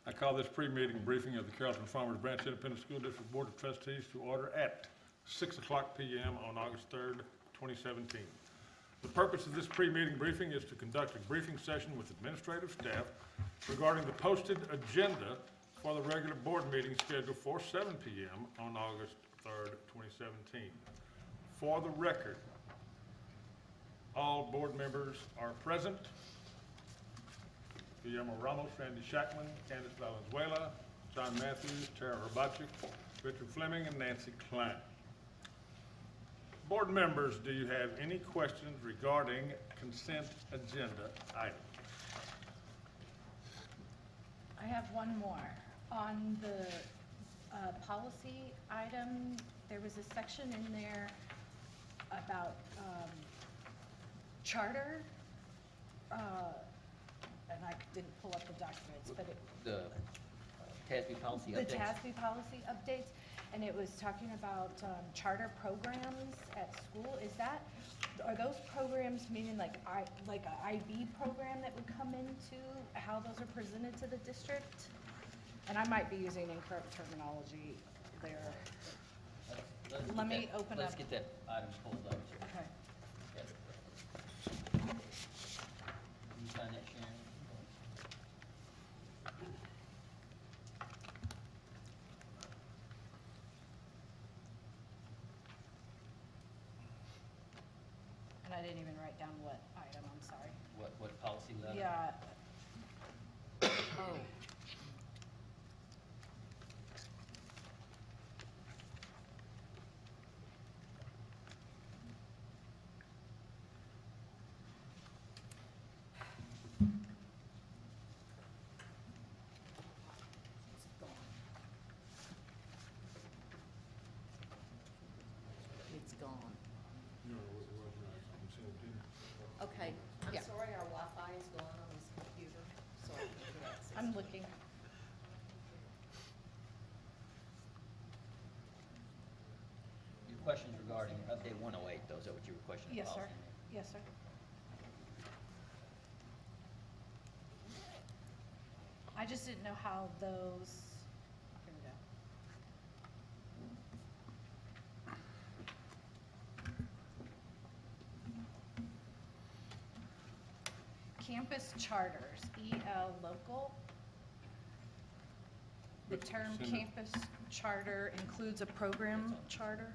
I call this pre-meeting briefing of the Carrollton-Farmers Branch Independent School District Board of Trustees to order at 6:00 p.m. on August 3rd, 2017. The purpose of this pre-meeting briefing is to conduct a briefing session with administrative staff regarding the posted agenda for the regular board meeting scheduled for 7 p.m. on August 3rd, 2017. For the record, all board members are present. Guillermo Ramos, Randy Shackman, Candace Valenzuela, John Matthews, Tara Herbachik, Richard Fleming, and Nancy Klein. Board members, do you have any questions regarding consent agenda items? I have one more. On the policy item, there was a section in there about charter, and I didn't pull up the documents, but it, The TASB policy updates? the TASB policy updates, and it was talking about charter programs at school. Are those programs meaning like an IB program that would come into how those are presented to the district? And I might be using incorrect terminology there. Let me open up. Let's get that item pulled up. Okay. Can you sign that, Sharon? And I didn't even write down what item, I'm sorry. What policy letter? Yeah. Oh. It's gone. Okay, I'm Yeah. sorry, our Wi-Fi is going on this computer, so I can't get access. I'm looking. Your questions regarding update 108, though, is that what you were questioning? Yes, sir. policy? Yes, sir. I just didn't know how those, here we go. Campus charters, EL local. The term Send it. campus charter includes a program charter.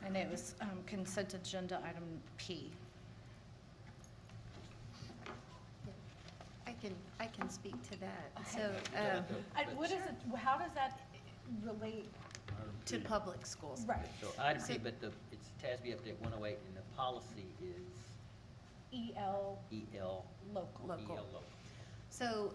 And it was consent agenda item P. I can speak to that. So, What is it, how does that relate? to public schools. Right. So item P, So- but it's TASB update 108, and the policy is EL EL local. Local. EL local. So,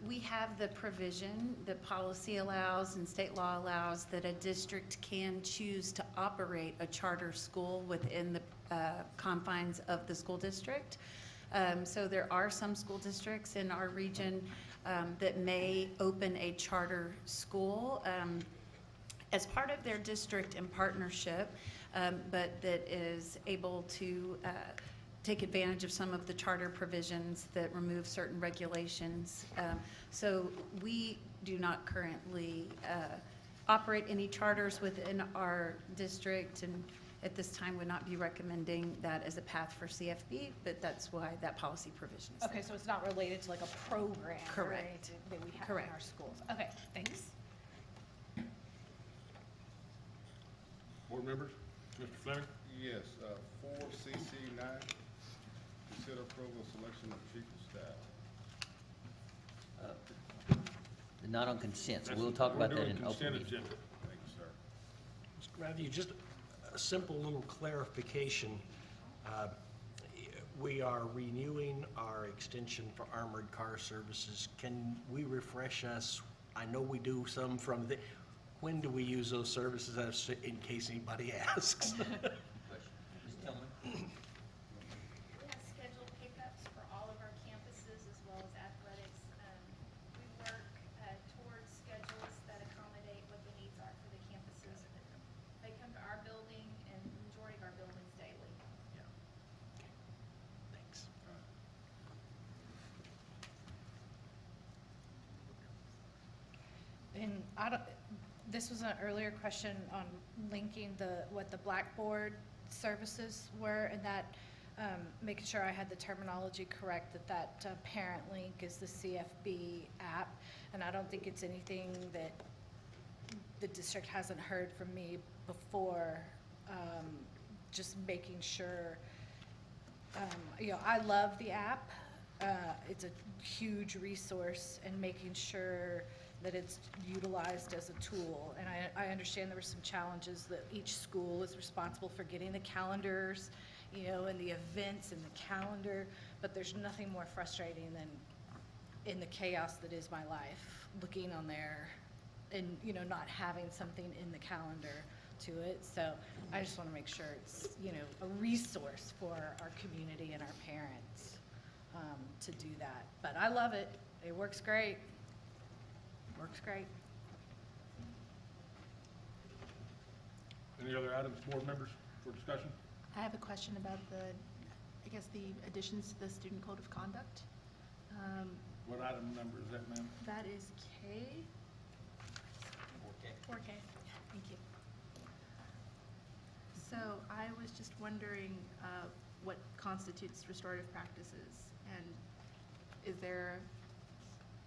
we have the provision, the policy allows and state law allows that a district can choose to operate a charter school within the confines of the school district. So there are some school districts in our region that may open a charter school as part of their district and partnership, but that is able to take advantage of some of the charter provisions that remove certain regulations. So we do not currently operate any charters within our district, and at this time would not be recommending that as a path for CFB, but that's why that policy provision is there. Okay, so it's not related to like a program, right, Correct. that we have in Correct. our schools. Okay, thanks. Board members, Mr. Fleming? Yes, 4CC9, consider approval of selection of chief of staff. Not on consent, so That's- we'll talk about that We're doing in open consent meeting. agenda. Thank you, sir. Mr. Matthew, just a simple little clarification. We are renewing our extension for armored car services. Can we refresh us? I know we do some from the, when do we use those services, as in case anybody asks? Question. Ms. Tillman? We have scheduled pickups for all of our campuses as well as athletic I don't, this was an earlier question on linking what the Blackboard services were, and that, making sure I had the terminology correct, that parent link is the CFB app, and I don't think it's anything that the district hasn't heard from me before, just making sure, I love the app. It's a huge resource, and making sure that it's utilized as a tool. And I understand there were some challenges that each school is responsible for getting the calendars, and the events and the calendar, but there's nothing more frustrating than in the chaos that is my life, looking on there and, not having something in the calendar to it. So I just want to make sure it's, a resource for our community and our parents to do that. But I love it. It works great. Works great. Any other items, board members, for discussion? I have a question about the additions to the student code of conduct. What item number is that, ma'am? That is K. Okay. 4K. Thank you. So I was just wondering what constitutes restorative practices, and is there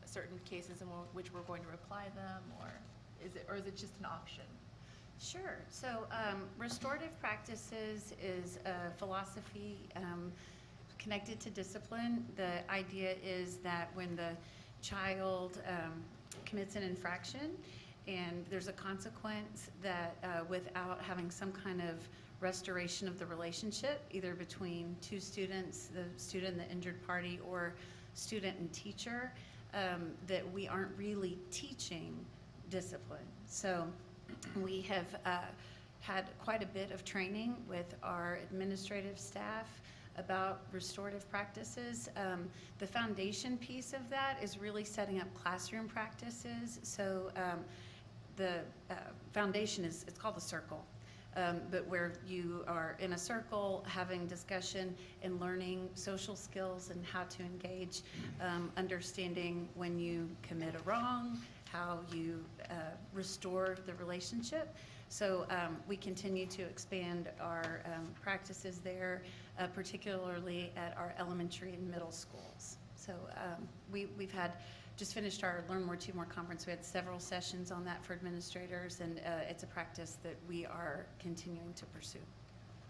certain cases in which we're going to apply them, or is it just an option? Sure. So restorative practices is a philosophy connected to discipline. The idea is that when the child commits an infraction and there's a consequence, that without having some kind of restoration of the relationship, either between two students, the student and the injured party, or student and teacher, that we aren't really teaching discipline. So we have had quite a bit of training with our administrative staff about restorative practices. The foundation piece of that is really setting up classroom practices. So the foundation it's called a circle. But where you are in a circle having discussion and learning social skills and how to engage, understanding when you commit a wrong, how you restore the relationship. So we continue to expand our practices there, particularly at our elementary and middle schools. So we've just finished our Learn More, Do More conference. We had several sessions on that for administrators, and it's a practice that we are continuing to pursue.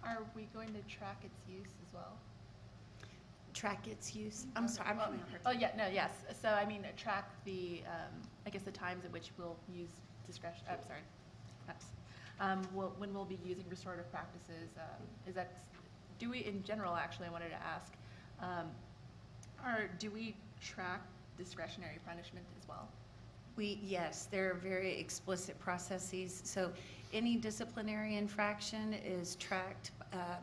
Are we going to track its use as well? Track its use? I'm sorry, I'm having a hard Oh, time. yeah, no, yes. So I mean, track the, the times at which we'll use discretion, I'm sorry, when we'll be using restorative practices. Do we, in general, actually, I wanted to ask, do we track discretionary punishment as well? Yes, there are very explicit processes. So any disciplinary infraction is tracked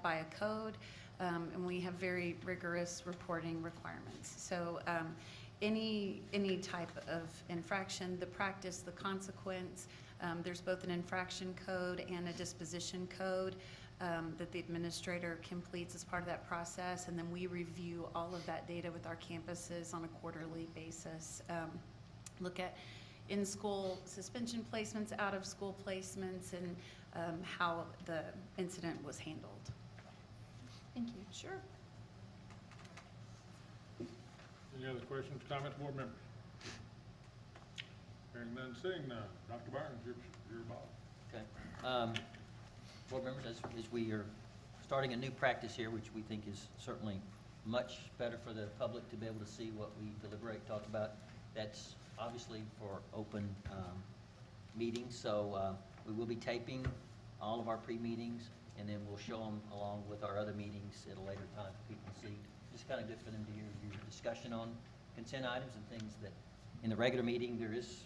by a code, and we have very rigorous reporting requirements. So any type of infraction, the practice, the consequence, there's both an infraction code and a disposition code that the administrator completes as part of that process, and then we review all of that data with our campuses on a quarterly basis. Look at in-school suspension placements, out-of-school placements, and how the incident was handled. Thank you. Sure. Any other questions, comments, board members? Hearing none, seeing none. Dr. Barnes, your boss. Okay. Board members, as we are starting a new practice here, which we think is certainly much better for the public to be able to see what we deliberate, talk about, that's obviously for open meetings. So we will be taping all of our pre-meetings, and then we'll show them along with our other meetings at a later time for people to see. Just kind of good for them to hear your discussion on consent items and things that in the regular meeting there is,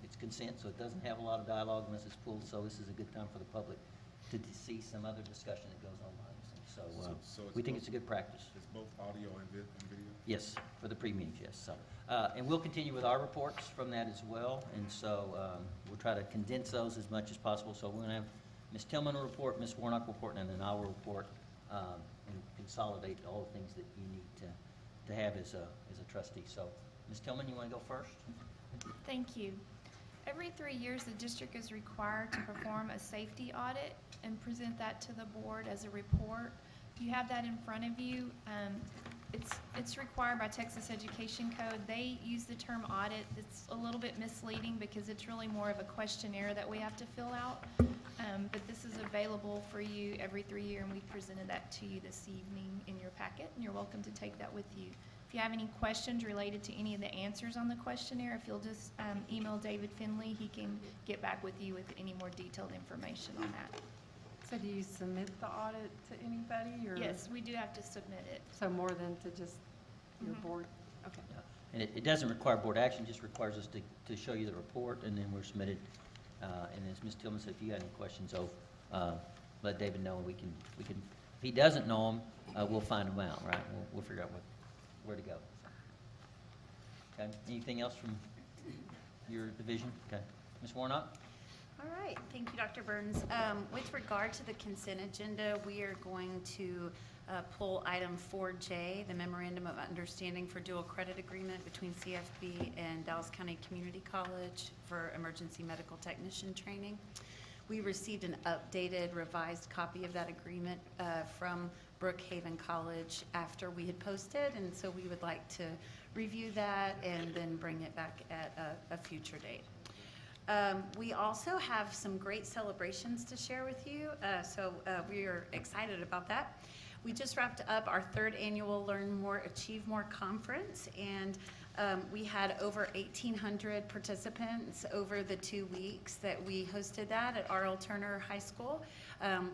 it's consent, so it doesn't have a lot of dialogue unless it's pulled. So this is a good time for the public to see some other discussion that goes on behind the scenes. So we think it's a good practice. It's both audio and video? Yes, for the pre-meetings, yes. So, and we'll continue with our reports from that as well. And so we'll try to condense those as much as possible. So we're going to have Ms. Tillman will report, Ms. Warnock will report, and then I will report and consolidate all the things that you need to have as a trustee. So, Ms. Tillman, you want to go first? Thank you. every 3 years, the district is required to perform a safety audit and present that to the board as a report. You have that in front of you. It's required by Texas Education Code. They use the term audit. It's a little bit misleading because it's really more of a questionnaire that we have to fill out. But this is available for you every 3 years, and we presented that to you this evening in your packet, and you're welcome to take that with you. If you have any questions related to any of the answers on the questionnaire, if you'll just email David Finley, he can get back with you with any more detailed information on that. So do you submit the audit to anybody, or? Yes, we do have to submit it. So more than to just your Mhm. board? Okay. And it doesn't require board action, just requires us to show you the report, and then we're submitted. And as Ms. Tillman said, if you got any questions, let David know, and we can, if he doesn't know them, we'll find them out, right? We'll figure out where to go. Okay, anything else from your division? Okay, Ms. Warnock? All right, thank you, Dr. Burns. With regard to the consent agenda, we are going to pull item 4J, the Memorandum of Understanding for Dual Credit Agreement between CFB and Dallas County Community College for Emergency Medical Technician Training. We received an updated, revised copy of that agreement from Brookhaven College after we had posted, and so we would like to review that and then bring it back at a future date. We also have some great celebrations to share with you, so we are excited about that. We just wrapped up our 3rd annual Learn More, Achieve More conference, and we had over 1,800 participants over the 2 weeks that we hosted that at R.L. Turner High School.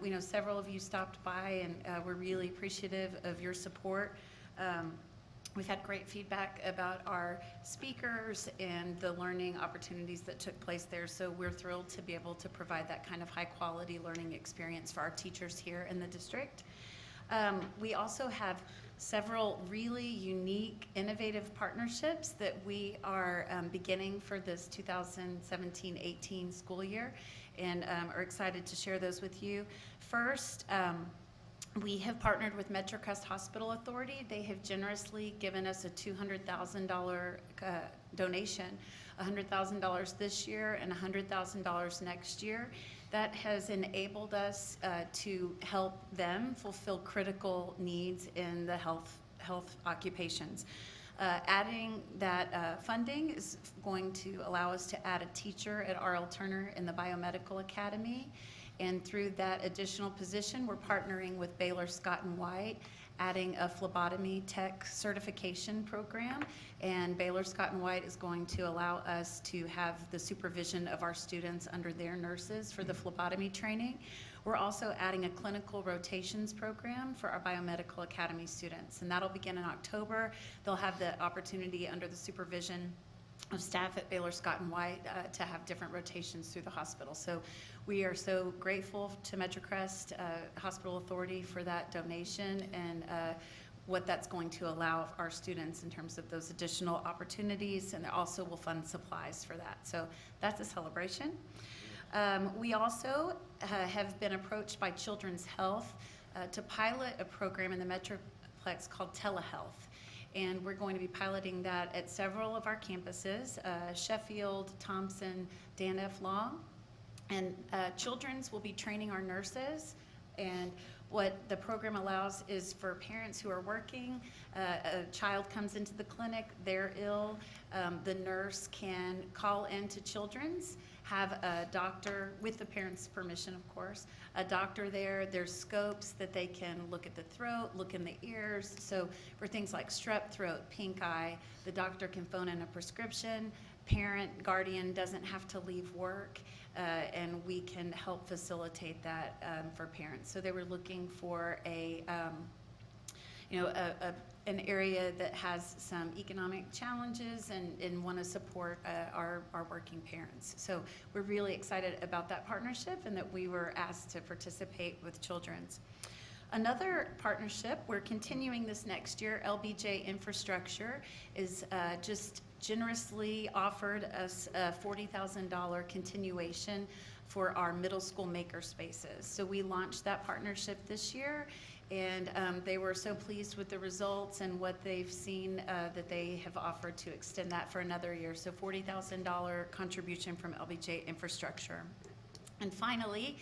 We know several of you stopped by, and we're really appreciative of your support. We've had great feedback about our speakers and the learning opportunities that took place there, so we're thrilled to be able to provide that kind of high-quality learning experience for our teachers here in the district. We also have several really unique, innovative partnerships that we are beginning for this 2017-18 school year, and are excited to share those with you. First, we have partnered with MetroCrest Hospital Authority. They have generously given us a $200,000 donation, $100,000 this year and $100,000 next year. That has enabled us to help them fulfill critical needs in the health occupations. Adding that funding is going to allow us to add a teacher at R.L. Turner in the Biomedical Academy. And through that additional position, we're partnering with Baylor Scott & White, adding a phlebotomy tech certification program. And Baylor Scott & White is going to allow us to have the supervision of our students under their nurses for the phlebotomy training. We're also adding a clinical rotations program for our Biomedical Academy students, and that'll begin in October. They'll have the opportunity under the supervision of staff at Baylor Scott & White to have different rotations through the hospital. So we are so grateful to MetroCrest Hospital Authority for that donation and what that's going to allow our students in terms of those additional opportunities, and also will fund supplies for that. So that's a celebration. We also have been approached by Children's Health to pilot a program in the Metroplex called Telehealth. And we're going to be piloting that at several of our campuses, Sheffield, Thompson, Dan F. Long. And Children's will be training our nurses. And what the program allows is for parents who are working, a child comes into the clinic, they're ill, the nurse can call into Children's, have a doctor, with the parents' permission, of course, a doctor there. There's scopes that they can look at the throat, look in the ears. So for things like strep throat, pink eye, the doctor can phone in a prescription. Parent, guardian doesn't have to leave work, and we can help facilitate that for parents. So they were looking for an area that has some economic challenges and want to support our working parents. So we're really excited about that partnership and that we were asked to participate with Children's. Another partnership, we're continuing this next year. LBJ Infrastructure is just generously offered us a $40,000 continuation for our middle school maker spaces. So we launched that partnership this year, And they were so pleased with the results and what they've seen that they have offered to extend that for another year. So $40,000 contribution from LBJ Infrastructure. And finally,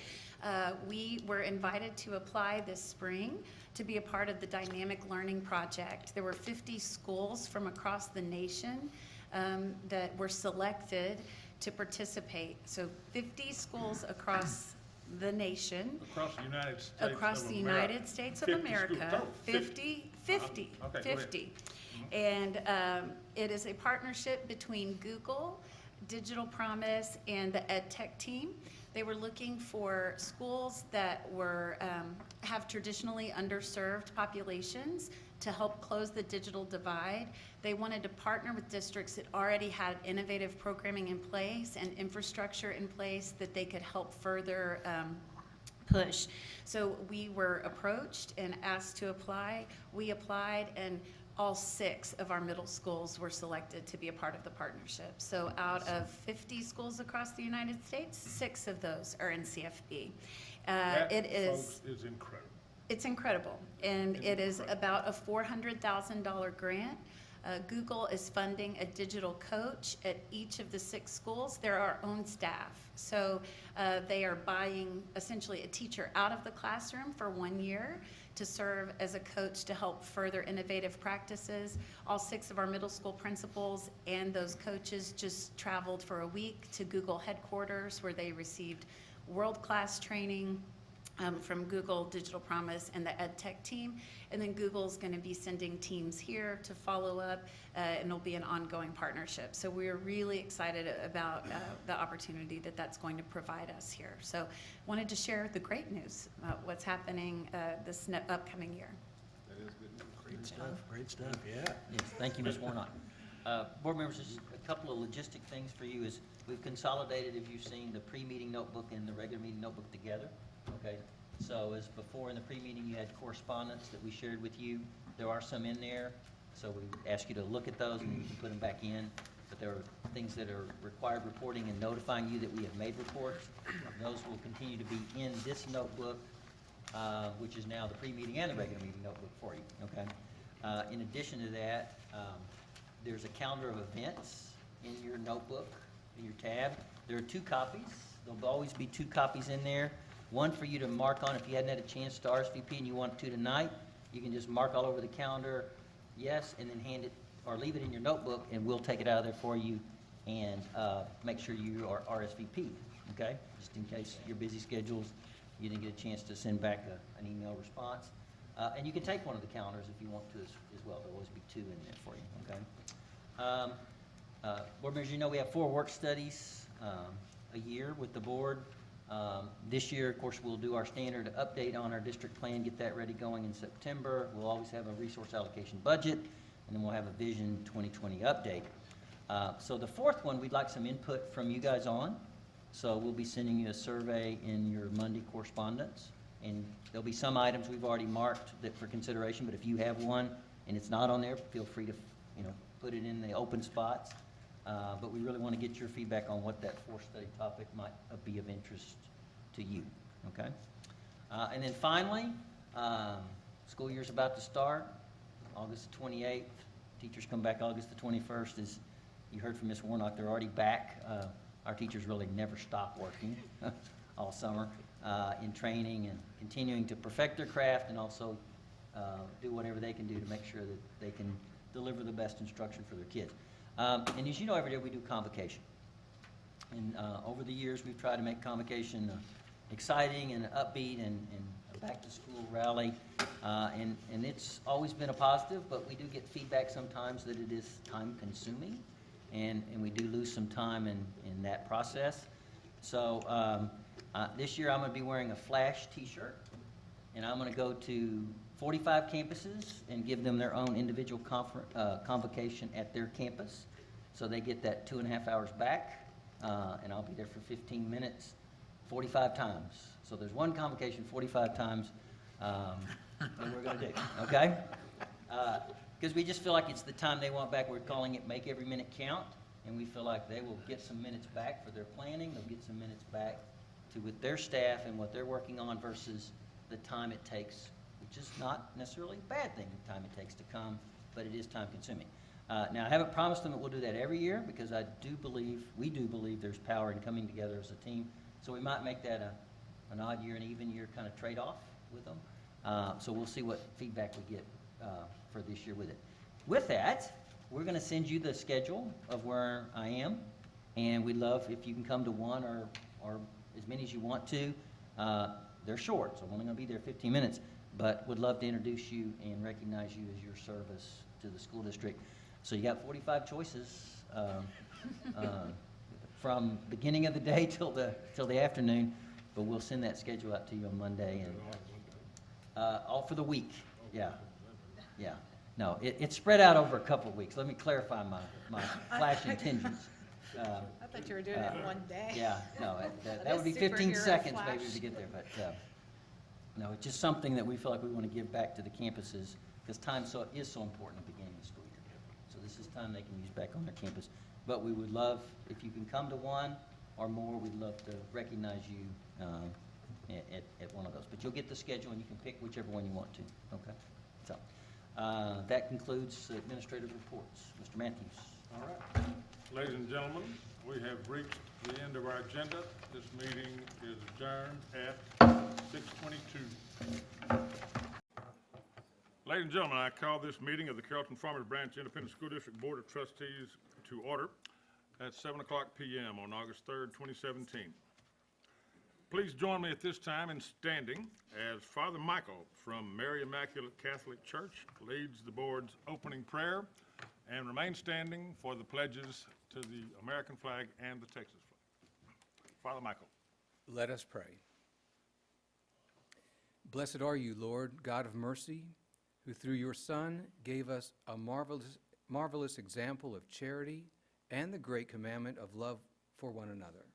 we were invited to apply this spring to be a part of the Dynamic Learning Project. There were 50 schools from across the nation that were selected to participate. So 50 schools across the nation. Across the United States Across of the America. United States of 50 schools America. total. 50. Okay, go ahead. 50. And it is a partnership between Google, Digital Promise, and the Ed Tech team. They were looking for schools that were have traditionally underserved populations to help close the digital divide. They wanted to partner with districts that already had innovative programming in place and infrastructure in place that they could help further push. So we were approached and asked to apply. We applied, and all 6 of our middle schools were selected to be a part of the partnership. So out of 50 schools across the United States, 6 of those are in CFB. That, It is. folks, is incredible. It's incredible, and it is about a $400,000 grant. Google is funding a digital coach at each of the 6 schools. They're our own staff. So they are buying essentially a teacher out of the classroom for 1 year to serve as a coach to help further innovative practices. All 6 of our middle school principals and those coaches just traveled for a week to Google headquarters, where they received world-class training from Google Digital Promise and the Ed Tech team. And then Google's going to be sending teams here to follow up, and it'll be an ongoing partnership. So we're really excited about the opportunity that that's going to provide us here. So wanted to share the great news about what's happening this upcoming year. That is good news. Great stuff, yeah. Yes, thank you, Ms. Warnock. Board members, just a couple of logistic things for you is we've consolidated, if you've seen, the pre-meeting notebook and the regular meeting notebook together. Okay, so as before in the pre-meeting, you had correspondence that we shared with you. There are some in there, so we ask you to look at those and you can put them back in. But there are things that are required reporting and notifying you that we have made reports. Those will continue to be in this notebook, which is now the pre-meeting and the regular meeting notebook for you, okay? In addition to that, there's a calendar of events in your notebook, in your tab. There are 2 copies. There'll always be 2 copies in there. One for you to mark on if you hadn't had a chance to RSVP and you want to tonight. You can just mark all over the calendar, yes, and then hand it or leave it in your notebook, and we'll take it out of there for you and make sure you are RSVP, okay? Just in case your busy schedules, you didn't get a chance to send back an email response. And you can take one of the calendars if you want to as well. There'll always be 2 in there for you, okay? Board members, you know we have 4 work studies a year with the board. This year, of course, we'll do our standard update on our district plan, get that ready going in September. We'll always have a resource allocation budget, and then we'll have a Vision 2020 update. So the 4th one, we'd like some input from you guys on. So we'll be sending you a survey in your Monday correspondence, and there'll be some items we've already marked that for consideration, but if you have one and it's not on there, feel free to, put it in the open spots. But we really want to get your feedback on what that 4th study topic might be of interest to you, okay? And then finally, school year's about to start, August 28th. Teachers come back August the 21st. As you heard from Ms. Warnock, they're already back. Our teachers really never stop working all summer in training and continuing to perfect their craft and also do whatever they can do to make sure that they can deliver the best instruction for their kids. And as you know, every day we do convocation. And over the years, we've tried to make convocation exciting and upbeat and a back-to-school rally. And it's always been a positive, but we do get feedback sometimes that it is time-consuming, and we do lose some time in that process. So this year, I'm going to be wearing a Flash T-shirt, and I'm going to go to 45 campuses and give them their own individual convocation at their campus. So they get that 2.5 hours back, and I'll be there for 15 minutes, 45 times. So there's one convocation 45 times that we're going to do, okay? Because we just feel like it's the time they want back. We're calling it Make Every Minute Count, and we feel like they will get some minutes back for their planning. They'll get some minutes back with their staff and what they're working on versus the time it takes which is not necessarily a bad thing, the time it takes to come, but it is time consuming. Now, I haven't promised them that we'll do that every year, because we do believe there's power in coming together as a team. So we might make that an odd year and even year kind of trade-off with them. So we'll see what feedback we get for this year with it. With that, we're going to send you the schedule of where I am, and we'd love if you can come to one or as many as you want to. They're short, so I'm only going to be there 15 minutes, but would love to introduce you and recognize you as your service to the school district. So you got 45 choices from beginning of the day till the afternoon, but we'll send that schedule out to you on Monday, and all for the week. Yeah. No, it's spread out over a couple of weeks. Let me clarify my flash intentions. I thought you were doing it in one day. Yeah, no, that would be 15 seconds maybe to get there, but no, it's just something that we feel like we want to give back to the campuses, because time is so important at the beginning of the school year. So this is time they can use back on their campus. But we would love, if you can come to one or more, we'd love to recognize you at one of those. But you'll get the schedule and you can pick whichever one you want to, okay? So that concludes administrative reports. Mr. Matthews. All right. Ladies and gentlemen, we have reached the end of our agenda. This meeting is adjourned at 6:22. Ladies and gentlemen, I call this meeting of the Carrollton-Farmers Branch Independent School District Board of Trustees to order at 7:00 p.m. on August 3rd, 2017. Please join me at this time in standing as Father Michael from Mary Immaculate Catholic Church leads the board's opening prayer, and remain standing for the pledges to the American flag and the Texas flag. Father Michael. Let us pray. Blessed are you, Lord, God of mercy, who through your Son gave us a marvelous example of charity and the great commandment of love for one another.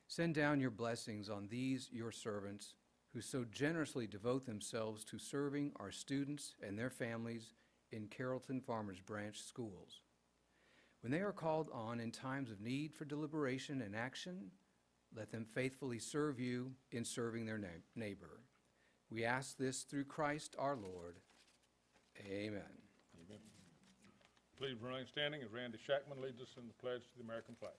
Send down your blessings on these, your servants, who so generously devote themselves to serving our students and their families in Carrollton-Farmers Branch schools. When they are called on in times of need for deliberation and action, let them faithfully serve you in serving their neighbor. We ask this through Christ our Lord. Amen. Amen. Please remain standing as Randy Shackman leads us in the pledge to the American flag.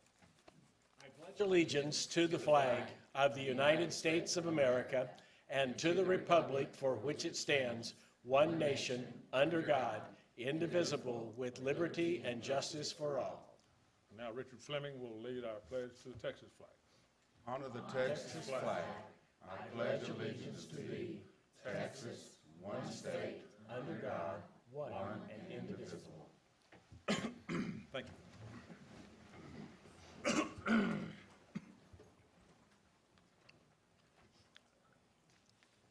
I pledge allegiance to the flag of the United States of America and to the republic for which it stands, one nation, under God, indivisible, with liberty and justice for all. Now Richard Fleming will lead our pledge to the Texas flag. Honor the Texas flag. I pledge allegiance to thee, Texas, one state, under God, one and indivisible. Thank you.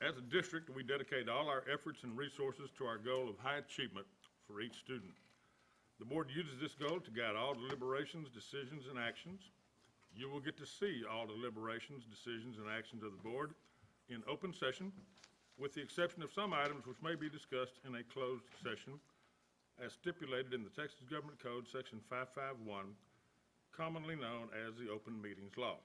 As a district, we dedicate all our efforts and resources to our goal of high achievement for each student. The board uses this goal to guide all deliberations, decisions, and actions. You will get to see all deliberations, decisions, and actions of the board in open session, with the exception of some items which may be discussed in a closed session, as stipulated in the Texas Government Code, Section 551, commonly known as the Open Meetings Law.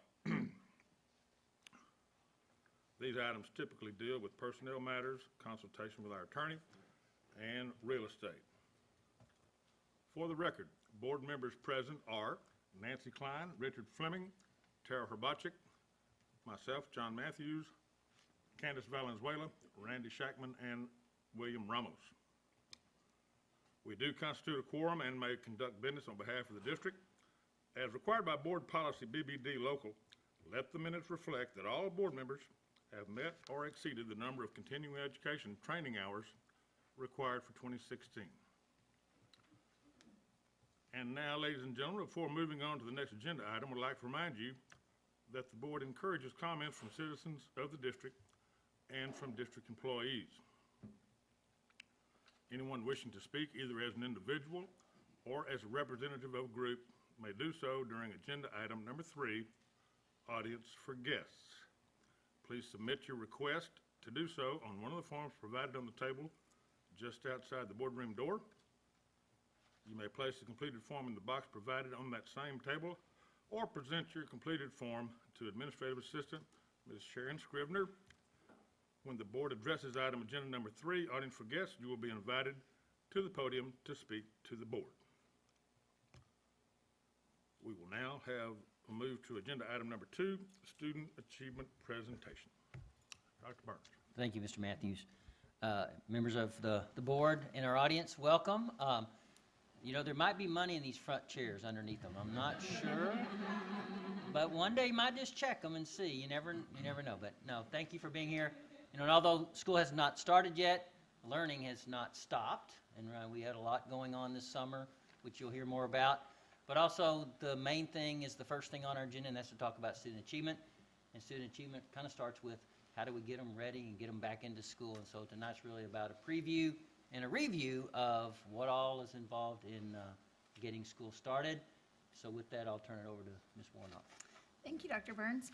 These items typically deal with personnel matters, consultation with our attorney, and real estate. For the record, board members present are Nancy Klein, Richard Fleming, Tara Herbachik, myself, John Matthews, Candace Valenzuela, Randy Shackman, and William Ramos. We do constitute a quorum and may conduct business on behalf of the district. As required by Board Policy BBD Local, let the minutes reflect that all board members have met or exceeded the number of continuing education training hours required for 2016. And now, ladies and gentlemen, before moving on to the next agenda item, I would like to remind you that the board encourages comments from citizens of the district and from district employees. Anyone wishing to speak either as an individual or as a representative of a group may do so during agenda item number 3, audience for guests. Please submit your request to do so on one of the forms provided on the table just outside the boardroom door. You may place the completed form in the box provided on that same table, or present your completed form to Administrative Assistant Ms. Sharon Scrivener, When the board addresses item agenda number 3, audience for guests, you will be invited to the podium to speak to the board. We will now move to agenda item number 2, student achievement presentation. Dr. Burns. Thank you, Mr. Matthews. Members of the board and our audience, welcome. You know, there might be money in these front chairs underneath them. I'm not sure. But one day you might just check them and see. You never know. But no, thank you for being here. You know, and although school has not started yet, learning has not stopped. And we had a lot going on this summer, which you'll hear more about. But also the main thing is the first thing on our agenda, and that's to talk about student achievement. And student achievement kind of starts with how do we get them ready and get them back into school. And so tonight's really about a preview and a review of what all is involved in getting school started. So with that, I'll turn it over to Ms. Warnock. Thank you, Dr. Burns.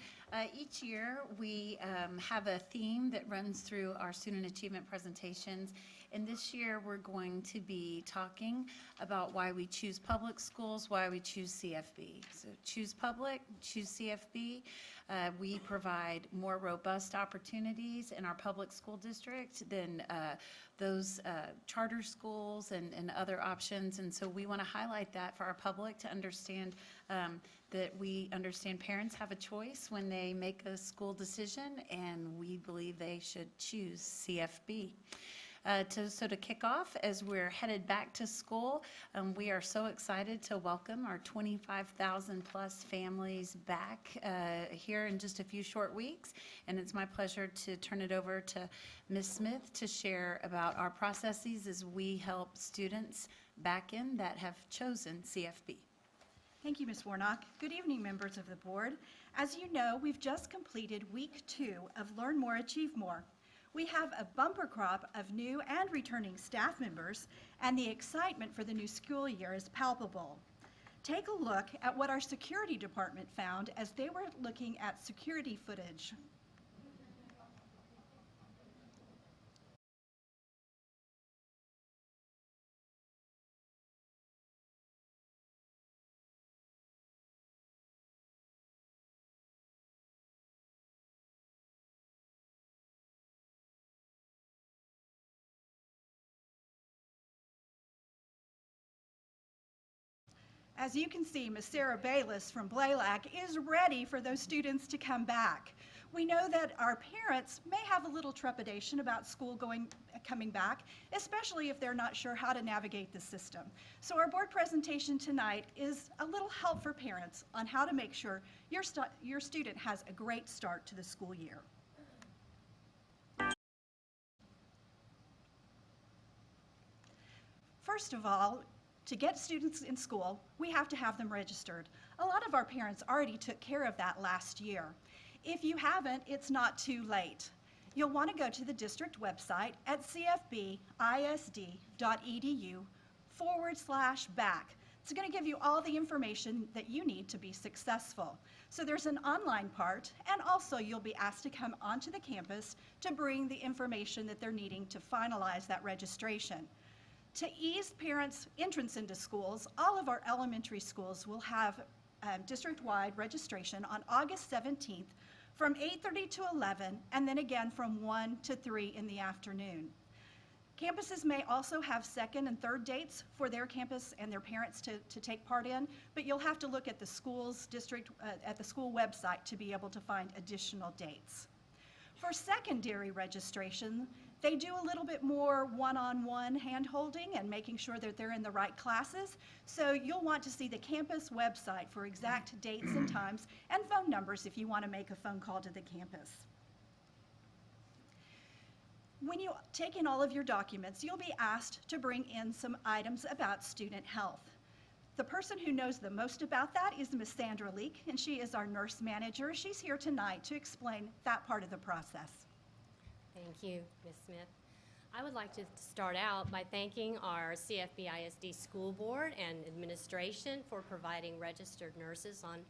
Each year, we have a theme that runs through our student achievement presentations. And this year, we're going to be talking about why we choose public schools, why we choose CFB. So choose public, choose CFB. We provide more robust opportunities in our public school district than those charter schools and other options. And so we want to highlight that for our public to understand that we understand parents have a choice when they make a school decision, and we believe they should choose CFB. So to kick off, as we're headed back to school, we are so excited to welcome our 25,000 plus families back here in just a few short weeks. And it's my pleasure to turn it over to Ms. Smith to share about our processes as we help students back in that have chosen CFB. Thank you, Ms. Warnock. Good evening, members of the board. As you know, we've just completed week 2 of Learn More, Achieve More. We have a bumper crop of new and returning staff members, and the excitement for the new school year is palpable. Take a look at what our security department found as they were looking at security footage. As you can see, Ms. Sarah Bayless from Blaylock is ready for those students to come back. We know that our parents may have a little trepidation about school coming back, especially if they're not sure how to navigate the system. So our board presentation tonight is a little help for parents on how to make sure your student has a great start to the school year. First of all, to get students in school, we have to have them registered. A lot of our parents already took care of that last year. If you haven't, it's not too late. You'll want to go to the district website at cfbisd.edu/back. It's going to give you all the information that you need to be successful. So there's an online part, and also you'll be asked to come onto the campus to bring the information that they're needing to finalize that registration. To ease parents' entrance into schools, all of our elementary schools will have district-wide registration on August 17th from 8:30 to 11, and then again from 1 to 3 in the afternoon. Campuses may also have second and third dates for their campus and their parents to take part in, but you'll have to look at the school's at the school website to be able to find additional dates. For secondary registration, they do a little bit more one-on-one hand-holding and making sure that they're in the right classes. So you'll want to see the campus website for exact dates and times and phone numbers if you want to make a phone call to the campus. When you take in all of your documents, you'll be asked to bring in some items about student health. The person who knows the most about that is Ms. Sandra Leek, and she is our nurse manager. She's here tonight to explain that part of the process. Thank you, Ms. Smith. I would like to start out by thanking our CFB ISD School Board and administration for providing registered nurses on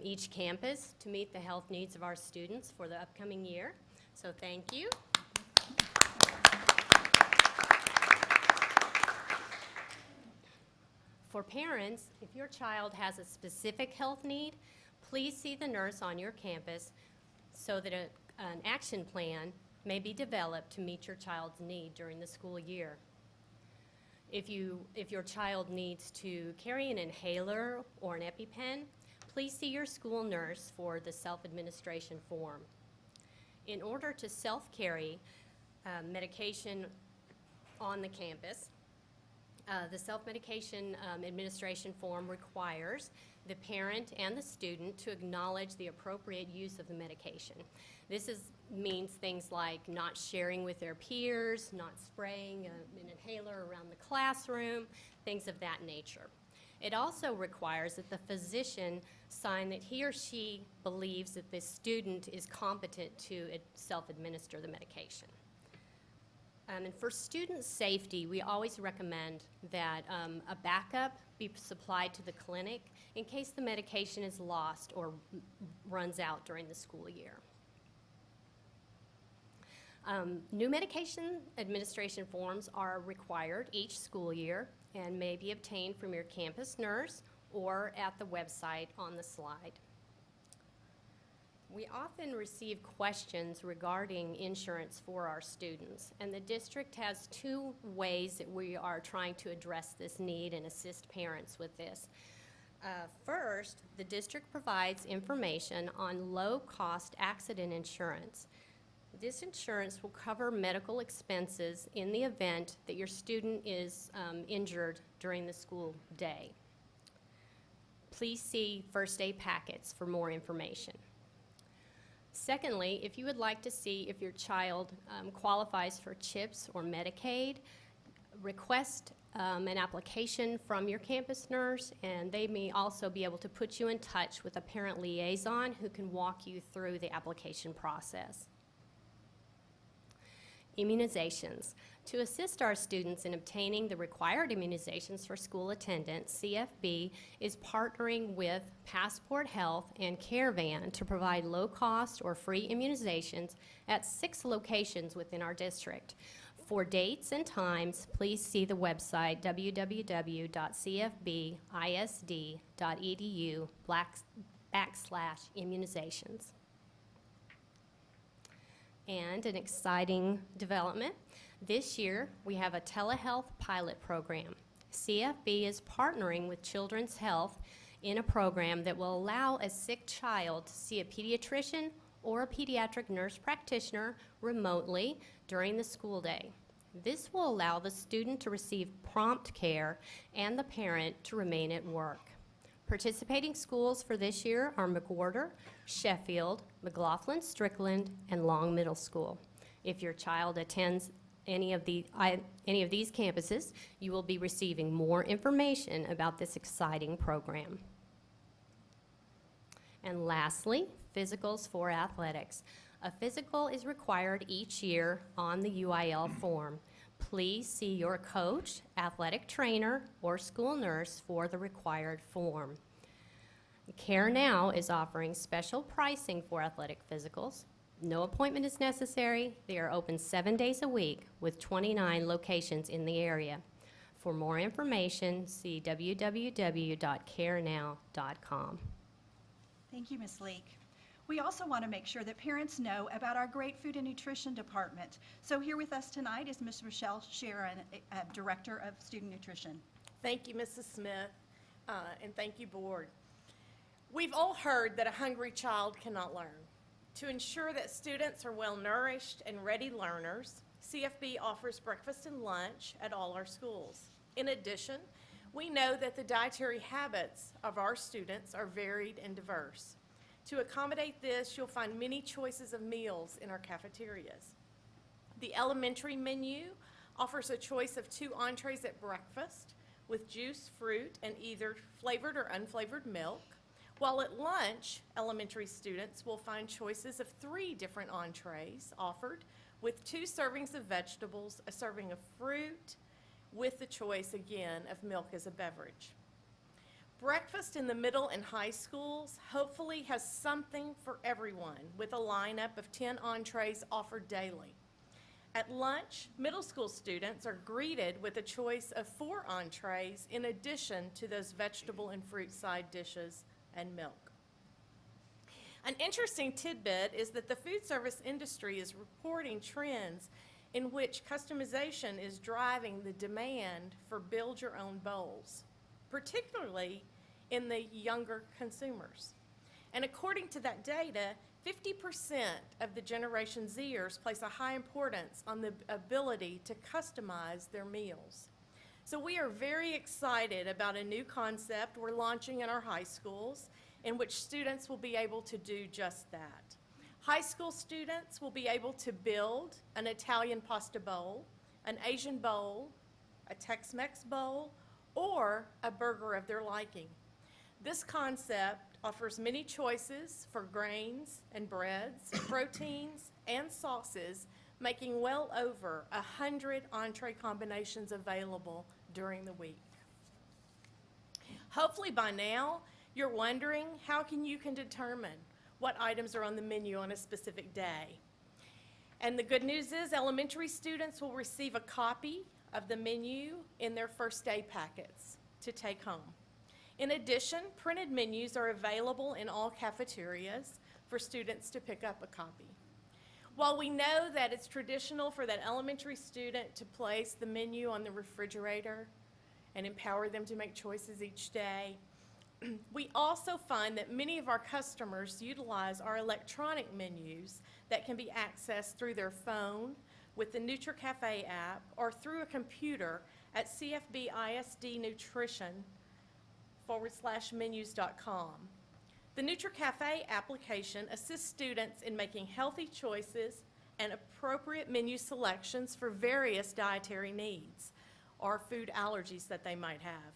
each campus to meet the health needs of our students for the upcoming year. So thank you. For parents, if your child has a specific health need, please see the nurse on your campus so that an action plan may be developed to meet your child's need during the school year. If your child needs to carry an inhaler or an EpiPen, please see your school nurse for the self-administration form. In order to self-carry medication on the campus, the self-medication administration form requires the parent and the student to acknowledge the appropriate use of the medication. This means things like not sharing with their peers, not spraying an inhaler around the classroom, things of that nature. It also requires that the physician sign that he or she believes that the student is competent to self-administer the medication. And for student safety, we always recommend that a backup be supplied to the clinic in case the medication is lost or runs out during the school year. New medication administration forms are required each school year and may be obtained from your campus nurse or at the website on the slide. We often receive questions regarding insurance for our students, and the district has two ways that we are trying to address this need and assist parents with this. First, the district provides information on low-cost accident insurance. This insurance will cover medical expenses in the event that your student is injured during the school day. Please see first aid packets for more information. Secondly, if you would like to see if your child qualifies for CHIPS or Medicaid, request an application from your campus nurse, and they may also be able to put you in touch with a parent liaison who can walk you through the application process. Immunizations. To assist our students in obtaining the required immunizations for school attendance, CFB is partnering with Passport Health and Caravan to provide low-cost or free immunizations at 6 locations within our district. For dates and times, please see the website www.cfbisd.edu/immunizations. And an exciting development. This year, we have a telehealth pilot program. CFB is partnering with Children's Health in a program that will allow a sick child to see a pediatrician or a pediatric nurse practitioner remotely during the school day. This will allow the student to receive prompt care and the parent to remain at work. Participating schools for this year are McWhorter, Sheffield, McLaughlin, Strickland, and Long Middle School. If your child attends any of these campuses, you will be receiving more information about this exciting program. And lastly, physicals for athletics. A physical is required each year on the UIL form. Please see your coach, athletic trainer, or school nurse for the required form. Care Now is offering special pricing for athletic physicals. No appointment is necessary. They are open 7 days a week with 29 locations in the area. For more information, see www.carenow.com. Thank you, Ms. Leek. We also want to make sure that parents know about our great food and nutrition department. So here with us tonight is Ms. Rochelle Sharon, Director of Student Nutrition. Thank you, Mrs. Smith, and thank you, Board. We've all heard that a hungry child cannot learn. To ensure that students are well-nourished and ready learners, CFB offers breakfast and lunch at all our schools. In addition, we know that the dietary habits of our students are varied and diverse. To accommodate this, you'll find many choices of meals in our cafeterias. The elementary menu offers a choice of 2 entrees at breakfast with juice, fruit, and either flavored or unflavored milk, while at lunch, elementary students will find choices of 3 different entrees offered with 2 servings of vegetables, a serving of fruit, with the choice, again, of milk as a beverage. Breakfast in the middle and high schools hopefully has something for everyone with a lineup of 10 entrees offered daily. At lunch, middle school students are greeted with a choice of 4 entrees in addition to those vegetable and fruit side dishes and milk. An interesting tidbit is that the food service industry is reporting trends in which customization is driving the demand for build-your-own bowls, particularly in the younger consumers. And according to that data, 50% of the Generation Zers place a high importance on the ability to customize their meals. So we are very excited about a new concept we're launching in our high schools in which students will be able to do just that. High school students will be able to build an Italian pasta bowl, an Asian bowl, a Tex-Mex bowl, or a burger of their liking. This concept offers many choices for grains and breads, proteins, and sauces, making well over 100 entree combinations available during the week. Hopefully by now, you're wondering how you can determine what items are on the menu on a specific day. And the good news is elementary students will receive a copy of the menu in their first day packets to take home. In addition, printed menus are available in all cafeterias for students to pick up a copy. While we know that it's traditional for that elementary student to place the menu on the refrigerator and empower them to make choices each day, we also find that many of our customers utilize our electronic menus that can be accessed through their phone with the NutriCafe app or through a computer at cfbisd.nutrition/menus.com. The NutriCafe application assists students in making healthy choices and appropriate menu selections for various dietary needs or food allergies that they might have.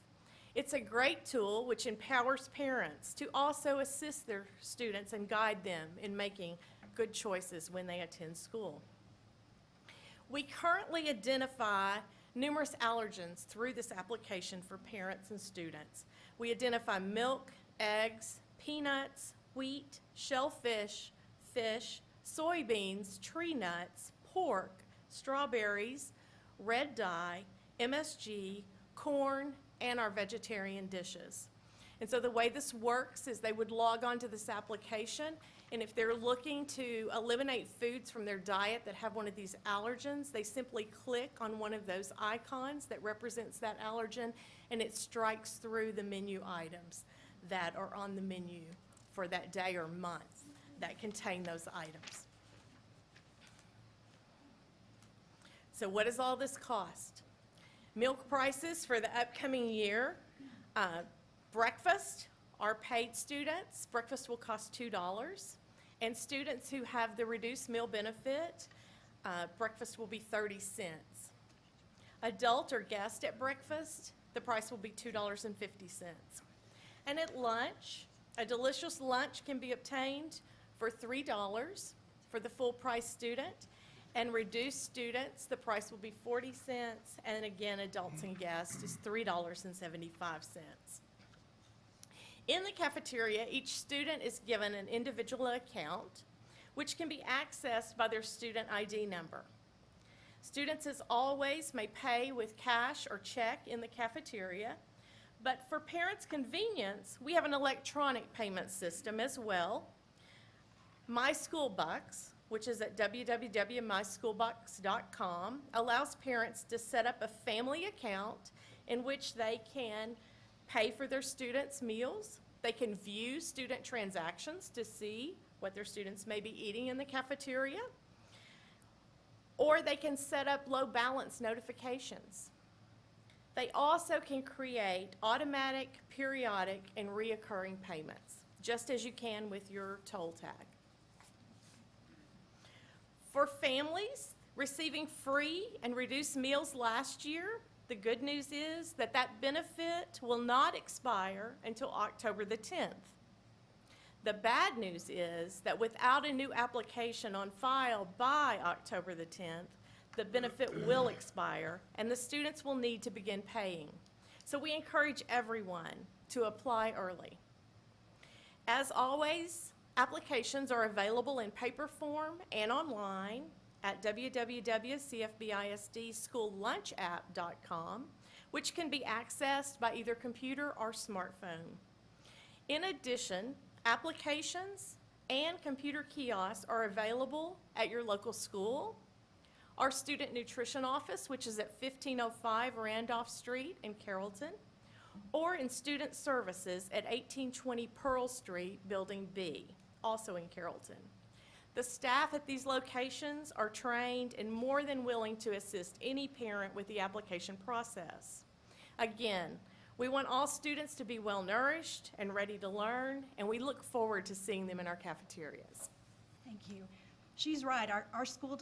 It's a great tool which empowers parents to also assist their students and guide them in making good choices when they attend school. We currently identify numerous allergens through this application for parents and students. We identify milk, eggs, peanuts, wheat, shellfish, fish, soybeans, tree nuts, pork, strawberries, red dye, MSG, corn, and our vegetarian dishes. And so the way this works is they would log on to this application, and if they're looking to eliminate foods from their diet that have one of these allergens, they simply click on one of those icons that represents that allergen, and it strikes through the menu items that are on the menu for that day or month that contain those items. So what does all this cost? Milk prices for the upcoming year. Breakfast, our paid students, breakfast will cost $2. And students who have the reduced meal benefit, breakfast will be 30 cents. Adult or guest at breakfast, the price will be $2.50. And at lunch, a delicious lunch can be obtained for $3 for the full price student. And reduced students, the price will be 40 cents, and again, adults and guests is $3.75. In the cafeteria, each student is given an individual account, which can be accessed by their student ID number. Students, as always, may pay with cash or check in the cafeteria, but for parents' convenience, we have an electronic payment system as well. My School Bucks, which is at www.myschoolbucks.com, allows parents to set up a family account in which they can pay for their students' meals. They can view student transactions to see what their students may be eating in the cafeteria, or they can set up low balance notifications. They also can create automatic, periodic, and reoccurring payments, just as you can with your toll tag. For families receiving free and reduced meals last year, the good news is that that benefit will not expire until October the 10th. The bad news is that without a new application on file by October the 10th, the benefit will expire and the students will need to begin paying. So we encourage everyone to apply early. As always, applications are available in paper form and online at www.cfbisdschoollunschapp.com, which can be accessed by either computer or smartphone. In addition, applications and computer kiosks are available at your local school. Our student nutrition office, which is at 1505 Randolph Street in Carrollton, or in student services at 1820 Pearl Street, Building B, also in Carrollton. The staff at these locations are trained and more than willing to assist any parent with the application process. Again, we want all students to be well-nourished and ready to learn, and we look forward to seeing them in our cafeterias. Thank you. She's right. Our school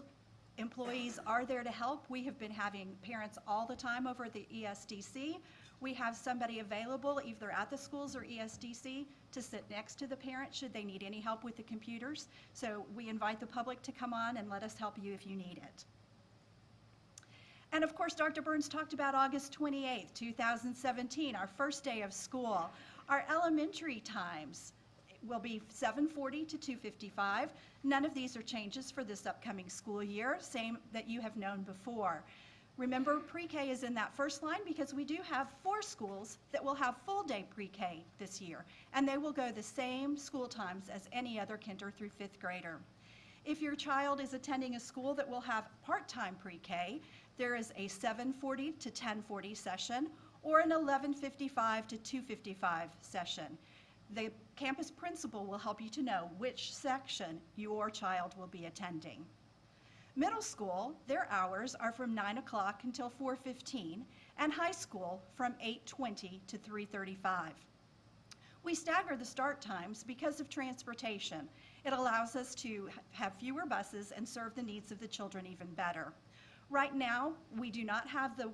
employees are there to help. We have been having parents all the time over at the ESDC. We have somebody available either at the schools or ESDC to sit next to the parent should they need any help with the computers. So we invite the public to come on and let us help you if you need it. And of course, Dr. Burns talked about August 28th, 2017, our first day of school. Our elementary times will be 7:40 to 2:55. None of these are changes for this upcoming school year, same that you have known before. Remember, pre-K is in that first line because we do have 4 schools that will have full-day pre-K this year, and they will go the same school times as any other kinder through 5th grader. If your child is attending a school that will have part-time pre-K, there is a 7:40 to 10:40 session or an 11:55 to 2:55 session. The campus principal will help you to know which section your child will be attending. Middle school, their hours are from 9 o'clock until 4:15, and high school from 8:20 to 3:35. We stagger the start times because of transportation. It allows us to have fewer buses and serve the needs of the children even better. Right now, we do not have the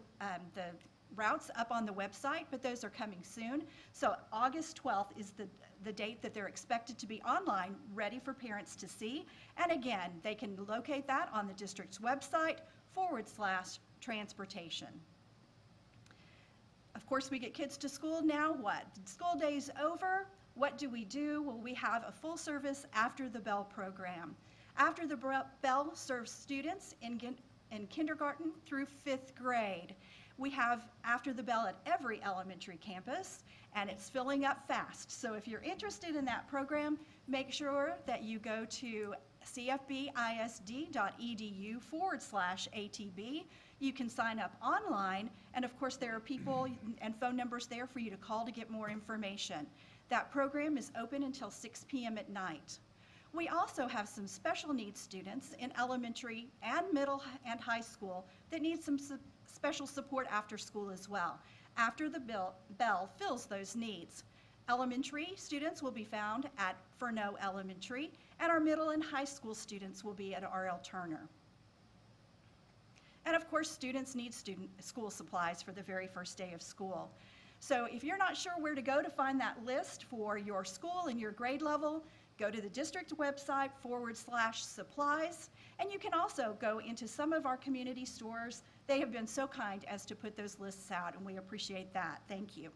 routes up on the website, but those are coming soon. So August 12th is the date that they're expected to be online, ready for parents to see. And again, they can locate that on the district's website /transportation. Of course, we get kids to school. Now what? School day's over. What do? Well, we have a full service After the Bell program. After the Bell serves students in kindergarten through 5th grade. We have After the Bell at every elementary campus, and it's filling up fast. So if you're interested in that program, make sure that you go to cfbisd.edu/ATB. You can sign up online, and of course there are people and phone numbers there for you to call to get more information. That program is open until 6 p.m. at night. We also have some special needs students in elementary and middle and high school that need some special support after school as well. After the Bell fills those needs. Elementary students will be found at Furneaux Elementary, and our middle and high school students will be at R.L. Turner. And of course, students need school supplies for the very first day of school. So if you're not sure where to go to find that list for your school and your grade level, go to the district website /supplies, and you can also go into some of our community stores. They have been so kind as to put those lists out, and we appreciate that. Thank you.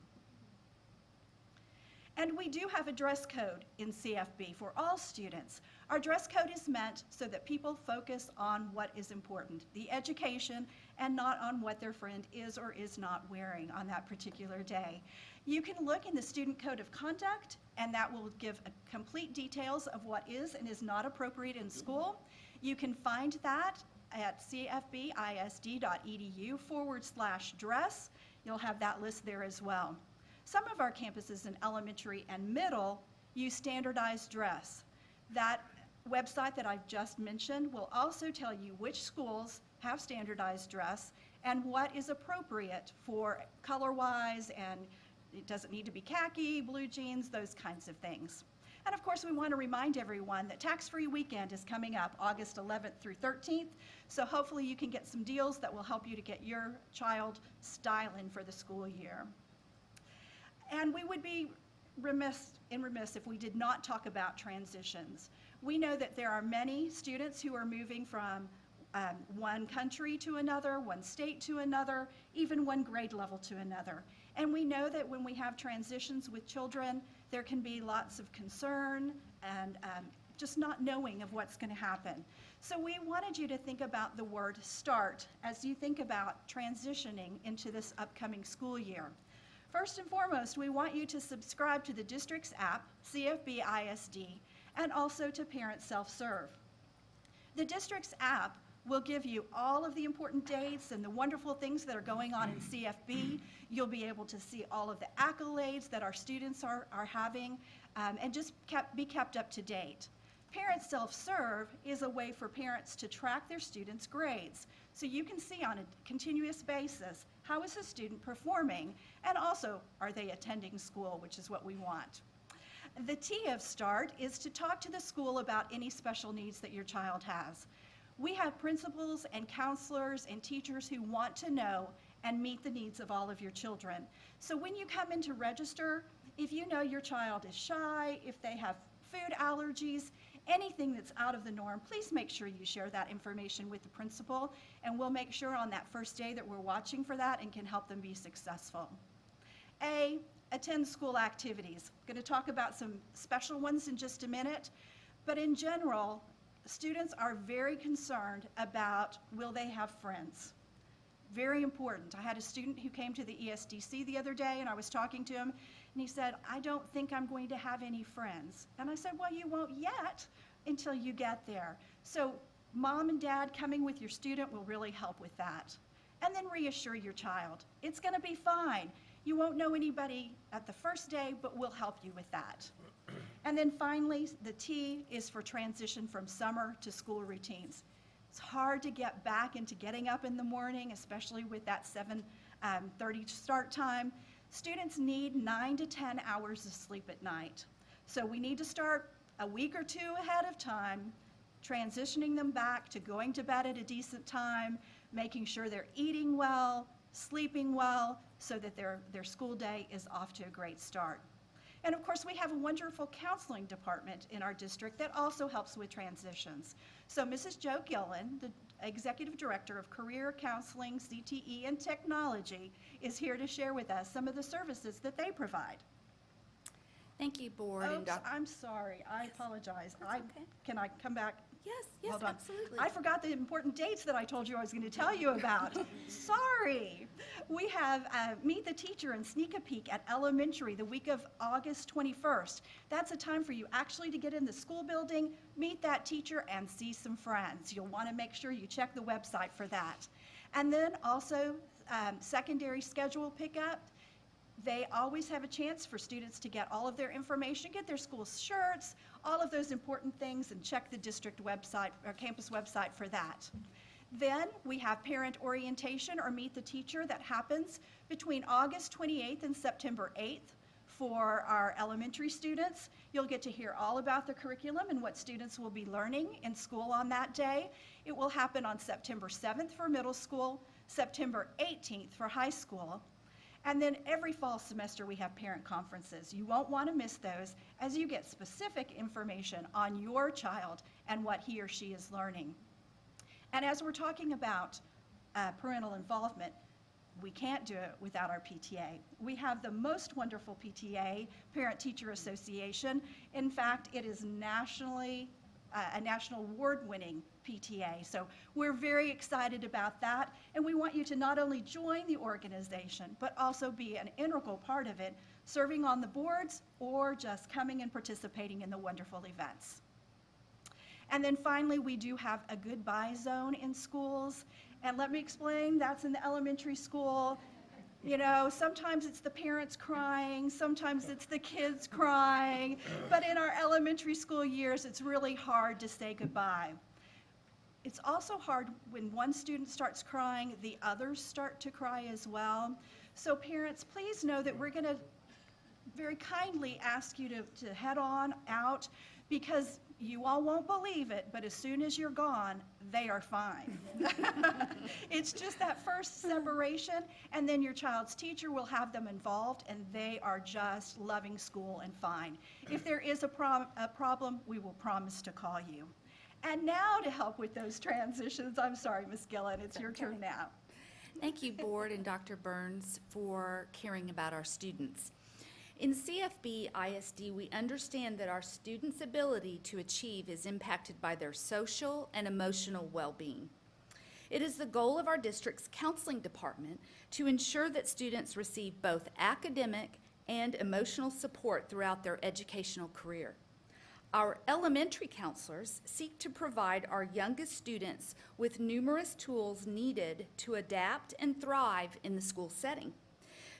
And we do have a dress code in CFB for all students. Our dress code is meant so that people focus on what is important, the education, and not on what their friend is or is not wearing on that particular day. You can look in the Student Code of Conduct, and that will give complete details of what is and is not appropriate in school. You can find that at cfbisd.edu/dress. You'll have that list there as well. Some of our campuses in elementary and middle use standardized dress. That website that I've just mentioned will also tell you which schools have standardized dress and what is appropriate for color-wise, and it doesn't need to be khaki, blue jeans, those kinds of things. And of course, we want to remind everyone that tax-free weekend is coming up August 11th through 13th, so hopefully you can get some deals that will help you to get your child styling for the school year. And we would be remiss if we did not talk about transitions. We know that there are many students who are moving from one country to another, one state to another, even one grade level to another. And we know that when we have transitions with children, there can be lots of concern and just not knowing of what's going to happen. So we wanted you to think about the word START as you think about transitioning into this upcoming school year. First and foremost, we want you to subscribe to the district's app, CFB ISD, and also to parent self-serve. The district's app will give you all of the important dates and the wonderful things that are going on in CFB. You'll be able to see all of the accolades that our students are having, and just be kept up to date. Parent self-serve is a way for parents to track their students' grades. So you can see on a continuous basis, how is a student performing? And also, are they attending school, which is what we want. The T of START is to talk to the school about any special needs that your child has. We have principals and counselors and teachers who want to know and meet the needs of all of your children. So when you come in to register, if you know your child is shy, if they have food allergies, anything that's out of the norm, please make sure you share that information with the principal, and we'll make sure on that first day that we're watching for that and can help them be successful. A, attend school activities. I'm going to talk about some special ones in just a minute, but in general, students are very concerned about will they have friends. Very important. I had a student who came to the ESDC the other day, and I was talking to him, and he said, I don't think I'm going to have any friends. And I said, well, you won't yet until you get there. So mom and dad coming with your student will really help with that. And then reassure your child. It's going to be fine. You won't know anybody at the first day, but we'll help you with that. And then finally, the T is for transition from summer to school routines. It's hard to get back into getting up in the morning, especially with that 7:30 start time. Students need 9 to 10 hours of sleep at night. So we need to start a week or two ahead of time, transitioning them back to going to bed at a decent time, making sure they're eating well, sleeping well, so that their school day is off to a great start. And of course, we have a wonderful counseling department in our district that also helps with transitions. So Mrs. Jo Gillen, the Executive Director of Career Counseling, CTE, and Technology, is here to share with us some of the services that they provide. Thank you, Board and Oops, Dr. I'm sorry. I apologize. That's okay. Can I come back? Yes, yes, Hold on. absolutely. I forgot the important dates that I told you I was going to tell you about. Sorry. We have Meet the Teacher and Sneak a Peek at Elementary the week of August 21st. That's a time for you actually to get in the school building, meet that teacher, and see some friends. You'll want to make sure you check the website for that. And then also secondary schedule pickup. They always have a chance for students to get all of their information, get their school shirts, all of those important things, and check the district website or campus website for that. Then we have parent orientation or Meet the Teacher that happens between August 28th and September 8th for our elementary students. You'll get to hear all about the curriculum and what students will be learning in school on that day. It will happen on September 7th for middle school, September 18th for high school. And then every fall semester, we have parent conferences. You won't want to miss those as you get specific information on your child and what he or she is learning. And as we're talking about parental involvement, we can't do it without our PTA. We have the most wonderful PTA, Parent-Teacher Association. In fact, it is a national award-winning PTA. So we're very excited about that, and we want you to not only join the organization, but also be an integral part of it, serving on the boards or just coming and participating in the wonderful events. And then finally, we do have a goodbye zone in schools, and let me explain, that's in the elementary school. You know, sometimes it's the parents crying, sometimes it's the kids crying, but in our elementary school years, it's really hard to say goodbye. It's also hard when one student starts crying, the others start to cry as well. So parents, please know that we're going to very kindly ask you to head on out, because you all won't believe it, but as soon as you're gone, they are fine. It's just that first separation, and then your child's teacher will have them involved, and they are just loving school and fine. If there is a problem, we will promise to call you. And now to help with those transitions, I'm sorry, Ms. Gillen, it's your turn now. Thank you, Board and Dr. Burns, for caring about our students. In CFB ISD, we understand that our students' ability to achieve is impacted by their social and emotional well-being. It is the goal of our district's counseling department to ensure that students receive both academic and emotional support throughout their educational career. Our elementary counselors seek to provide our youngest students with numerous tools needed to adapt and thrive in the school setting.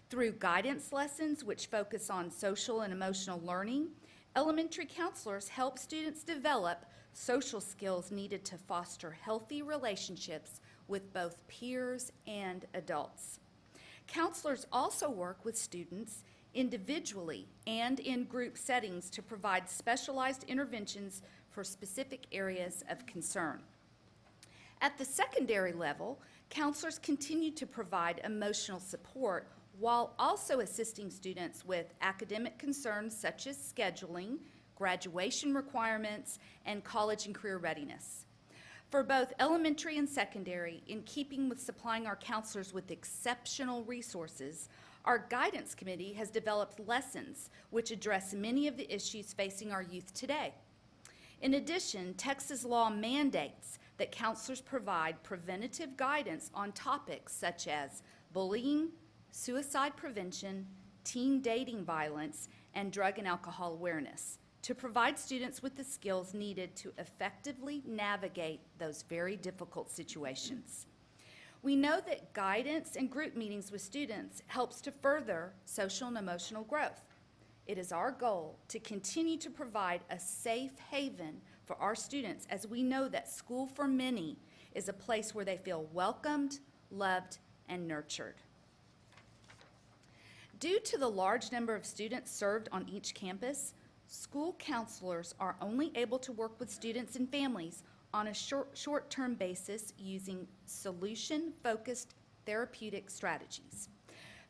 Through guidance lessons which focus on social and emotional learning, elementary counselors help students develop social skills needed to foster healthy relationships with both peers and adults. Counselors also work with students individually and in group settings to provide specialized interventions for specific areas of concern. At the secondary level, counselors continue to provide emotional support while also assisting students with academic concerns such as scheduling, graduation requirements, and college and career readiness. For both elementary and secondary, in keeping with supplying our counselors with exceptional resources, our guidance committee has developed lessons which address many of the issues facing our youth today. In addition, Texas law mandates that counselors provide preventative guidance on topics such as bullying, suicide prevention, teen dating violence, and drug and alcohol awareness to provide students with the skills needed to effectively navigate those very difficult situations. We know that guidance and group meetings with students helps to further social and emotional growth. It is our goal to continue to provide a safe haven for our students, as we know that school for many is a place where they feel welcomed, loved, and nurtured. Due to the large number of students served on each campus, school counselors are only able to work with students and families on a short-term basis using solution-focused therapeutic strategies.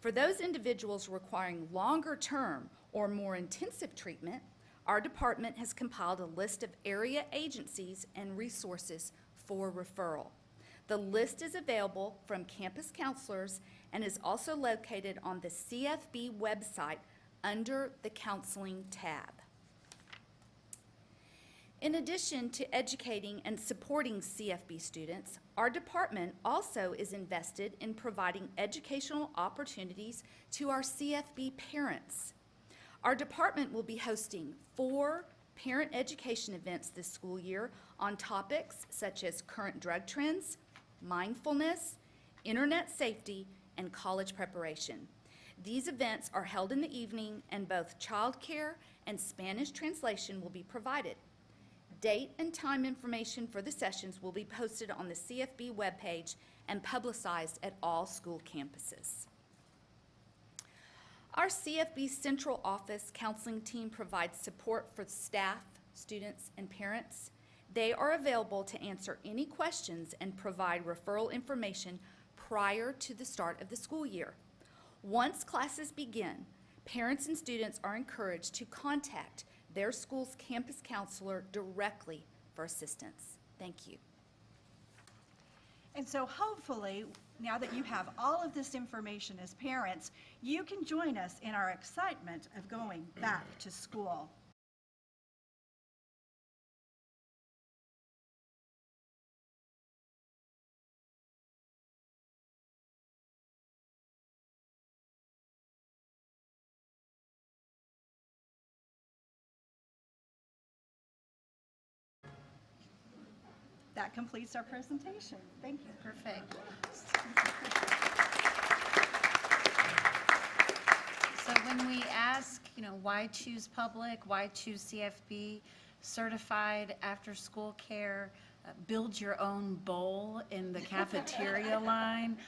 For those individuals requiring longer-term or more intensive treatment, our department has compiled a list of area agencies and resources for referral. The list is available from campus counselors and is also located on the CFB website under the Counseling tab. In addition to educating and supporting CFB students, our department also is invested in providing educational opportunities to our CFB parents. Our department will be hosting 4 parent education events this school year on topics such as current drug trends, mindfulness, internet safety, and college preparation. These events are held in the evening, and both childcare and Spanish translation will be provided. Date and time information for the sessions will be posted on the CFB webpage and publicized at all school campuses. Our CFB Central Office counseling team provides support for staff, students, and parents. They are available to answer any questions and provide referral information prior to the start of the school year. Once classes begin, parents and students are encouraged to contact their school's campus counselor directly for assistance. Thank you. And so hopefully, now that you have all of this information as parents, you can join us in our excitement of going back to school. That completes our presentation. Thank you. Perfect. So when we ask, why choose public, why choose CFB, certified after-school care, build your own bowl in the cafeteria line,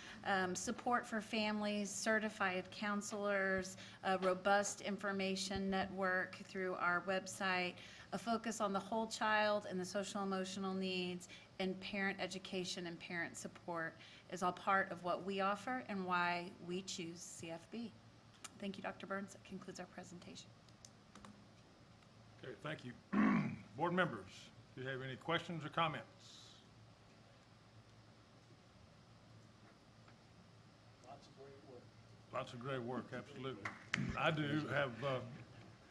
support for families, certified counselors, a robust information network through our website, a focus on the whole child and the social emotional needs, and parent education and parent support is all part of what we offer and why we choose CFB. Thank you, Dr. Burns. That concludes our presentation. Okay, thank you. Board members, do you have any questions or comments? Lots of great work, absolutely. I do have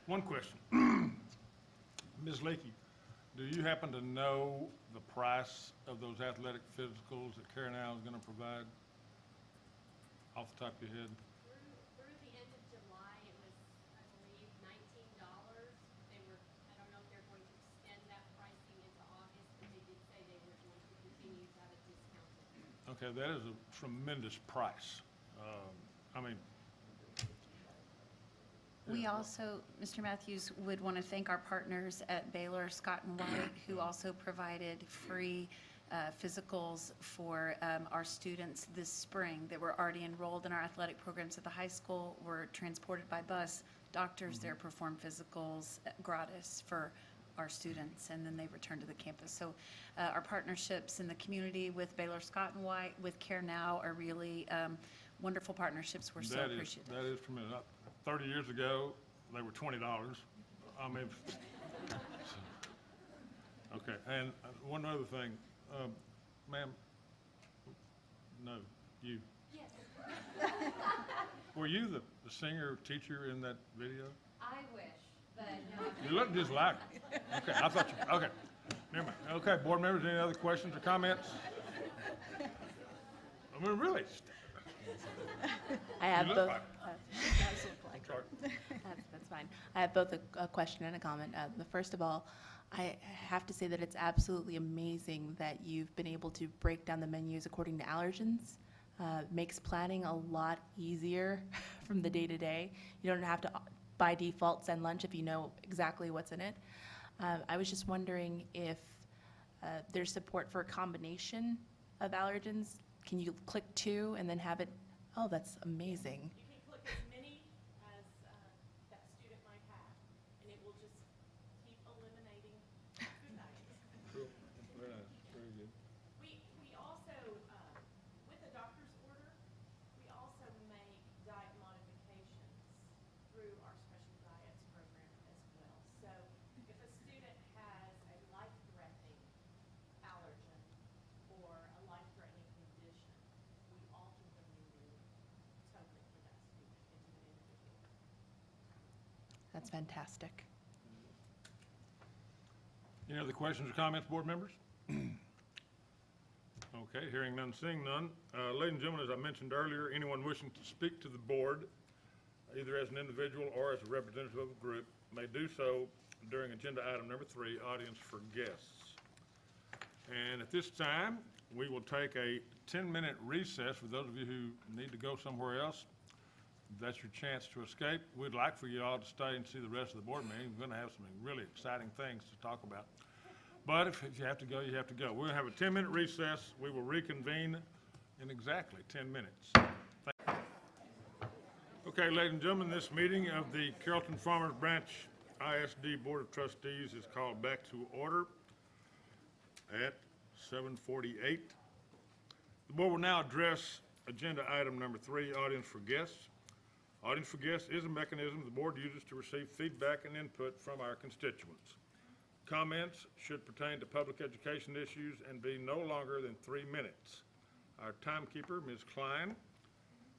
one question. Ms. Leakey, do you happen to know the price of those athletic physicals that Carrollton is going to provide off the top of your head? Through the end of July, it was, I believe, $19. I don't know if they're going to Okay, that is a tremendous price. I mean, We Yeah. also, Mr. Matthews, would want to thank our partners at Baylor, Scott and White, who also provided free physicals for our students this spring that were already enrolled in our athletic programs at the high school, were transported by bus. Doctors there perform physicals gratis for our students, and then they return to the campus. So our partnerships in the community with Baylor, Scott and White, with Care Now are really wonderful partnerships. We're so that is, appreciative. that is tremendous. 30 years ago, they were $20. I mean, okay, and one other thing, ma'am, no, you. Yes. Were you the singer or teacher in that video? I wish, but no. You look just like it. Okay, I thought you, okay, never mind. Okay, board members, any other questions or comments? I mean, really, I have you look both. like I'm sorry. That's fine. I have both a question and a comment. The first of all, I have to say that it's absolutely amazing that you've been able to break down the menus according to allergens. Makes planning a lot easier from the day to day. You don't have to, by default, send lunch if you know exactly what's in it. I was just wondering if there's support for a combination of allergens. Can you click 2 and then have it? Oh, that's amazing. You can click as many as that student might have, and it will just keep eliminating food items. Cool. Very nice, very good. We also, with a doctor's order, we also make diet modifications through our special diets program as well. So if a student has a life-threatening allergen or a life-threatening condition, we alter the menu totally for that student into an individual. That's fantastic. Any other questions or comments, board members? Okay, hearing none, seeing none. Ladies and gentlemen, as I mentioned earlier, anyone wishing to speak to the board, either as an individual or as a representative of a group, may do so during agenda item number 3, audience for guests. And at this time, we will take a 10-minute recess for those of you who need to go somewhere else. That's your chance to escape. We'd like for you all to stay and see the rest of the board meeting. We're going to have some really exciting things to talk about. But if you have to go, you have to go. We're going to have a 10-minute recess. We will reconvene in exactly 10 minutes. Okay, ladies and gentlemen, this meeting of the Carrollton-Farmers Branch ISD Board of Trustees is called back to order at 7:48. The board will now address agenda item number 3, audience for guests. Audience for guests is a mechanism the board uses to receive feedback and input from our constituents. Comments should pertain to public education issues and be no longer than 3 minutes. Our timekeeper, Ms. Klein,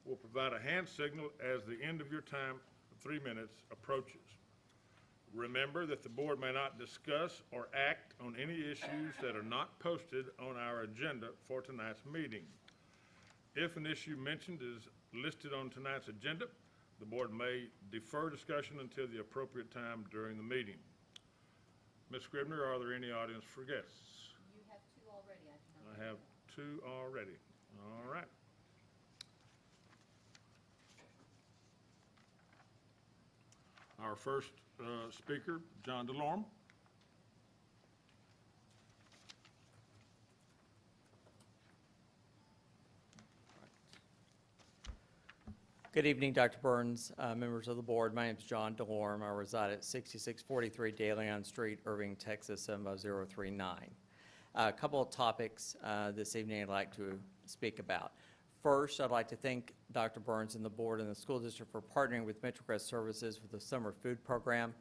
will provide a hand signal as the end of your time of 3 minutes approaches. Remember that the board may not discuss or act on any issues that are not posted on our agenda for tonight's meeting. If an issue mentioned is listed on tonight's agenda, the board may defer discussion until the appropriate time during the meeting. Ms. Scribner, are there any audience for guests? You have 2 already, I have 2 already. All right. Our first speaker, John DeLorme. Good evening, Dr. Burns, members of the board. My name is John DeLorme. I reside at 6643 De Leon Street, Irving, Texas, 75039. A couple of topics this evening I'd like to speak about. First, I'd like to thank Dr. Burns and the board and the school district for partnering with MetroCrest Services with the summer food program.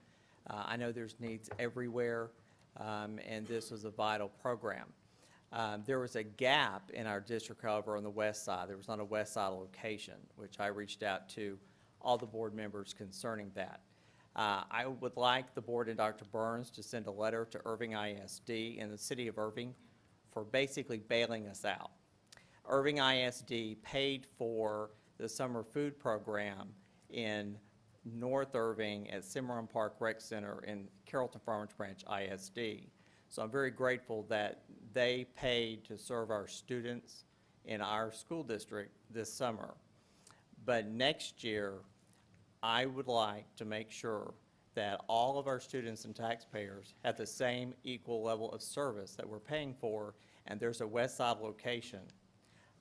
I know there's needs everywhere, and this was a vital program. There was a gap in our district, however, on the west side. There was not a west side location, which I reached out to all the board members concerning that. I would like the board and Dr. Burns to send a letter to Irving ISD and the city of Irving for basically bailing us out. Irving ISD paid for the summer food program in North Irving at Cimarron Park Rec Center in Carrollton-Farmers Branch ISD. So I'm very grateful that they paid to serve our students in our school district this summer. But next year, I would like to make sure that all of our students and taxpayers have the same equal level of service that we're paying for, and there's a West Side location.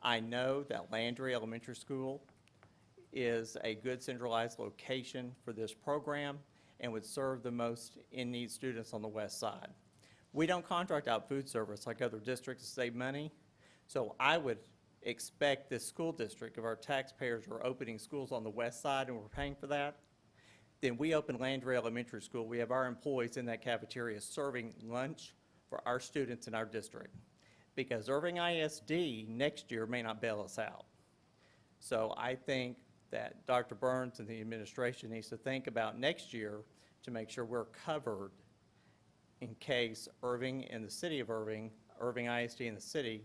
I know that Landry Elementary School is a good centralized location for this program and would serve the most in-need students on the west side. We don't contract out food service like other districts to save money, so I would expect this school district, if our taxpayers are opening schools on the west side and we're paying for that, then we open Landry Elementary School. We have our employees in that cafeteria serving lunch for our students in our district. Because Irving ISD next year may not bail us out. So I think that Dr. Burns and the administration needs to think about next year to make sure we're covered in case Irving and the city of Irving, Irving ISD and the city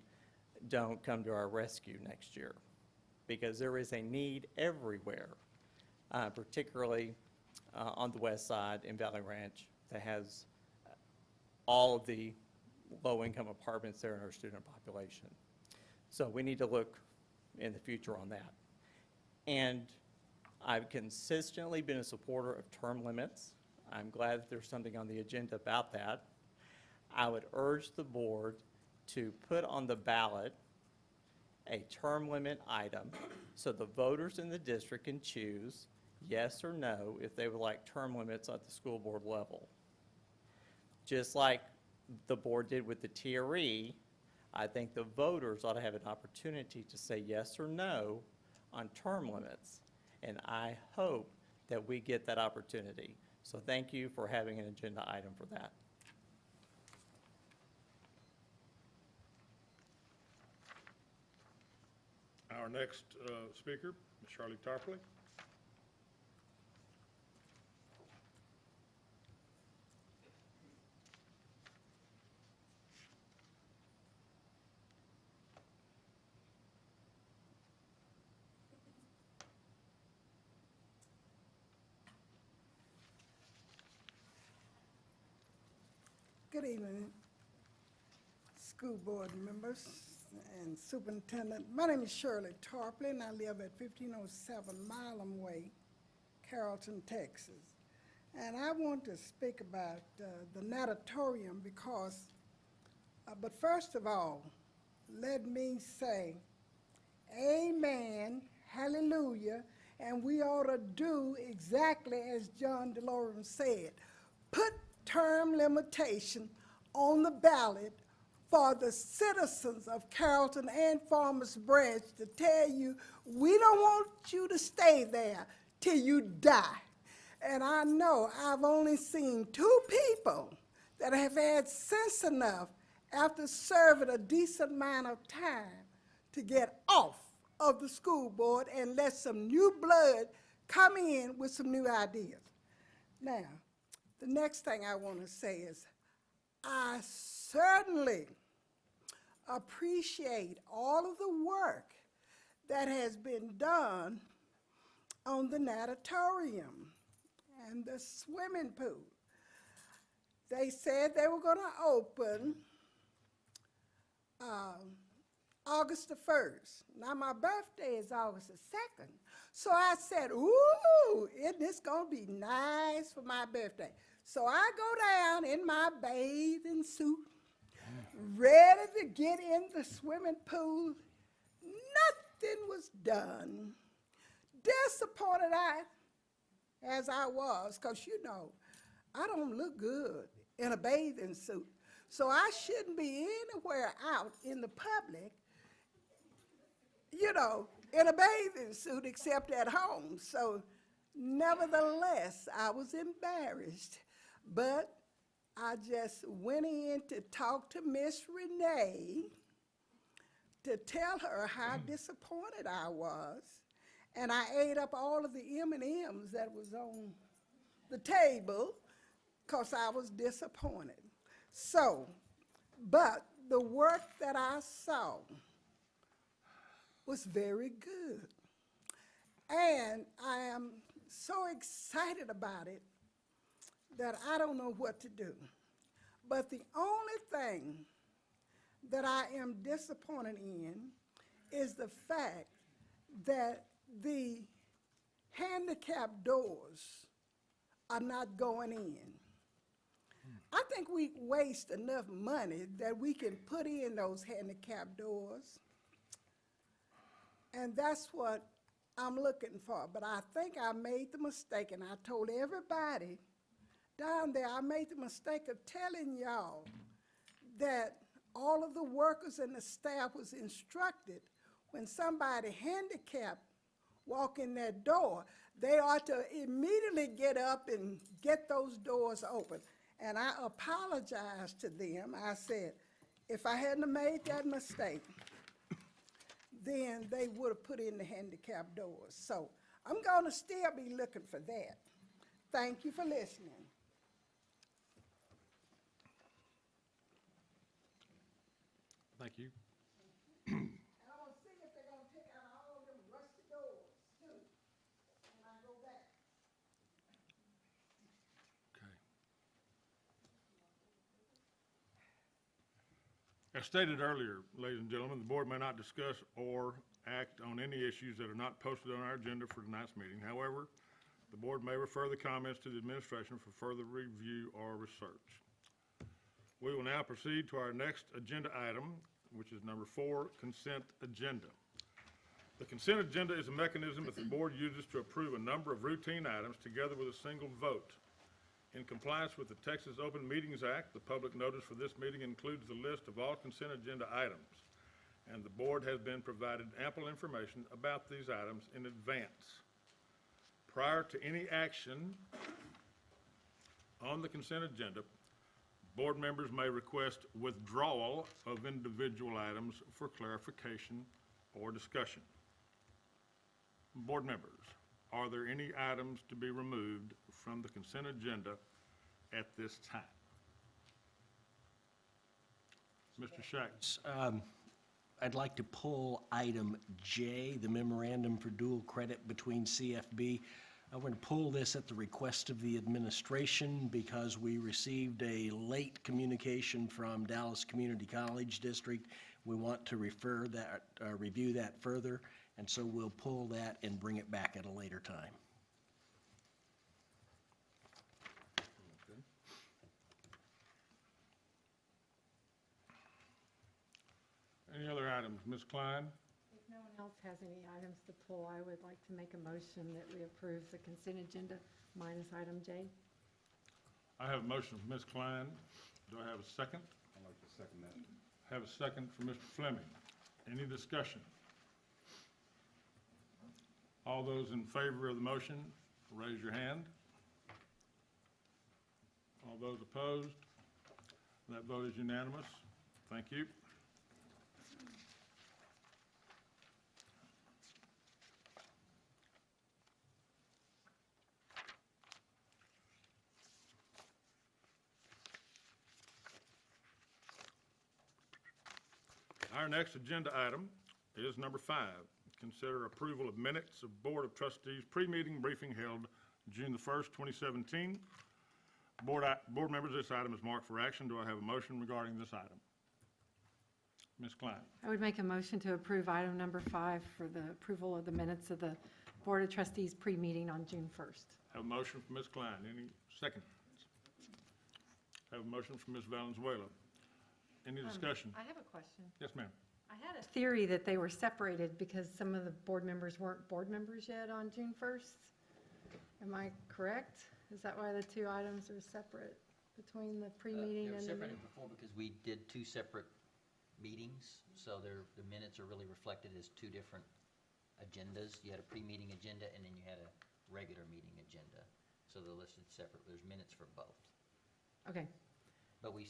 don't come to our rescue next year. Because there is a need everywhere, particularly on the west side in Valley Ranch that has all of the low-income apartments there in our student population. So we need to look in the future on that. And I've consistently been a supporter of term limits. I'm glad that there's something on the agenda about that. I would urge the board to put on the ballot a term limit item so the voters in the district can choose yes or no if they would like term limits at the school board level. Just like the board did with the TRE, I think the voters ought to have an opportunity to say yes or no on term limits. And I hope that we get that opportunity. So thank you for having an agenda item for that. Our next speaker, Ms. Shirley Tarpley. Good evening, school board members and superintendent. My name is Shirley Tarpley, and I live at 1507 Milam Way, Carrollton, Texas. And I want to speak about the natatorium because, but first of all, let me say, amen, hallelujah, and we ought to do exactly as John DeLorean said. Put term limitation on the ballot for the citizens of Carrollton and Farmers Branch to tell you, we don't want you to stay there till you die. And I know I've only seen 2 people that have had sense enough after serving a decent amount of time to get off of the school board and let some new blood come in with some new ideas. Now, the next thing I want to say is I certainly appreciate all of the work that has been done on the natatorium and the swimming pool. They said they were going to open August the 1st. Now, my birthday is August the 2nd. So I said, ooh, isn't this going to be nice for my birthday? So I go down in my bathing suit, ready to get in the swimming pool. Nothing was done. Disappointed as I was, because, you know, I don't look good in a bathing suit. So I shouldn't be anywhere out in the public, you know, in a bathing suit except at home. So nevertheless, I was embarrassed. But I just went in to talk to Miss Renee to tell her how disappointed I was. And I ate up all of the M&Ms that was on the table because I was disappointed. So, but the work that I saw was very good. And I am so excited about it that I don't know what to do. But the only thing that I am disappointed in is the fact that the handicap doors are not going in. I think we waste enough money that we can put in those handicap doors. And that's what I'm looking for. But I think I made the mistake, and I told everybody down there, I made the mistake of telling y'all that all of the workers and the staff was instructed when somebody handicapped walk in that door, they ought to immediately get up and get those doors open. And I apologized to them. I said, if I hadn't made that mistake, then they would have put in the handicap doors. So I'm going to still be looking for that. Thank you for listening. Thank you. And I'm going to see if they're going to take out all them rusty doors, too, when I go back. Okay. As stated earlier, ladies and gentlemen, the board may not discuss or act on any issues that are not posted on our agenda for tonight's meeting. However, the board may refer the comments to the administration for further review or research. We will now proceed to our next agenda item, which is number 4, consent agenda. The consent agenda is a mechanism that the board uses to approve a number of routine items together with a single vote. In compliance with the Texas Open Meetings Act, the public notice for this meeting includes the list of all consent agenda items, and the board has been provided ample information about these items in advance. Prior to any action on the consent agenda, board members may request withdrawal of individual items for clarification or discussion. Board members, are there any items to be removed from the consent agenda at this time? Mr. Shack. I'd like to pull item J, the memorandum for dual credit between CFB. I want to pull this at the request of the administration because we received a late communication from Dallas Community College District. We want to refer that, review that further, and so we'll pull that and bring it back at a later time. Okay. Any other items? Ms. Klein? If no one else has any items to pull, I would like to make a motion that we approve the consent agenda minus item J. I have a motion from Ms. Klein. Do I have a second? I'd like to second that. Have a second from Mr. Fleming. Any discussion? All those in favor of the motion, raise your hand. All those opposed? That vote is unanimous. Thank you. Our next agenda item is number 5. Consider approval of minutes of Board of Trustees pre-meeting briefing held June the 1st, 2017. Board members, this item is marked for action. Do I have a motion regarding this item? Ms. Klein. I would make a motion to approve item number 5 for the approval of the minutes of the Board of Trustees pre-meeting on June 1st. Have a motion from Ms. Klein. Any second? Have a motion from Ms. Valenzuela. Any discussion? I have a question. Yes, ma'am. I had a theory that they were separated because some of the board members weren't board members yet on June 1st. Am I correct? Is that why the two items are separate between the pre-meeting and the They were separated meeting? before because we did 2 separate meetings, so the minutes are really reflected as 2 different agendas. You had a pre-meeting agenda, and then you had a regular meeting agenda. So they're listed separate. There's minutes for both. Okay. But we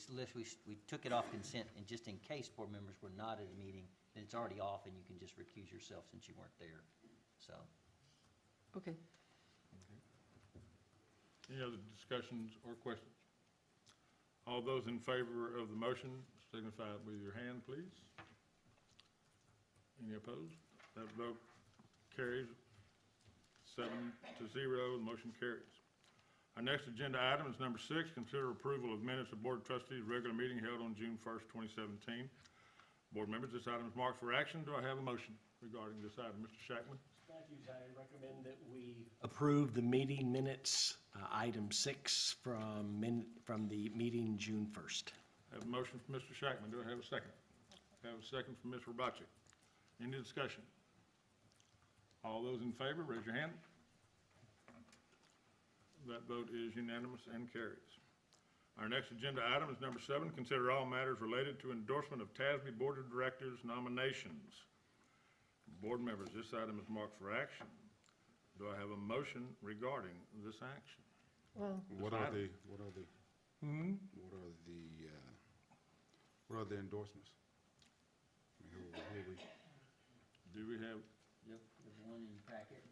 took it off consent, and just in case board members were not at a meeting, then it's already off, and you can just recuse yourself since you weren't there, so. Okay. Any other discussions or questions? All those in favor of the motion signify with your hand, please. Any opposed? That vote carries 7-0. The motion carries. Our next agenda item is number 6, consider approval of minutes of Board of Trustees regular meeting held on June 1st, 2017. Board members, this item is marked for action. Do I have a motion regarding this item? Mr. Shackman? Matthews, I recommend that we approve the meeting minutes, item 6 from the meeting June 1st. I have a motion from Mr. Shackman. Do I have a second? I have a second from Ms. Robachick. Any discussion? All those in favor, raise your hand. That vote is unanimous and carries. Our next agenda item is number 7, consider all matters related to endorsement of TASB Board of Directors nominations. Board members, this item is marked for action. Do I have a motion regarding this action? Well, What are the endorsements? I mean, who are we? Do we have, Yep, there's one in your packet.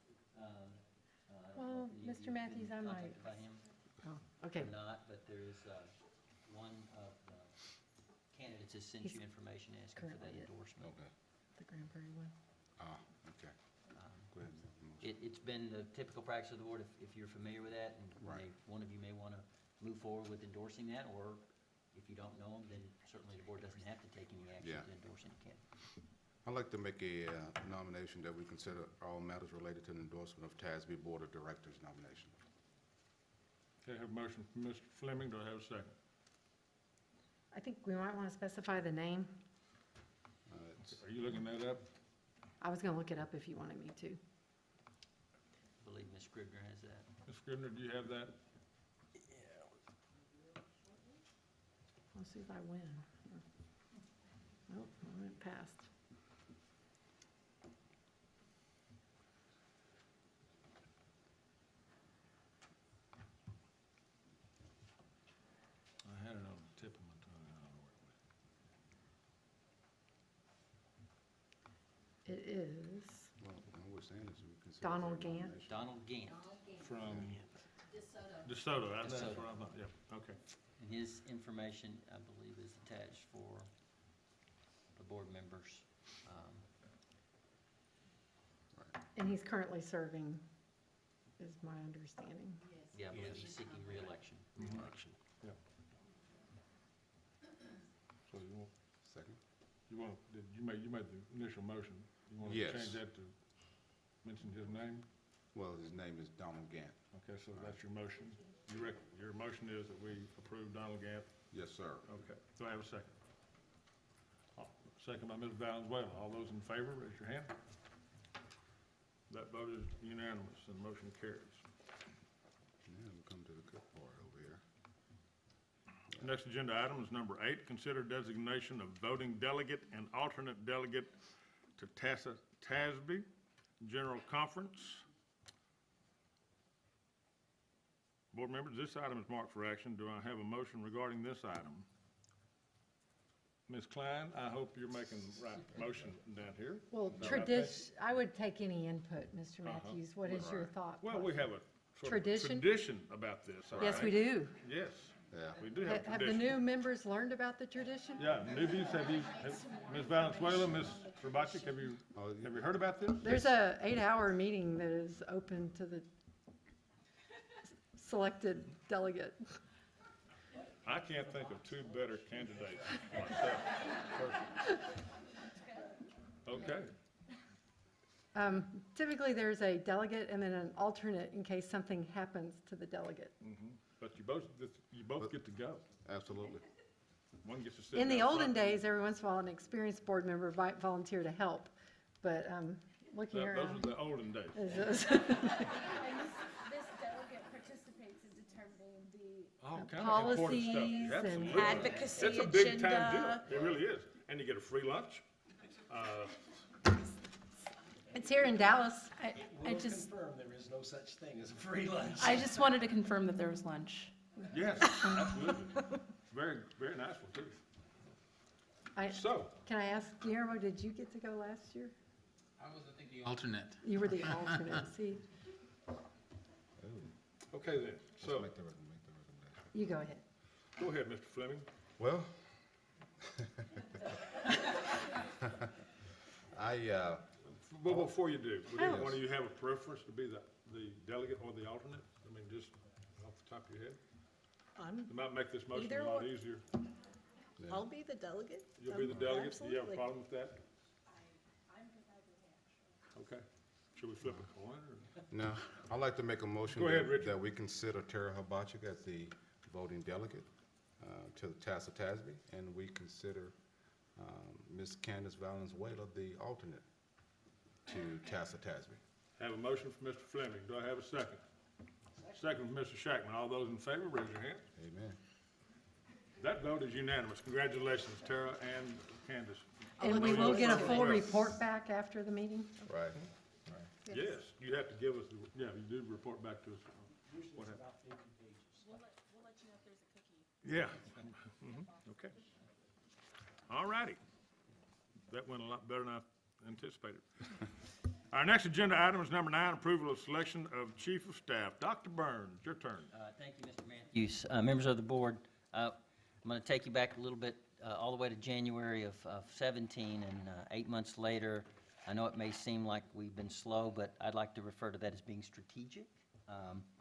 Well, Mr. Matthews, I might. Contacted by him oh, okay. or not, but there's one of the candidates has sent you information asking for that currently it. endorsement. Okay. The Grand Prairie one. Ah, okay. Go ahead. It's been the typical practice of the board, if you're familiar with that, and Right. one of you may want to move forward with endorsing that, or if you don't know them, then certainly the board doesn't have to take any action Yeah. to endorse any candidate. I'd like to make a nomination that we consider all matters related to an endorsement of TASB Board of Directors nomination. okay, I have a motion from Mr. Fleming. Do I have a second? I think we might want to specify the name. Are you looking that up? I was going to look it up if you wanted me to. I believe Ms. Scribner has that. Ms. Scribner, do you have that? Let's see if I win. Nope, I went past. I had it on the tip of my tongue. I don't know where it went. It is Well, all we're saying is we consider. Donald their Gant. nomination. Donald Gant, From DeSoto. That's DeSoto. what I thought, yeah, okay. and his information, I believe, is attached for the board members. And he's currently serving, is my understanding. Yeah, I believe Yes. he's seeking reelection. Election. So you want, Second? you made the initial motion. You want to Yes. change that to mention his name? Well, his name is Donald Gant. Okay, so that's your motion. Your motion is that we approve Donald Gant? Yes, sir. Okay. Do I have a second? Second by Ms. Valenzuela. All those in favor, raise your hand. That vote is unanimous and the motion carries. Now we come to the good part over here. Next agenda item is number 8, consider designation of voting delegate and alternate delegate to TASB General Conference. Board members, this item is marked for action. Do I have a motion regarding this item? Ms. Klein, I hope you're making the right motion down here. Well, Is that right? I would take any input, Mr. Uh-huh. Matthews. What is your thought? Well, we have a sort of Tradition? tradition about this, all Yes, right? we do. Yes, Yeah. we do have Have the tradition. new members learned about the tradition? Yeah, newbies, Ms. Valenzuela, Ms. Robachick, have you heard about this? There's a 8-hour meeting that is open to the selected delegate. I can't think of two better candidates myself, personally. Okay, Typically, there's a delegate and then an alternate in case something happens to the delegate. but you both get to go. Absolutely. One gets to sit. In the down olden front. days, every once in a while, an experienced board member might volunteer to help, but looking Those around. were the olden days. This delegate participates in determining the All kind of important stuff. Policies and Absolutely. advocacy It's a big time agenda. deal. It really is. And you get a free lunch. It's here in Dallas. I We'll just, confirm there is no such thing as a free lunch. I just wanted to confirm that there was lunch. Yes, absolutely. Very, very nice one, too. So, Can I ask, Guillermo, did you get to go last year? I was, I think, the alternate. You were the alternate, see? okay then. So, Make the recommendation. You go ahead. go ahead, Mr. Fleming. Well, Well, before you do, would Oh. either one of you have a preference to be the delegate or the alternate? I mean, just off the top of your head? It might make this motion Either a lot or. easier. I'll be the delegate. You'll be the delegate? Do you have a Absolutely. problem with that? Okay. Should we flip a coin or? No, I'd like to make a motion Go ahead, Richard. that we consider Tara Hibachick as the voting delegate to the Tasby, and we consider Ms. Candace Valenzuela the alternate to Tasby. Have a motion from Mr. Fleming. Do I have a second? Second from Mr. Shackman. All those in favor, raise your hand. Amen. That vote is unanimous. Congratulations, Tara and Candace. And we will get a full report back after the meeting? Right. Yes, you have to give us, yeah, you do report back to us. What happened. We'll let you know if there's a cookie. Yeah. Okay. All righty. That went a lot better than I anticipated. Our next agenda item is number 9, approval of selection of Chief of Staff. Dr. Burns, your turn. Thank you, Mr. Matthews. Members of the board, I'm going to take you back a little bit, all the way to January of 17, and 8 months later, I know it may seem like we've been slow, but I'd like to refer to that as being strategic.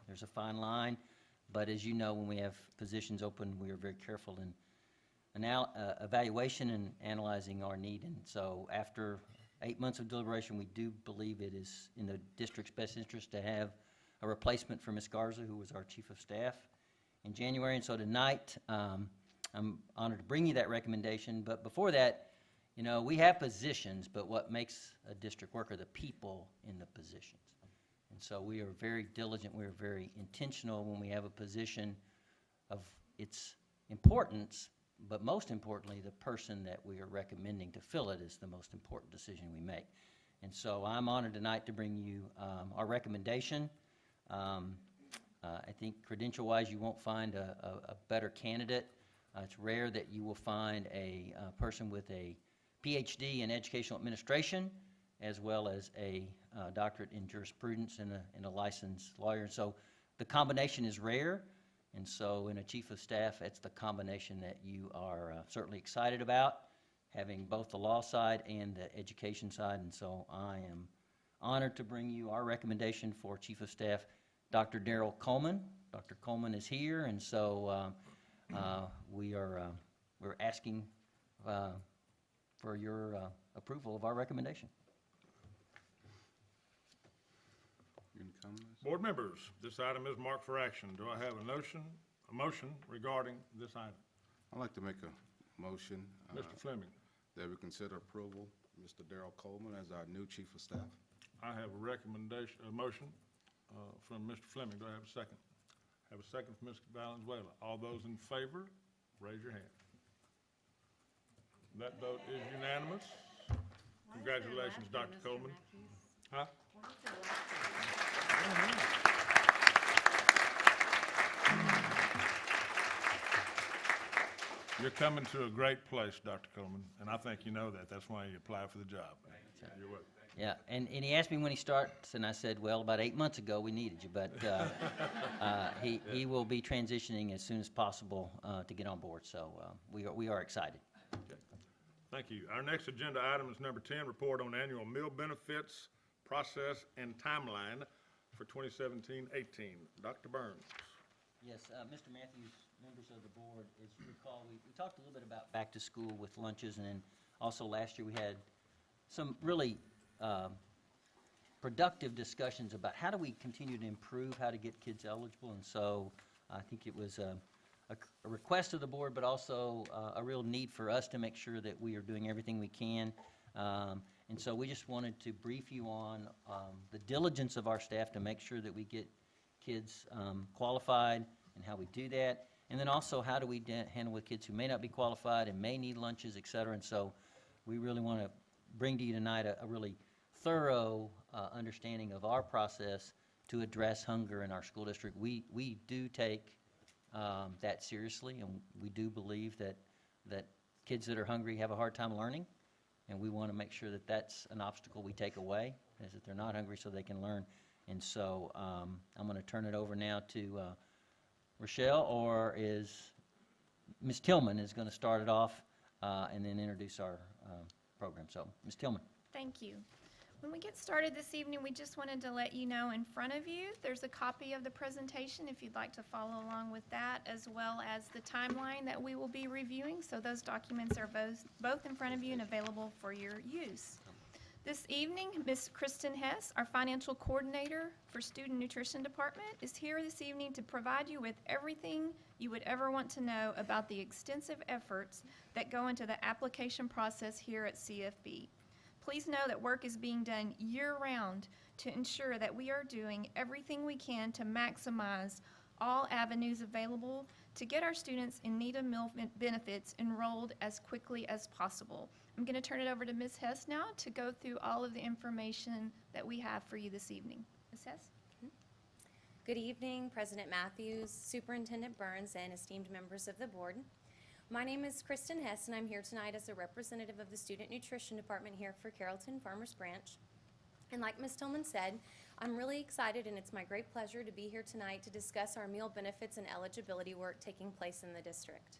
There's a fine line, but as you know, when we have positions open, we are very careful in evaluation and analyzing our need. And so after 8 months of deliberation, we do believe it is in the district's best interest to have a replacement for Ms. Garza, who was our Chief of Staff in January. And so tonight, I'm honored to bring you that recommendation. But before that, you know, we have positions, but what makes a district worker, the people in the positions. And so we are very diligent, we are very intentional when we have a position of its importance, but most importantly, the person that we are recommending to fill it is the most important decision we make. And so I'm honored tonight to bring you our recommendation. I think credential-wise, you won't find a better candidate. It's rare that you will find a person with a PhD in educational administration, as well as a doctorate in jurisprudence and a licensed lawyer. And so the combination is rare. And so in a chief of staff, it's the combination that you are certainly excited about, having both the law side and the education side. And so I am honored to bring you our recommendation for chief of staff, Dr. Darrell Coleman. Dr. Coleman is here, and so we're asking for your approval of our recommendation. Any comments? Board members, this item is marked for action. Do I have a motion regarding this item? I'd like to make a motion Mr. Fleming, that we consider approval of Mr. Darrell Coleman as our new Chief of Staff. I have a motion from Mr. Fleming. Do I have a second? Have a second from Ms. Valenzuela. All those in favor, raise your hand. That vote is unanimous. Congratulations, Dr. Coleman. Huh? You're coming to a great place, Dr. Coleman, and I think you know that. That's why you applied for the job. You're welcome. Yeah, and he asked me when he starts, and I said, well, about 8 months ago, we needed you, but he will be transitioning as soon as possible to get on board, so we are excited. Okay. Thank you. Our next agenda item is number 10, report on annual meal benefits process and timeline for 2017-18. Dr. Burns. Yes, Mr. Matthews, members of the board, as you recall, we talked a little bit about back to school with lunches, and then also last year we had some really productive discussions about how do we continue to improve, how to get kids eligible. And so I think it was a request of the board, but also a real need for us to make sure that we are doing everything we can. And so we just wanted to brief you on the diligence of our staff to make sure that we get kids qualified and how we do that. And then also how do we handle with kids who may not be qualified and may need lunches, et cetera. And so we really want to bring to you tonight a really thorough understanding of our process to address hunger in our school district. We do take that seriously, and we do believe that kids that are hungry have a hard time learning, and we want to make sure that that's an obstacle we take away, is that they're not hungry so they can learn. And so I'm going to turn it over now to Rochelle, or is Ms. Tillman is going to start it off and then introduce our program. So, Ms. Tillman. Thank you. When we get started this evening, we just wanted to let you know in front of you, there's a copy of the presentation if you'd like to follow along with that, as well as the timeline that we will be reviewing. So those documents are both in front of you and available for your use. This evening, Ms. Kristen Hess, our financial coordinator for Student Nutrition Department, is here this evening to provide you with everything you would ever want to know about the extensive efforts that go into the application process here at CFB. Please know that work is being done year-round to ensure that we are doing everything we can to maximize all avenues available to get our students in need of meal benefits enrolled as quickly as possible. I'm going to turn it over to Ms. Hess now to go through all of the information that we have for you this evening. Ms. Hess? Good evening, President Matthews, Superintendent Burns, and esteemed members of the board. My name is Kristen Hess, and I'm here tonight as a representative of the Student Nutrition Department here for Carrollton-Farmers branch. And like Ms. Tillman said, I'm really excited, and it's my great pleasure to be here tonight to discuss our meal benefits and eligibility work taking place in the district.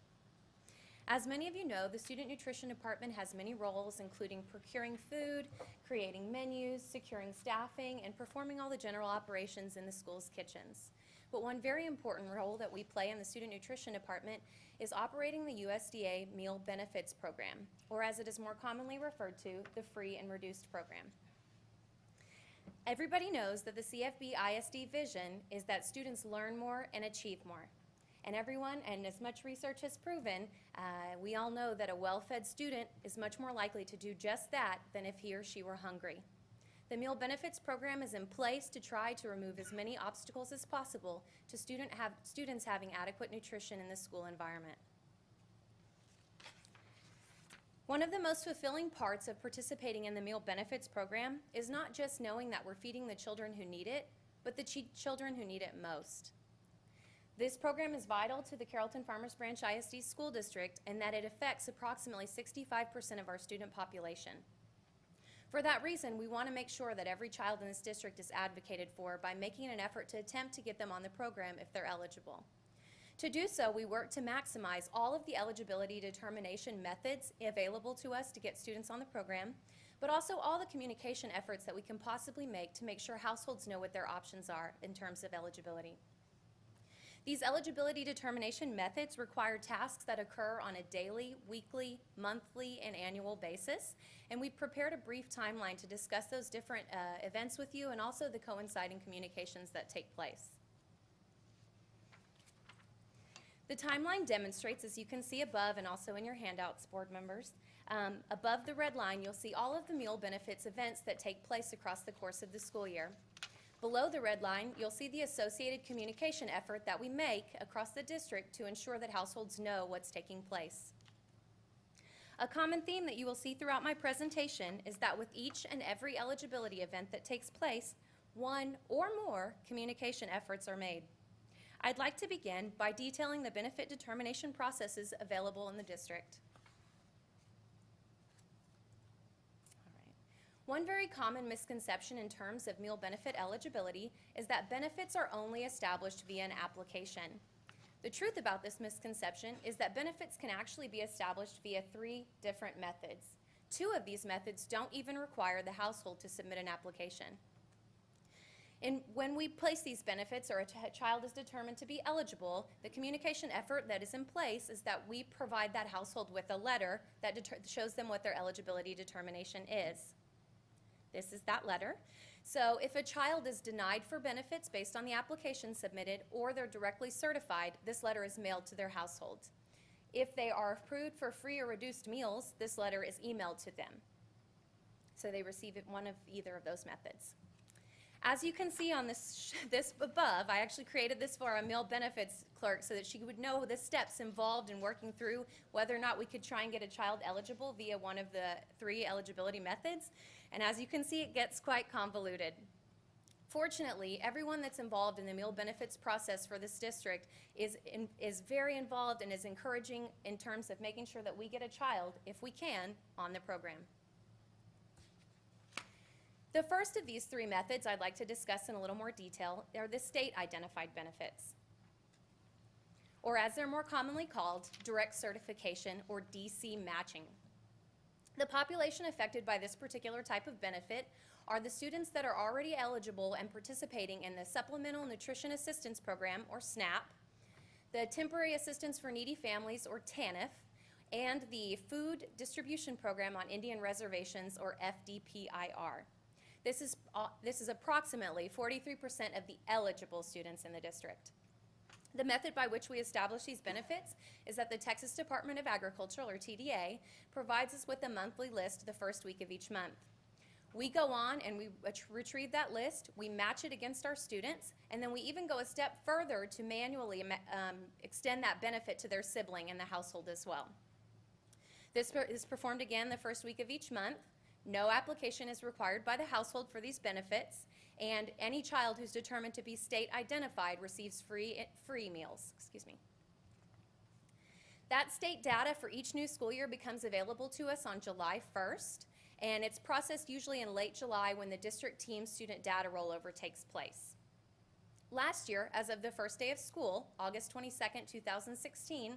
As many of you know, the Student Nutrition Department has many roles, including procuring food, creating menus, securing staffing, and performing all the general operations in the school's kitchens. But one very important role that we play in the Student Nutrition Department is operating the USDA Meal Benefits Program, or as it is more commonly referred to, the Free and Reduced Program. Everybody knows that the CFB ISD vision is that students learn more and achieve more. And everyone, and as much research has proven, we all know that a well-fed student is much more likely to do just that than if he or she were hungry. The Meal Benefits Program is in place to try to remove as many obstacles as possible to students having adequate nutrition in the school environment. One of the most fulfilling parts of participating in the Meal Benefits Program is not just knowing that we're feeding the children who need it, but the children who need it most. This program is vital to the Carrollton-Farmers Branch ISD School District in that it affects approximately 65% of our student population. For that reason, we want to make sure that every child in this district is advocated for by making an effort to attempt to get them on the program if they're eligible. To do so, we work to maximize all of the eligibility determination methods available to us to get students on the program, but also all the communication efforts that we can possibly make to make sure households know what their options are in terms of eligibility. These eligibility determination methods require tasks that occur on a daily, weekly, monthly, and annual basis, and we've prepared a brief timeline to discuss those different events with you and also the coinciding communications that take place. The timeline demonstrates, as you can see above and also in your handouts, board members, above the red line, you'll see all of the meal benefits events that take place across the course of the school year. Below the red line, you'll see the associated communication effort that we make across the district to ensure that households know what's taking place. A common theme that you will see throughout my presentation is that with each and every eligibility event that takes place, one or more communication efforts are made. I'd like to begin by detailing the benefit determination processes available in the district. One very common misconception in terms of meal benefit eligibility is that benefits are only established via an application. The truth about this misconception is that benefits can actually be established via 3 different methods. 2 of these methods don't even require the household to submit an application. When we place these benefits or a child is determined to be eligible, the communication effort that is in place is that we provide that household with a letter that shows them what their eligibility determination is. This is that letter. So if a child is denied for benefits based on the application submitted or they're directly certified, this letter is mailed to their household. If they are approved for free or reduced meals, this letter is emailed to them. So they receive it one of either of those methods. As you can see on this above, I actually created this for our meal benefits clerk so that she would know the steps involved in working through whether or not we could try and get a child eligible via one of the 3 eligibility methods. And as you can see, it gets quite convoluted. Fortunately, everyone that's involved in the meal benefits process for this district is very involved and is encouraging in terms of making sure that we get a child, if we can, on the program. The first of these 3 methods I'd like to discuss in a little more detail are the state-identified benefits, or as they're more commonly called, direct certification or DC matching. The population affected by this particular type of benefit are the students that are already eligible and participating in the Supplemental Nutrition Assistance Program, or SNAP, the Temporary Assistance for Needy Families, or TANF, and the Food Distribution Program on Indian Reservations, or FDPIR. This is approximately 43% of the eligible students in the district. The method by which we establish these benefits is that the Texas Department of Agriculture, or TDA, provides us with a monthly list the first week of each month. We go on and we retrieve that list, we match it against our students, and then we even go a step further to manually extend that benefit to their sibling in the household as well. This is performed again the first week of each month. No application is required by the household for these benefits, and any child who's determined to be state identified receives free meals. That state data for each new school year becomes available to us on July 1st, and it's processed usually in late July when the district team student data rollover takes place. Last year, as of the first day of school, August 22nd, 2016,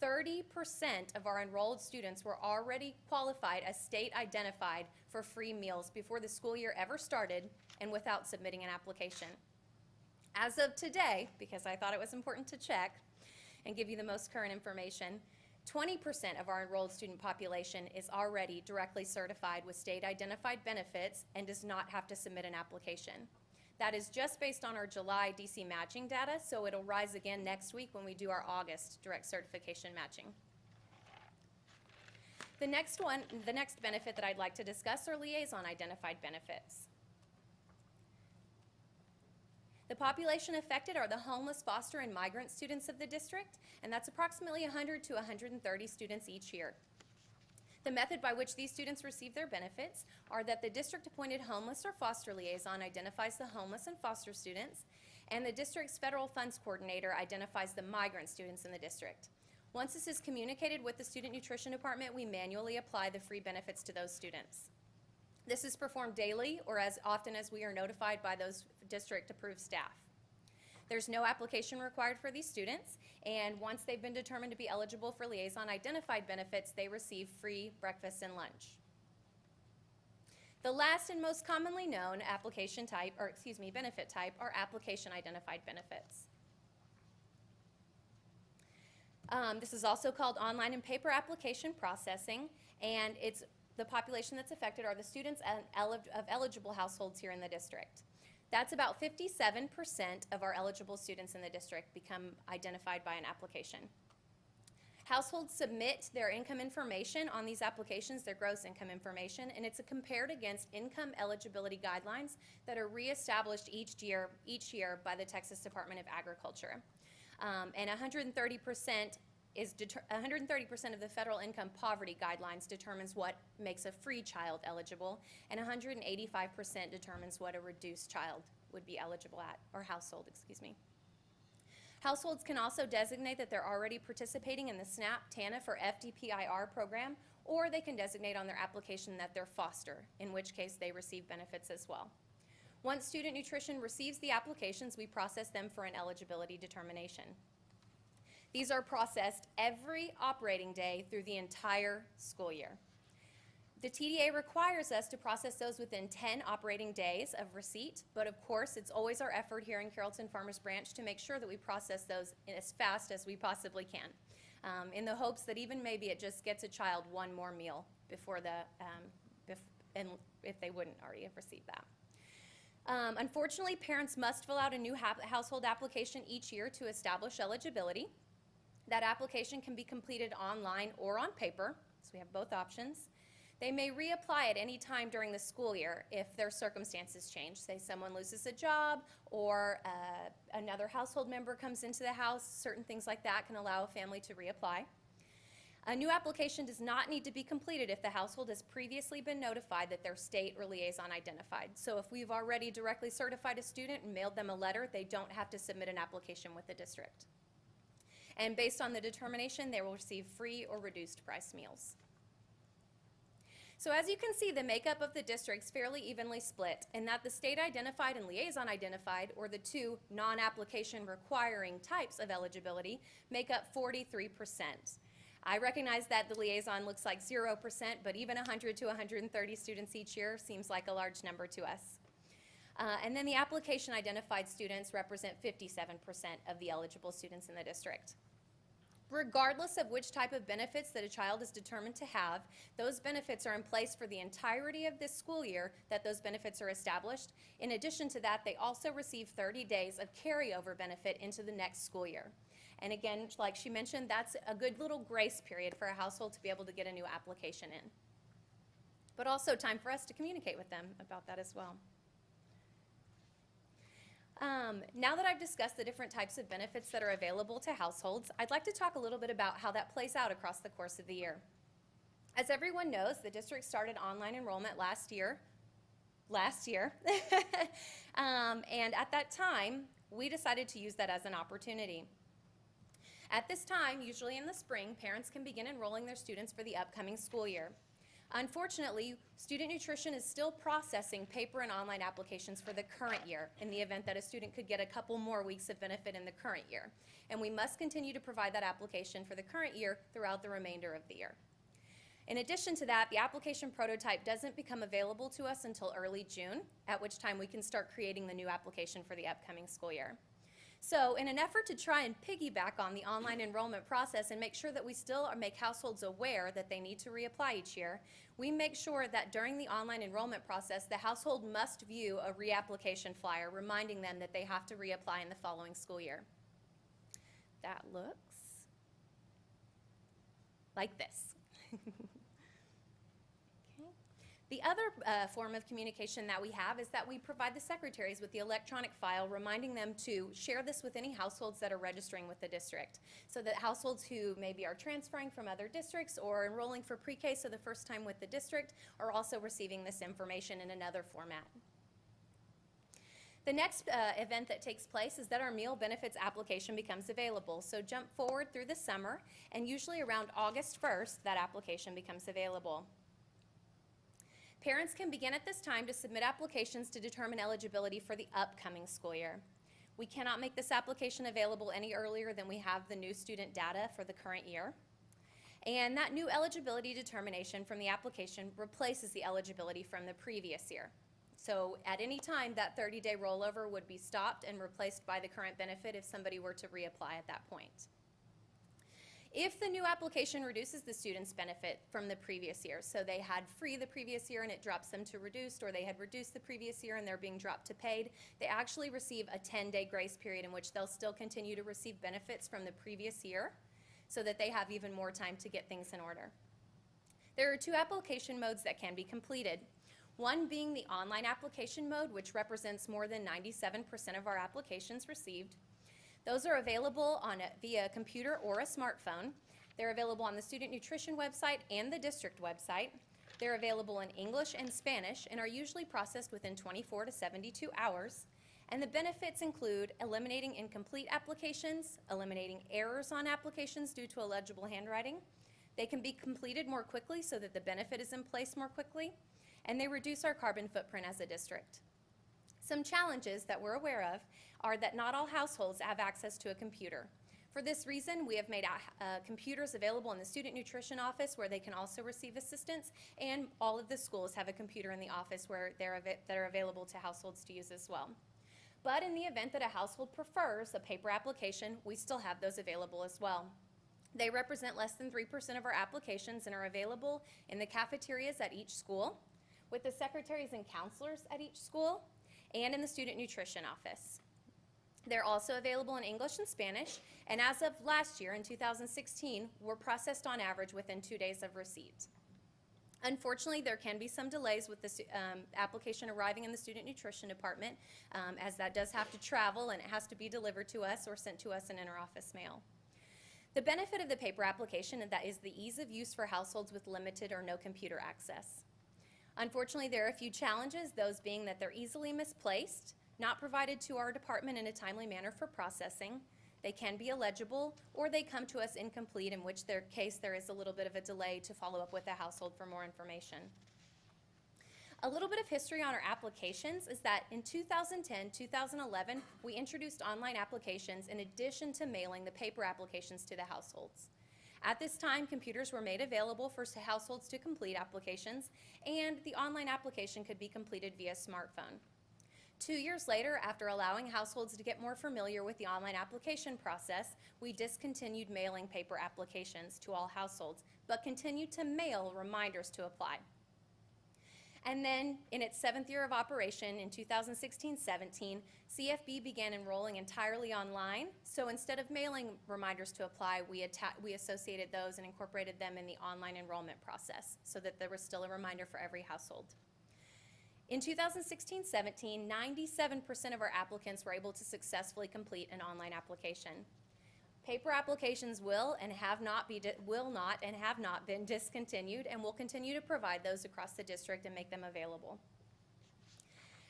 30% of our enrolled students were already qualified as state identified for free meals before the school year ever started and without submitting an application. As of today, because I thought it was important to check and give you the most current information, 20% of our enrolled student population is already directly certified with state identified benefits and does not have to submit an application. That is just based on our July DC matching data, so it'll rise again next week when we do our August direct certification matching. The next benefit that I'd like to discuss are liaison identified benefits. The population affected are the homeless, foster, and migrant students of the district, and that's approximately 100 to 130 students each year. The method by which these students receive their benefits are that the district-appointed homeless or foster liaison identifies the homeless and foster students, and the district's federal funds coordinator identifies the migrant students in the district. Once this is communicated with the student nutrition department, we manually apply the free benefits to those students. This is performed daily or as often as we are notified by those district-approved staff. There's no application required for these students, and once they've been determined to be eligible for liaison identified benefits, they receive free breakfast and lunch. The last and most commonly known benefit type are application identified benefits. This is also called online and paper application processing, and the population that's affected are the students of eligible households here in the district. That's about 57% of our eligible students in the district become identified by an application. Households submit their income information on these applications, their gross income information, and it's compared against income eligibility guidelines that are reestablished each year by the Texas Department of Agriculture. And 130% of the federal income poverty guidelines determines what makes a free child eligible, and 185% determines what a reduced child would be eligible at, or household, Households can also designate that they're already participating in the SNAP, TANF, or FDPIR program, or they can designate on their application that they're foster, in which case they receive benefits as well. Once student nutrition receives the applications, we process them for an eligibility determination. These are processed every operating day through the entire school year. The TDA requires us to process those within 10 operating days of receipt, but of course, it's always our effort here in Carrollton-Farmers branch to make sure that we process those as fast as we possibly can, in the hopes that even maybe it just gets a child one more meal before and if they wouldn't already have received that. Unfortunately, parents must fill out a new household application each year to establish eligibility. That application can be completed online or on paper, so we have both options. They may reapply at any time during the school year if their circumstances change. Say someone loses a job or another household member comes into the house, certain things like that can allow a family to reapply. A new application does not need to be completed if the household has previously been notified that they're state or liaison identified. So if we've already directly certified a student and mailed them a letter, they don't have to submit an application with the district. And based on the determination, they will receive free or reduced price meals. So as you can see, the makeup of the district's fairly evenly split in that the state identified and liaison identified, or the two non-application requiring types of eligibility, make up 43%. I recognize that the liaison looks like 0%, but even 100 to 130 students each year seems like a large number to us. And then the application identified students represent 57% of the eligible students in the district. Regardless of which type of benefits that a child is determined to have, those benefits are in place for the entirety of this school year that those benefits are established. In addition to that, they also receive 30 days of carryover benefit into the next school year. And again, like she mentioned, that's a good little grace period for a household to be able to get a new application in. But also time for us to communicate with them about that as well. Now that I've discussed the different types of benefits that are available to households, I'd like to talk a little bit about how that plays out across the course of the year. As everyone knows, the district started online enrollment last year. And at that time, we decided to use that as an opportunity. At this time, usually in the spring, parents can begin enrolling their students for the upcoming school year. Unfortunately, student nutrition is still processing paper and online applications for the current year in the event that a student could get a couple more weeks of benefit in the current year. And we must continue to provide that application for the current year throughout the remainder of the year. In addition to that, the application prototype doesn't become available to us until early June, at which time we can start creating the new application for the upcoming school year. So in an effort to try and piggyback on the online enrollment process and make sure that we still make households aware that they need to reapply each year, we make sure that during the online enrollment process, the household must view a reapplication flyer reminding them that they have to reapply in the following school year. That looks like this. The other form of communication that we have is that we provide the secretaries with the electronic file reminding them to share this with any households that are registering with the district, so that households who maybe are transferring from other districts or enrolling for pre-K so the first time with the district are also receiving this information in another format. The next event that takes place is that our meal benefits application becomes available. So jump forward through the summer, and usually around August 1st, that application becomes available. Parents can begin at this time to submit applications to determine eligibility for the upcoming school year. We cannot make this application available any earlier than we have the new student data for the current year. And that new eligibility determination from the application replaces the eligibility from the previous year. So at any time, that 30-day rollover would be stopped and replaced by the current benefit if somebody were to reapply at that point. If the new application reduces the student's benefit from the previous year, so they had free the previous year and it drops them to reduced, or they had reduced the previous year and they're being dropped to paid, they actually receive a 10-day grace period in which they'll still continue to receive benefits from the previous year so that they have even more time to get things in order. There are two application modes that can be completed. One being the online application mode, which represents more than 97% of our applications received. Those are available via a computer or a smartphone. They're available on the student nutrition website and the district website. They're available in English and Spanish and are usually processed within 24 to 72 hours. And the benefits include eliminating incomplete applications, eliminating errors on applications due to illegible handwriting. They can be completed more quickly so that the benefit is in place more quickly, and they reduce our carbon footprint as a district. Some challenges that we're aware of are that not all households have access to a computer. For this reason, we have made computers available in the student nutrition office where they can also receive assistance, and all of the schools have a computer in the office where that are available to households to use as well. But in the event that a household prefers a paper application, we still have those available as well. They represent less than 3% of our applications and are available in the cafeterias at each school, with the secretaries and counselors at each school, and in the student nutrition office. They're also available in English and Spanish, and as of last year, in 2016, were processed on average within 2 days of receipt. Unfortunately, there can be some delays with the application arriving in the student nutrition department, as that does have to travel and it has to be delivered to us or sent to us in interoffice mail. The benefit of the paper application is the ease of use for households with limited or no computer access. Unfortunately, there are a few challenges, those being that they're easily misplaced, not provided to our department in a timely manner for processing, they can be illegible, or they come to us incomplete, in which case there is a little bit of a delay to follow up with the household for more information. A little bit of history on our applications is that in 2010-2011, we introduced online applications in addition to mailing the paper applications to the households. At this time, computers were made available for households to complete applications, and the online application could be completed via smartphone. 2 years later, after allowing households to get more familiar with the online application process, we discontinued mailing paper applications to all households, but continued to mail reminders to apply. And then, in its 7th year of operation, in 2016-17, CFB began enrolling entirely online. So instead of mailing reminders to apply, we associated those and incorporated them in the online enrollment process so that there was still a reminder for every household. In 2016-17, 97% of our applicants were able to successfully complete an online application. Paper applications will not been discontinued, and will continue to provide those across the district and make them available.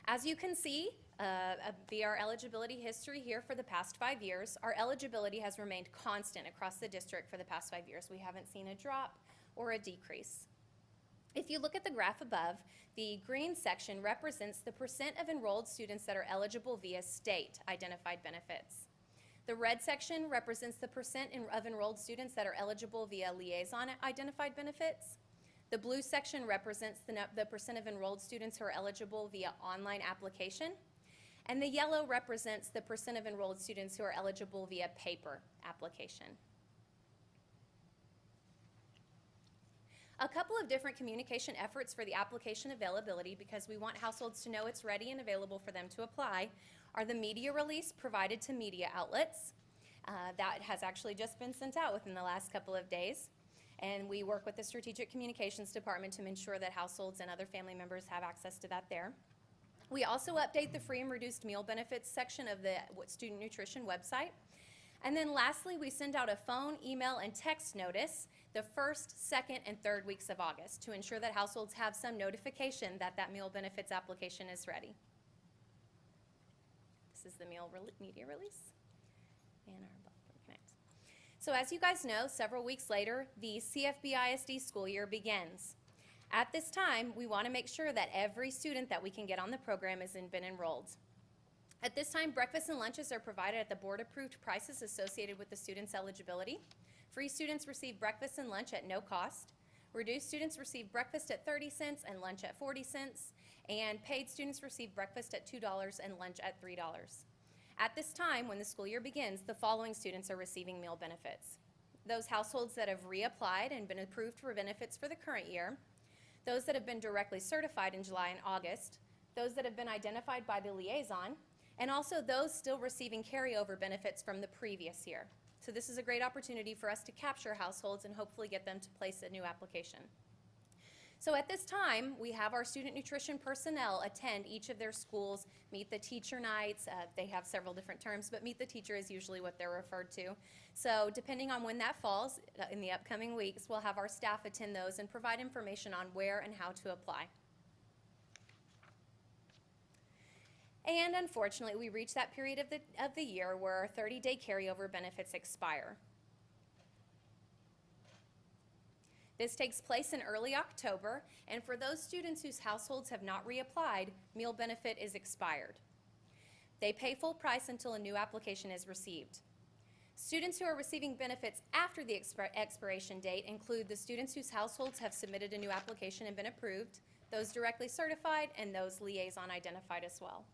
As you can see, via our eligibility history here for the past 5 years, our eligibility has remained constant across the district for the past 5 years. We haven't seen a drop or a decrease. If you look at the graph above, the green section represents the percent of enrolled students that are eligible via state identified benefits. The red section represents the percent of enrolled students that are eligible via liaison identified benefits. The blue section represents the percent of enrolled students who are eligible via online application. And the yellow represents the percent of enrolled students who are eligible via paper application. A couple of different communication efforts for the application availability, because we want households to know it's ready and available for them to apply, are the media release provided to media outlets. That has actually just been sent out within the last couple of days. And we work with the Strategic Communications Department to ensure that households and other family members have access to that there. We also update the free and reduced meal benefits section of the student nutrition website. And then lastly, we send out a phone, email, and text notice the 1st, 2nd, and 3rd weeks of August to ensure that households have some notification that that meal benefits application is ready. This is the media release and our Blackboard Connect. So as you guys know, several weeks later, the CFB ISD school year begins. At this time, we want to make sure that every student that we can get on the program has been enrolled. At this time, breakfast and lunches are provided at the board-approved prices associated with the student's eligibility. Free students receive breakfast and lunch at no cost. Reduced students receive breakfast at 30 cents and lunch at 40 cents. And paid students receive breakfast at $2 and lunch at $3. At this time, when the school year begins, the following students are receiving meal benefits: those households that have reapplied and been approved for benefits for the current year, those that have been directly certified in July and August, those that have been identified by the liaison, and also those still receiving carryover benefits from the previous year. So this is a great opportunity for us to capture households and hopefully get them to place a new application. So at this time, we have our student nutrition personnel attend each of their schools, meet the teacher nights. They have several different terms, but meet the teacher is usually what they're referred to. So depending on when that falls, in the upcoming weeks, we'll have our staff attend those and provide information on where and how to apply. And unfortunately, we reach that period of the year where our 30-day carryover benefits expire. This takes place in early October, and for those students whose households have not reapplied, meal benefit is expired. They pay full price until a new application is received. Students who are receiving benefits after the expiration date include the students whose households have submitted a new application and been approved, those directly certified, and those liaison identified as well.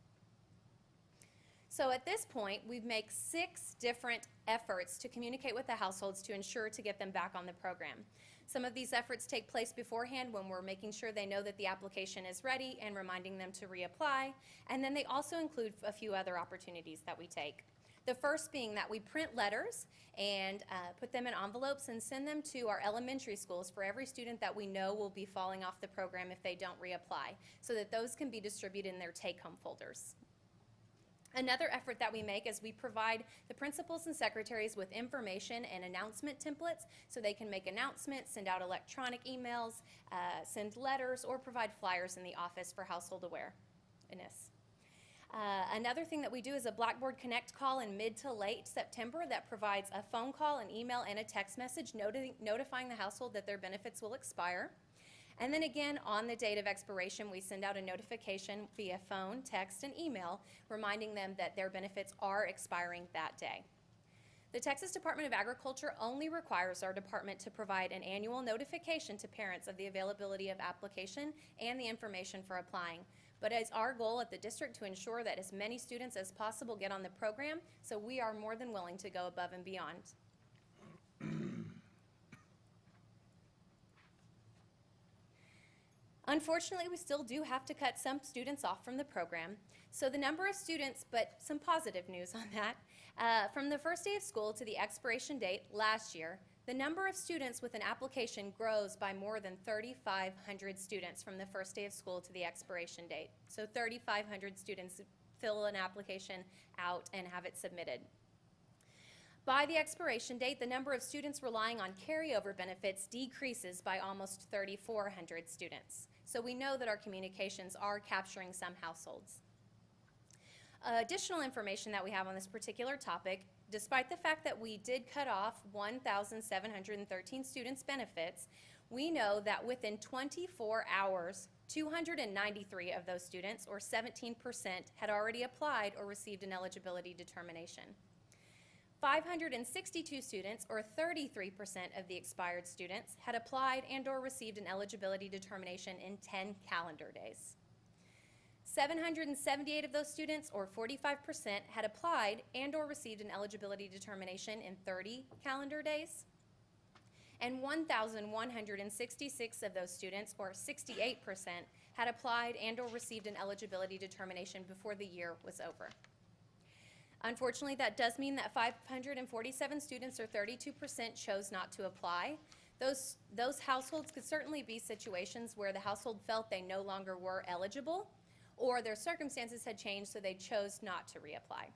So at this point, we make 6 different efforts to communicate with the households to ensure to get them back on the program. Some of these efforts take place beforehand when we're making sure they know that the application is ready and reminding them to reapply. And then they also include a few other opportunities that we take. The first being that we print letters and put them in envelopes and send them to our elementary schools for every student that we know will be falling off the program if they don't reapply, so that those can be distributed in their take-home folders. Another effort that we make is we provide the principals and secretaries with information and announcement templates so they can make announcements, send out electronic emails, send letters, or provide flyers in the office for household awareness. Another thing that we do is a Blackboard Connect call in mid to late September that provides a phone call, an email, and a text message notifying the household that their benefits will expire. And then again, on the date of expiration, we send out a notification via phone, text, and email reminding them that their benefits are expiring that day. The Texas Department of Agriculture only requires our department to provide an annual notification to parents of the availability of application and the information for applying. But it's our goal at the district to ensure that as many students as possible get on the program, so we are more than willing to go above and beyond. Unfortunately, we still do have to cut some students off from the program. So the number of students, but some positive news on that, from the first day of school to the expiration date last year, the number of students with an application grows by more than 3,500 students from the first day of school to the expiration date. So 3,500 students fill an application out and have it submitted. By the expiration date, the number of students relying on carryover benefits decreases by almost 3,400 students. So we know that our communications are capturing some households. Additional information that we have on this particular topic, despite the fact that we did cut off 1,713 students' benefits, we know that within 24 hours, 293 of those students, or 17%, had already applied or received an eligibility determination. 562 students, or 33% of the expired students, had applied and or received an eligibility determination in 10 calendar days. 778 of those students, or 45%, had applied and or received an eligibility determination in 30 calendar days. And 1,166 of those students, or 68%, had applied and or received an eligibility determination before the year was over. Unfortunately, that does mean that 547 students, or 32%, chose not to apply. Those households could certainly be situations where the household felt they no longer were eligible, or their circumstances had changed, so they chose not to reapply.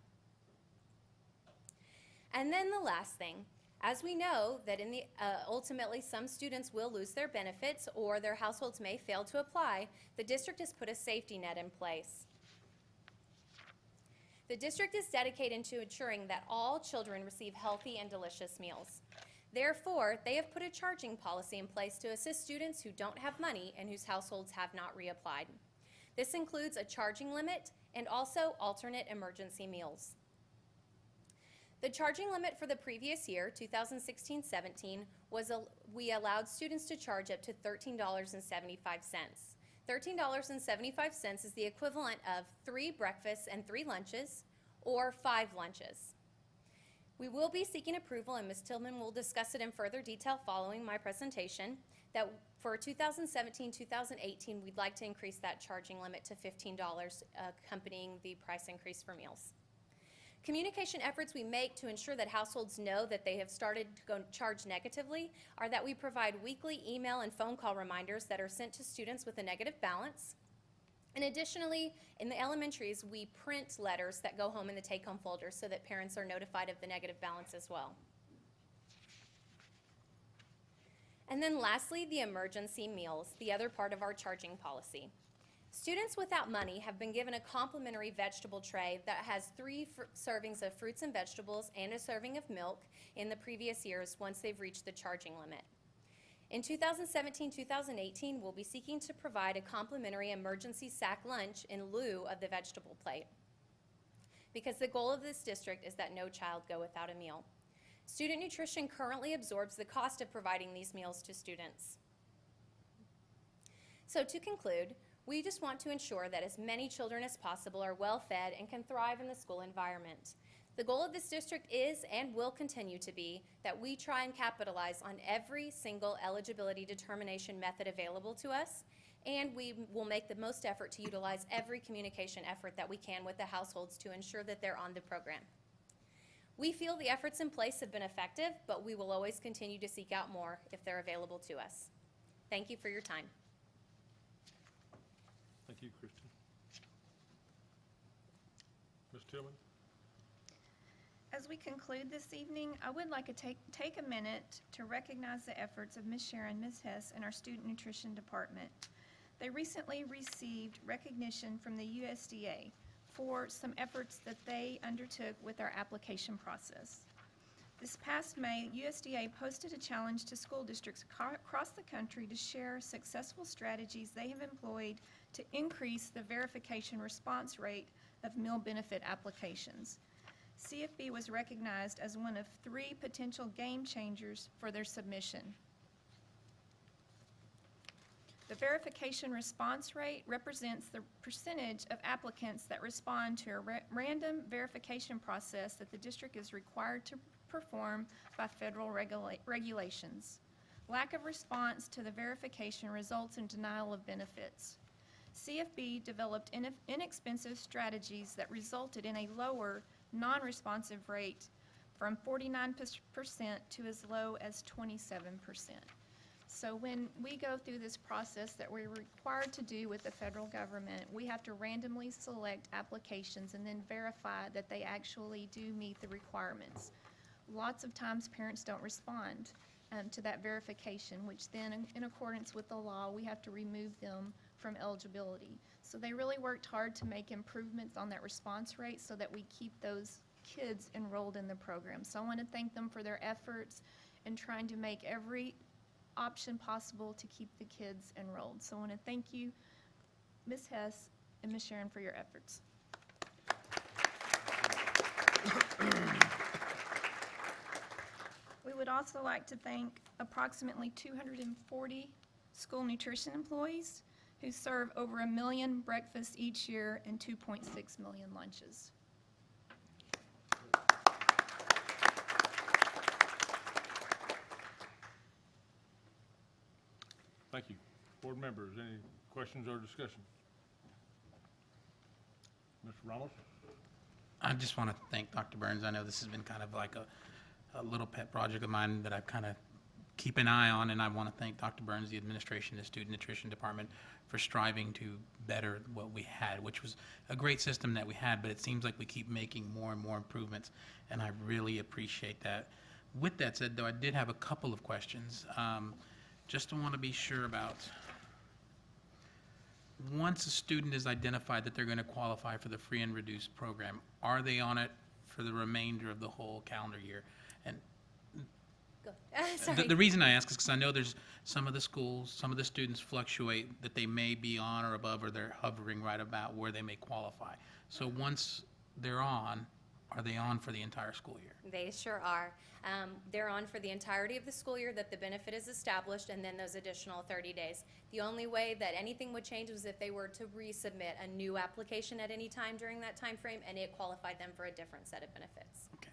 And then the last thing, as we know that ultimately some students will lose their benefits or their households may fail to apply, the district has put a safety net in place. The district is dedicated to ensuring that all children receive healthy and delicious meals. Therefore, they have put a charging policy in place to assist students who don't have money and whose households have not reapplied. This includes a charging limit and also alternate emergency meals. The charging limit for the previous year, 2016-17, was we allowed students to charge up to $13.75. $13.75 is the equivalent of 3 breakfasts and 3 lunches, or 5 lunches. We will be seeking approval, and Ms. Tillman will discuss it in further detail following my presentation, that for 2017-2018, we'd like to increase that charging limit to $15, accompanying the price increase for meals. Communication efforts we make to ensure that households know that they have started to go charge negatively are that we provide weekly email and phone call reminders that are sent to students with a negative balance. And additionally, in the elementaries, we print letters that go home in the take-home folder so that parents are notified of the negative balance as well. And then lastly, the emergency meals, the other part of our charging policy. Students without money have been given a complimentary vegetable tray that has 3 servings of fruits and vegetables and a serving of milk in the previous years once they've reached the charging limit. In 2017-2018, we'll be seeking to provide a complimentary emergency sack lunch in lieu of the vegetable plate, because the goal of this district is that no child go without a meal. Student nutrition currently absorbs the cost of providing these meals to students. So to conclude, we just want to ensure that as many children as possible are well fed and can thrive in the school environment. The goal of this district is and will continue to be that we try and capitalize on every single eligibility determination method available to us, and we will make the most effort to utilize every communication effort that we can with the households to ensure that they're on the program. We feel the efforts in place have been effective, but we will always continue to seek out more if they're available to us. Thank you for your time. Thank you, Kristen. Ms. Tillman? As we conclude this evening, I would like to take a minute to recognize the efforts of Ms. Sharon, Ms. Hess, and our Student Nutrition Department. They recently received recognition from the USDA for some efforts that they undertook with our application process. This past May, USDA posted a challenge to school districts across the country to share successful strategies they have employed to increase the verification response rate of meal benefit applications. CFB was recognized as one of 3 potential game changers for their submission. The verification response rate represents the percentage of applicants that respond to a random verification process that the district is required to perform by federal regulations. Lack of response to the verification results in denial of benefits. CFB developed inexpensive strategies that resulted in a lower non-responsive rate from 49% to as low as 27%. So when we go through this process that we're required to do with the federal government, we have to randomly select applications and then verify that they actually do meet the requirements. Lots of times parents don't respond to that verification, which then in accordance with the law, we have to remove them from eligibility. So they really worked hard to make improvements on that response rate so that we keep those kids enrolled in the program. So I want to thank them for their efforts in trying to make every option possible to keep the kids enrolled. So I want to thank you, Ms. Hess and Ms. Sharon, for your efforts. We would also like to thank approximately 240 school nutrition employees who serve over 1 million breakfasts each year and 2.6 million lunches. Thank you. Board members, any questions or discussion? Mr. Ramos? I just want to thank Dr. Burns. I know this has been kind of like a little pet project of mine that I've kind of keep an eye on, and I want to thank Dr. Burns, the administration, the Student Nutrition Department for striving to better what we had, which was a great system that we had, but it seems like we keep making more and more improvements, and I really appreciate that. With that said, though, I did have a couple of questions. Just to want to be sure about, once a student is identified that they're going to qualify for the free and reduced program, are they on it for the remainder of the whole calendar year? And Sorry. the reason I ask is because I know there's some of the schools, some of the students fluctuate that they may be on or above, or they're hovering right about where they may qualify. So once they're on, are they on for the entire school year? They sure are. They're on for the entirety of the school year that the benefit is established, and then those additional 30 days. The only way that anything would change was if they were to resubmit a new application at any time during that time frame, and it qualified them for a different set of benefits. Okay,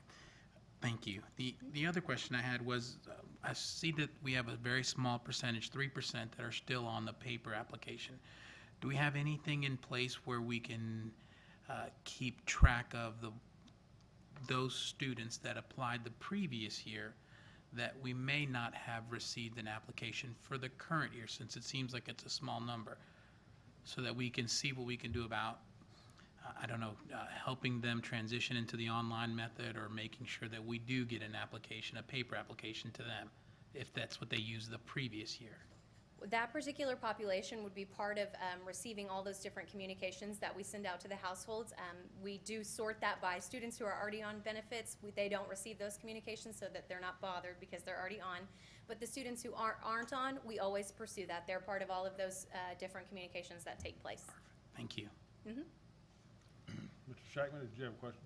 thank you. The other question I had was, I see that we have a very small percentage, 3%, that are still on the paper application. Do we have anything in place where we can keep track of those students that applied the previous year that we may not have received an application for the current year, since it seems like it's a small number, so that we can see what we can do about, I don't know, helping them transition into the online method, or making sure that we do get an application, a paper application to them, if that's what they used the previous year? That particular population would be part of receiving all those different communications that we send out to the households. We do sort that by students who are already on benefits. They don't receive those communications, so that they're not bothered because they're already on. But the students who aren't on, we always pursue that. They're part of all of those different communications that take place. Thank you. Mm-hmm. Mr. Shackman, did you have a question?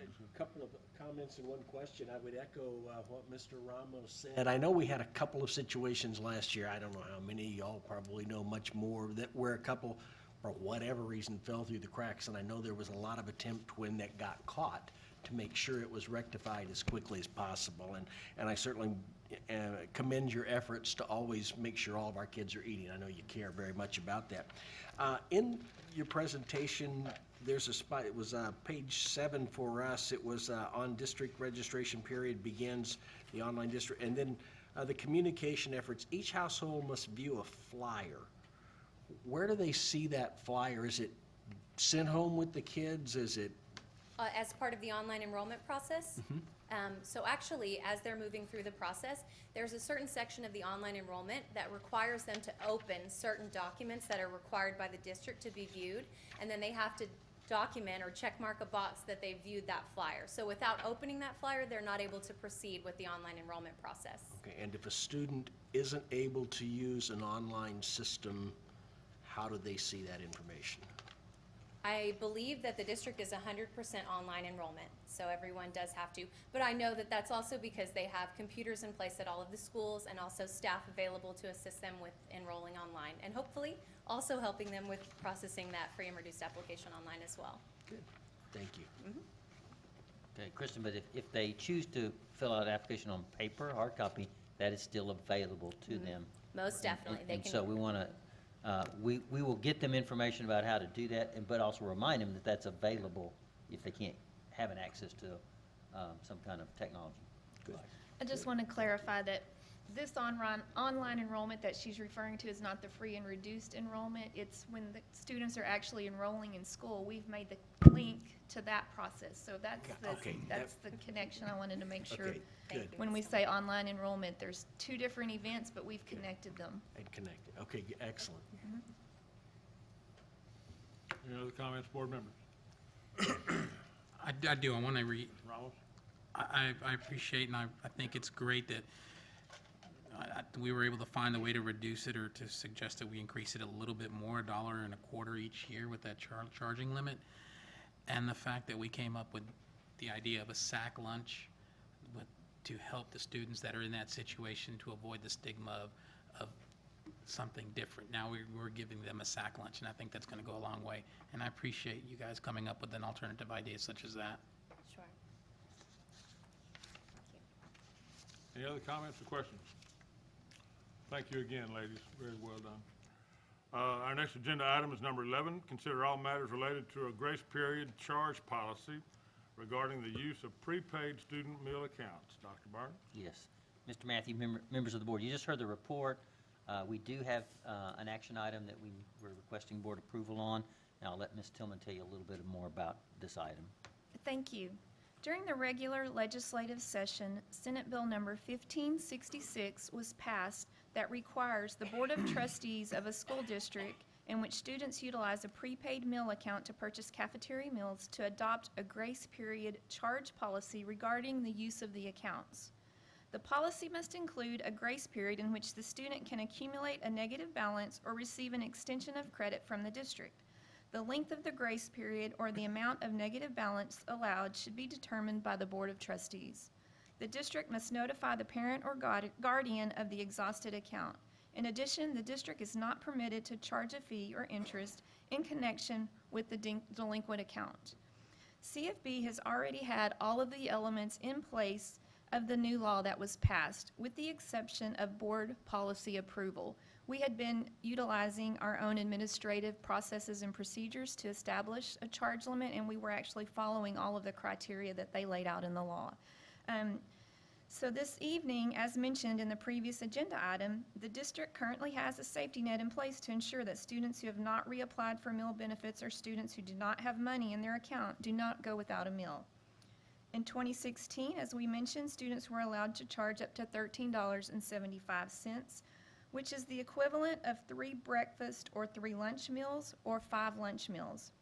A couple of comments and one question. I would echo what Mr. Ramos said. I know we had a couple of situations last year. I don't know how many. Y'all probably know much more, that where a couple, for whatever reason, fell through the cracks. And I know there was a lot of attempt when that got caught to make sure it was rectified as quickly as possible. And I certainly commend your efforts to always make sure all of our kids are eating. I know you care very much about that. In your presentation, there's a spot, it was page 7 for us. It was on district registration period begins, the online district, and then the communication efforts. Each household must view a flyer. Where do they see that flyer? Is it sent home with the kids? Is it? As part of the online enrollment process? Mm-hmm. So actually, as they're moving through the process, there's a certain section of the online enrollment that requires them to open certain documents that are required by the district to be viewed, and then they have to document or check mark a box that they viewed that flyer. So without opening that flyer, they're not able to proceed with the online enrollment process. Okay, and if a student isn't able to use an online system, how do they see that information? I believe that the district is 100% online enrollment, so everyone does have to. But I know that that's also because they have computers in place at all of the schools and also staff available to assist them with enrolling online, and hopefully also helping them with processing that free and reduced application online as well. Good, thank you. Okay, Kristen, but if they choose to fill out an application on paper, hard copy, that is still available to them. Most definitely, they And can. so we want to, we will get them information about how to do that, but also remind them that that's available if they can't have an access to some kind of technology. I just want to clarify that this online enrollment that she's referring to is not the free and reduced enrollment. It's when the students are actually enrolling in school. We've made the link to that process. So that's the connection I wanted to make sure. Okay, good. When we say online enrollment, there's two different events, but we've connected them. And connected, okay, excellent. Any other comments, board members? I do, I want to Ramos? I appreciate and I think it's great that we were able to find a way to reduce it or to suggest that we increase it a little bit more, $1.25 each year with that charging limit. And the fact that we came up with the idea of a sack lunch to help the students that are in that situation to avoid the stigma of something different. Now we're giving them a sack lunch, and I think that's going to go a long way. And I appreciate you guys coming up with an alternative idea such as that. Sure. Any other comments or questions? Thank you again, ladies. Very well done. Our next agenda item is number 11. Consider all matters related to a grace period charge policy regarding the use of prepaid student meal accounts. Dr. Barton? Yes. Mr. Matthew, members of the board, you just heard the report. We do have an action item that we're requesting board approval on. Now I'll let Ms. Tillman tell you a little bit more about this item. Thank you. During the regular legislative session, Senate Bill number 1566 was passed that requires the Board of Trustees of a school district in which students utilize a prepaid meal account to purchase cafeteria meals to adopt a grace period charge policy regarding the use of the accounts. The policy must include a grace period in which the student can accumulate a negative balance or receive an extension of credit from the district. The length of the grace period or the amount of negative balance allowed should be determined by the Board of Trustees. The district must notify the parent or guardian of the exhausted account. In addition, the district is not permitted to charge a fee or interest in connection with the delinquent account. CFB has already had all of the elements in place of the new law that was passed, with the exception of board policy approval. We had been utilizing our own administrative processes and procedures to establish a charge limit, and we were actually following all of the criteria that they laid out in the law. So this evening, as mentioned in the previous agenda item, the district currently has a safety net in place to ensure that students who have not reapplied for meal benefits or students who do not have money in their account do not go without a meal. In 2016, as we mentioned, students were allowed to charge up to $13.75, which is the equivalent of 3 breakfast or 3 lunch meals or 5 lunch meals.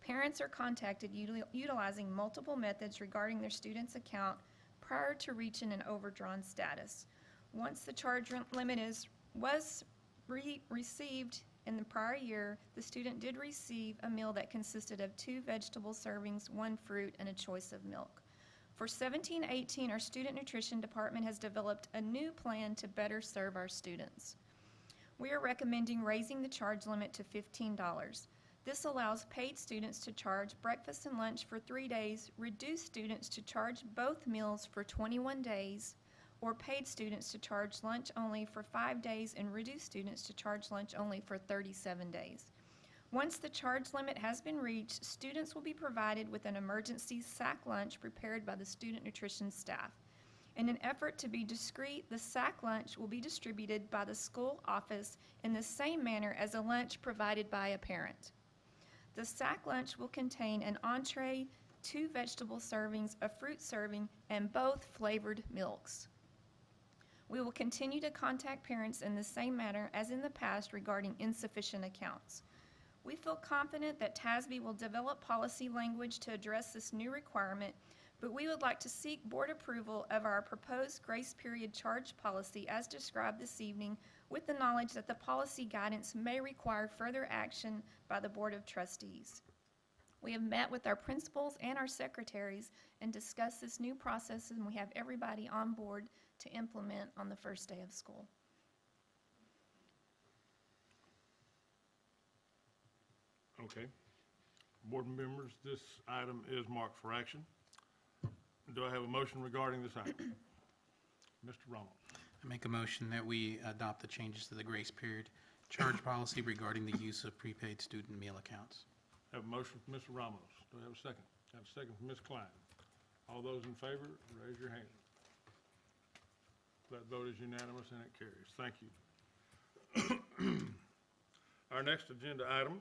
Parents are contacted utilizing multiple methods regarding their student's account prior to reaching an overdrawn status. Once the charge limit was received in the prior year, the student did receive a meal that consisted of 2 vegetable servings, 1 fruit, and a choice of milk. For 17-18, our student nutrition department has developed a new plan to better serve our students. We are recommending raising the charge limit to $15. This allows paid students to charge breakfast and lunch for 3 days, reduced students to charge both meals for 21 days, or paid students to charge lunch only for 5 days and reduced students to charge lunch only for 37 days. Once the charge limit has been reached, students will be provided with an emergency sack lunch prepared by the student nutrition staff. In an effort to be discreet, the sack lunch will be distributed by the school office in the same manner as a lunch provided by a parent. The sack lunch will contain an entree, 2 vegetable servings, a fruit serving, and both flavored milks. We will continue to contact parents in the same manner as in the past regarding insufficient accounts. We feel confident that TASB will develop policy language to address this new requirement, but we would like to seek board approval of our proposed grace period charge policy as described this evening, with the knowledge that the policy guidance may require further action by the Board of Trustees. We have met with our principals and our secretaries and discussed this new process, and we have everybody on board to implement on the first day of school. Okay. Board members, this item is marked for action. Do I have a motion regarding this item? Mr. Ramos. I make a motion that we adopt the changes to the grace period charge policy regarding the use of prepaid student meal accounts. Have a motion from Mr. Ramos. Do I have a second? Have a second from Ms. Klein. All those in favor, raise your hand. That vote is unanimous and it carries. Thank you. Our next agenda item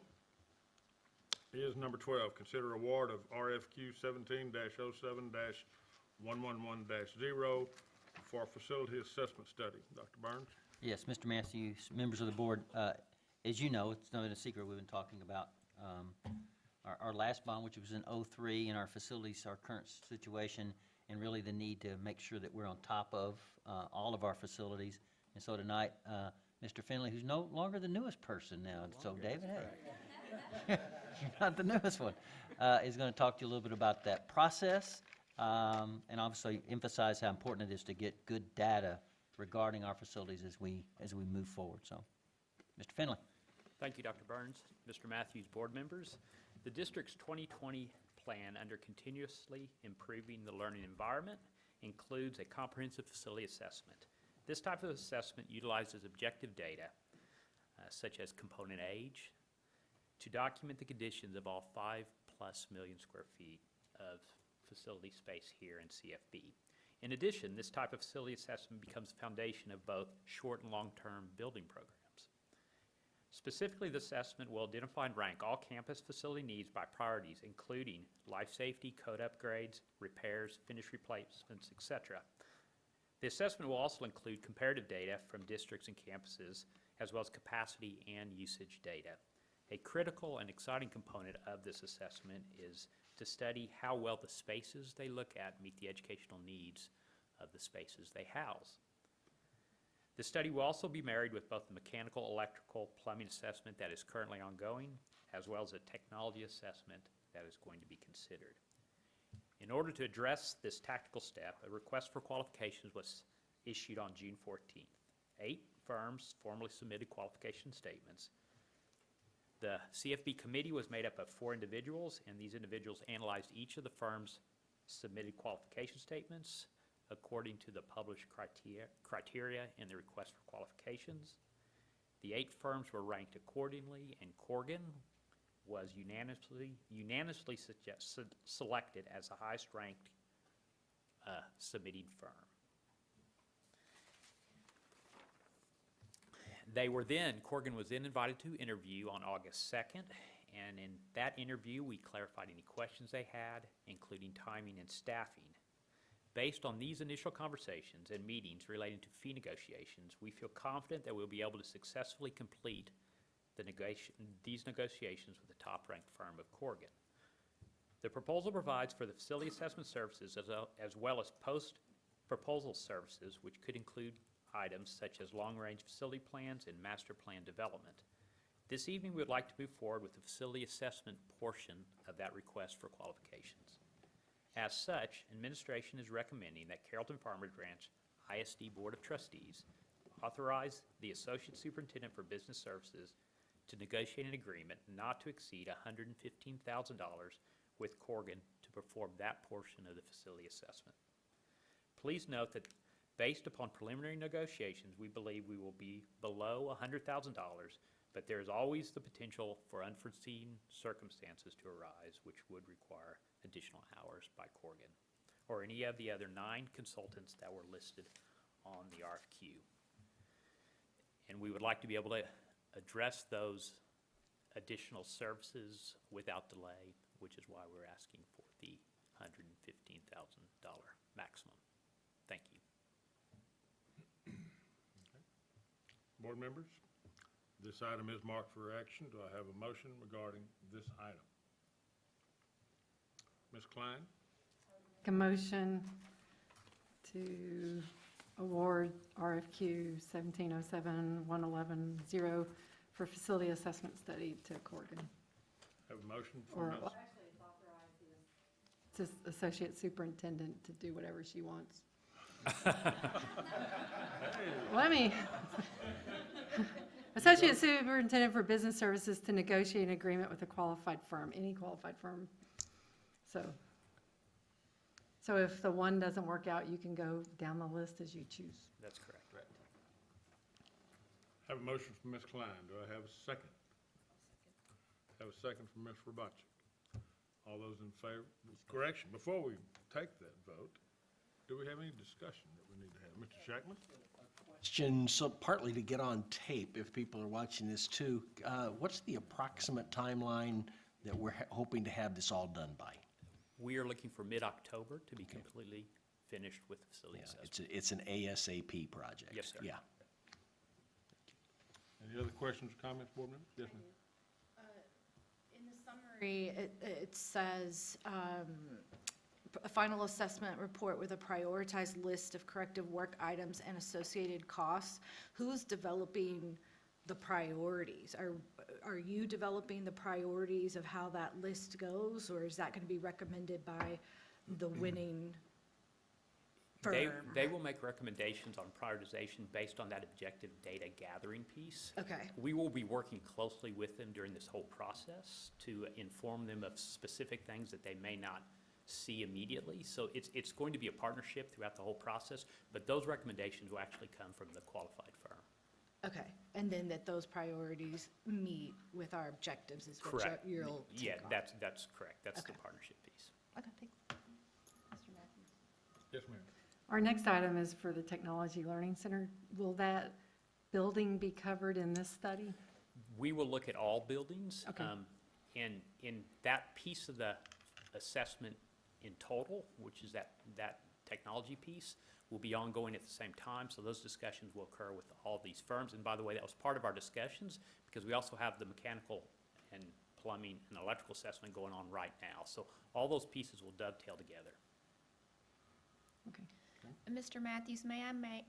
is number 12. Consider award of RFQ 17-07-111-0 for facility assessment study. Dr. Burns? Yes, Mr. Matthews, members of the board, as you know, it's not a secret, we've been talking about our last bond, which was in '03, and our facilities, our current situation, and really the need to make sure that we're on top of all of our facilities. And so tonight, Mr. Finley, who's no longer the newest person now, so David, hey, you're not the newest one, is going to talk to you a little bit about that process, and obviously emphasize how important it is to get good data regarding our facilities as we move forward. So, Mr. Finley. Thank you, Dr. Burns. Mr. Matthews, board members. The district's 2020 plan under continuously improving the learning environment includes a comprehensive facility assessment. This type of assessment utilizes objective data, such as component age, to document the conditions of all 5+ million square feet of facility space here in CFB. In addition, this type of facility assessment becomes the foundation of both short and long-term building programs. Specifically, the assessment will identify and rank all campus facility needs by priorities, including life safety, code upgrades, repairs, finished replacements, etc. The assessment will also include comparative data from districts and campuses, as well as capacity and usage data. A critical and exciting component of this assessment is to study how well the spaces they look at meet the educational needs of the spaces they house. The study will also be married with both the mechanical, electrical, plumbing assessment that is currently ongoing, as well as a technology assessment that is going to be considered. In order to address this tactical step, a request for qualifications was issued on June 14th. 8 firms formally submitted qualification statements. The CFB committee was made up of 4 individuals, and these individuals analyzed each of the firms' submitted qualification statements according to the published criteria in the request for qualifications. The 8 firms were ranked accordingly, and Corgan was unanimously selected as the highest ranked submitting firm. Corgan was then invited to interview on August 2nd, and in that interview we clarified any questions they had, including timing and staffing. Based on these initial conversations and meetings relating to fee negotiations, we feel confident that we'll be able to successfully complete these negotiations with the top-ranked firm of Corgan. The proposal provides for the facility assessment services as well as post-proposal services, which could include items such as long-range facility plans and master plan development. This evening, we would like to move forward with the facility assessment portion of that request for qualifications. As such, administration is recommending that Carrollton-Farmers Branch ISD Board of Trustees authorize the Associate Superintendent for Business Services to negotiate an agreement not to exceed $115,000 with Corgan to perform that portion of the facility assessment. Please note that based upon preliminary negotiations, we believe we will be below $100,000, but there is always the potential for unforeseen circumstances to arise, which would require additional hours by Corgan or any of the other 9 consultants that were listed on the RFQ. And we would like to be able to address those additional services without delay, which is why we're asking for the $115,000 maximum. Thank you. Board members, this item is marked for action. Do I have a motion regarding this item? Ms. Klein? A motion to award RFQ 17-07-111-0 for facility assessment study to Corgan. Have a motion from Ms. associate superintendent to do whatever she wants. Let me. Associate Superintendent for Business Services to negotiate an agreement with a qualified firm, any qualified firm. So if the one doesn't work out, you can go down the list as you choose. That's correct. Have a motion from Ms. Klein. Do I have a second? Have a second from Ms. Rabachi. All those in favor? Correction, before we take that vote, do we have any discussion that we need to have? Mr. Shackman? Question, so partly to get on tape, if people are watching this too, what's the approximate timeline that we're hoping to have this all done by? We are looking for mid-October to be completely finished with the facility assessment. It's an ASAP project. Yes, sir. Yeah. Any other questions or comments, board members? Yes, ma'am. In the summary, it says, a final assessment report with a prioritized list of corrective work items and associated costs. Who's developing the priorities? Are you developing the priorities of how that list goes, or is that going to be recommended by the winning firm? They will make recommendations on prioritization based on that objective data gathering piece. Okay. We will be working closely with them during this whole process to inform them of specific things that they may not see immediately. So it's going to be a partnership throughout the whole process, but those recommendations will actually come from the qualified firm. Okay, and then that those priorities meet with our objectives is what Correct. you'll Yeah, take on. that's correct. That's the Okay. partnership piece. Okay, thanks. Mr. Matthews? Yes, ma'am. Our next item is for the Technology Learning Center. Will that building be covered in this study? We will look at all buildings. Okay. And in that piece of the assessment in total, which is that technology piece, will be ongoing at the same time. So those discussions will occur with all these firms. And by the way, that was part of our discussions because we also have the mechanical and plumbing and electrical assessment going on right now. So all those pieces will dovetail together. Okay. Mr. Matthews, may I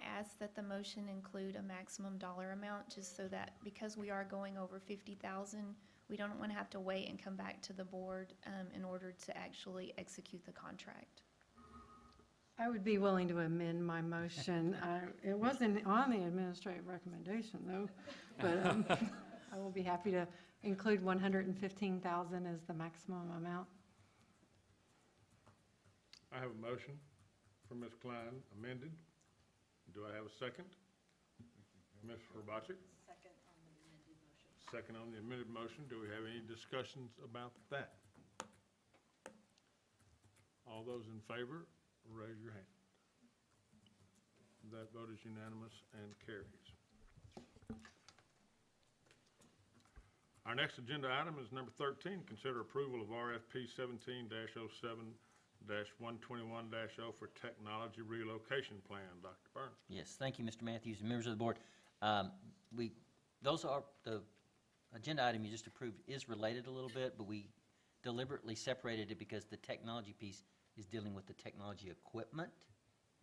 ask that the motion include a maximum dollar amount, just so that, because we are going over 50,000, we don't want to have to wait and come back to the board in order to actually execute the contract. I would be willing to amend my motion. It wasn't on the administrative recommendation, though, but I will be happy to include 115,000 as the maximum amount. I have a motion from Ms. Klein amended. Do I have a second? Ms. Rabachi? Second on the amended motion. Second on the amended motion. Do we have any discussions about that? All those in favor, raise your hand. That vote is unanimous and carries. Our next agenda item is number 13, consider approval of RFP 17-07-121-0 for technology relocation plan. Dr. Burns. Yes, thank you, Mr. Matthews, and members of the board. The agenda item you just approved is related a little bit, but we deliberately separated it because the technology piece is dealing with the technology equipment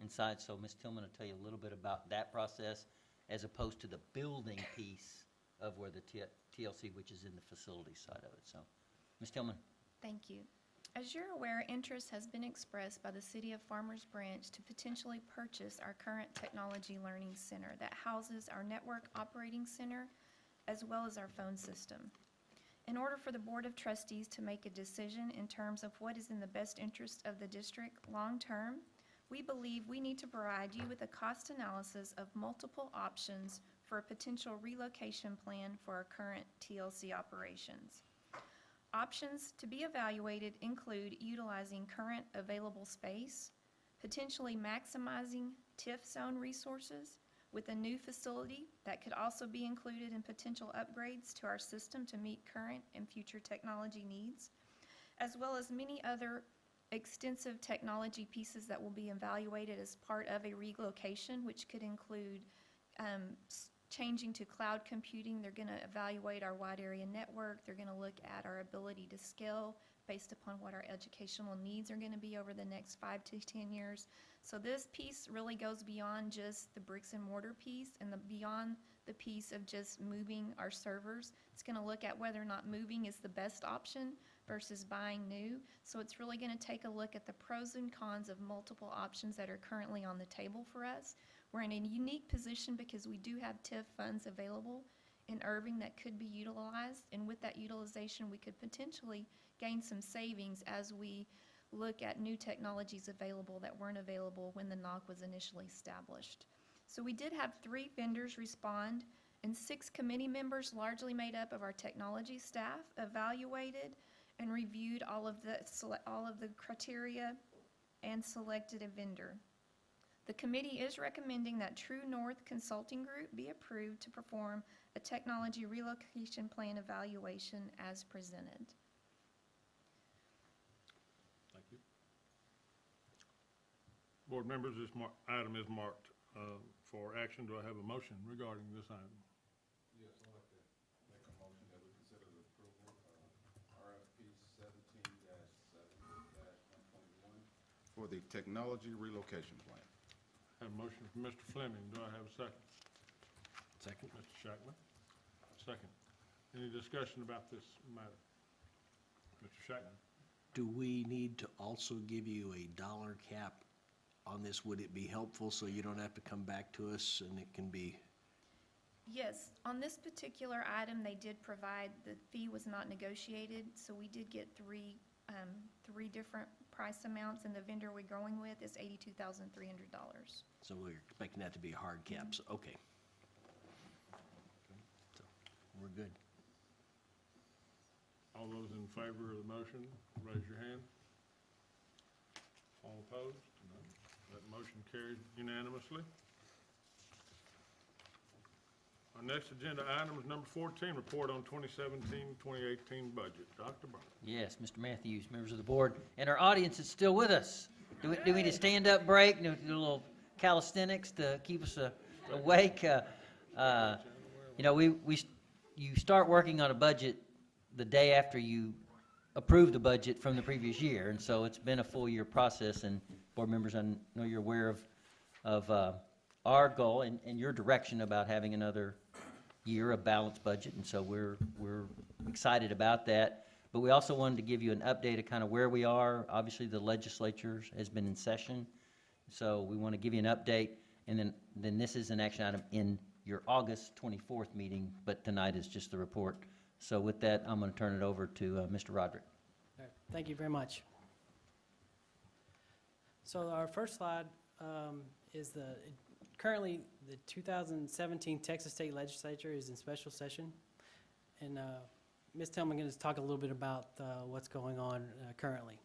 inside. So Ms. Tillman will tell you a little bit about that process as opposed to the building piece of where the TLC, which is in the facility side of it. So, Ms. Tillman. Thank you. As you're aware, interest has been expressed by the City of Farmers Branch to potentially purchase our current Technology Learning Center that houses our network operating center as well as our phone system. In order for the Board of Trustees to make a decision in terms of what is in the best interest of the district long-term, we believe we need to provide you with a cost analysis of multiple options for a potential relocation plan for our current TLC operations. Options to be evaluated include utilizing current available space, potentially maximizing TIF zone resources with a new facility that could also be included in potential upgrades to our system to meet current and future technology needs, as well as many other extensive technology pieces that will be evaluated as part of a relocation, which could include changing to cloud computing. They're going to evaluate our wide area network. They're going to look at our ability to scale based upon what our educational needs are going to be over the next 5 to 10 years. So this piece really goes beyond just the bricks and mortar piece and beyond the piece of just moving our servers. It's going to look at whether or not moving is the best option, versus buying new. So it's really going to take a look at the pros and cons of multiple options that are currently on the table for us. We're in a unique position because we do have TIF funds available in Irving that could be utilized, and with that utilization, we could potentially gain some savings as we look at new technologies available that weren't available when the NOC was initially established. So we did have 3 vendors respond, and 6 committee members, largely made up of our technology staff, evaluated and reviewed all of the criteria and selected a vendor. The committee is recommending that True North Consulting Group be approved to perform a technology relocation plan evaluation as presented. Thank you. Board members, this item is marked for action. Do I have a motion regarding this item? Yes, I'd like to make a motion that we consider the approval of RFP 17-7-1.1 for the technology relocation plan. Have a motion from Mr. Fleming. Do I have a second? Second. Mr. Shackman? Second. Any discussion about this matter? Mr. Shackman? Do we need to also give you a dollar cap on this? Would it be helpful so you don't have to come back to us and it can be? Yes, on this particular item, they did provide, the fee was not negotiated, so we did get three different price amounts, and the vendor we're going with is $82,300. So we're expecting that to be a hard cap, so, okay. So, we're good. All those in favor of the motion, raise your hand. All opposed? None. That motion carried unanimously. Our next agenda item is number 14, report on 2017-2018 budget. Dr. Burns. Yes, Mr. Matthews, members of the board, and our audience is still with us. Do we need a stand-up break, do a little calisthenics to keep us awake? You know, you start working on a budget the day after you approve the budget from the previous year, and so it's been a full year process, and board members, I know you're aware of our goal and your direction about having another year of balanced budget, and so we're excited about that. But we also wanted to give you an update of kind of where we are. Obviously, the legislature has been in session, so we want to give you an update, and then this is an action item in your August 24th meeting, but tonight is just the report. So with that, I'm going to turn it over to Mr. Roderick. All right, thank you very much. So our first slide is currently the 2017 Texas State Legislature is in special session, and Ms. Tillman is talk a little bit about what's going on currently.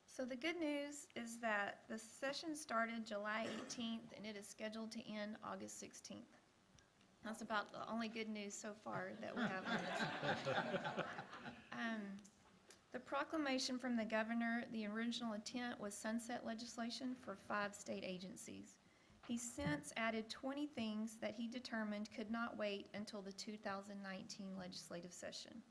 So the good news is that the session started July 18th, and it is scheduled to end August 16th. That's about the only good news so far that we have on this. The proclamation from the governor, the original intent was sunset legislation for 5 state agencies. He since added 20 things that he determined could not wait until the 2019 legislative session.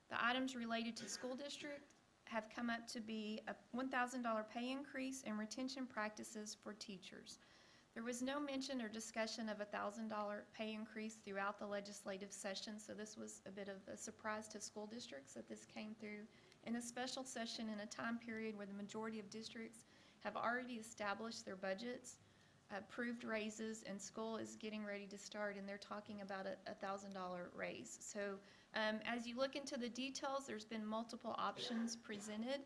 The items related to school district have come up to be a $1,000 pay increase and retention practices for teachers. There was no mention or discussion of a $1,000 pay increase throughout the legislative session, so this was a bit of a surprise to school districts that this came through in a special session in a time period where the majority of districts have already established their budgets, approved raises, and school is getting ready to start, and they're talking about a $1,000 raise. So as you look into the details, there's been multiple options presented.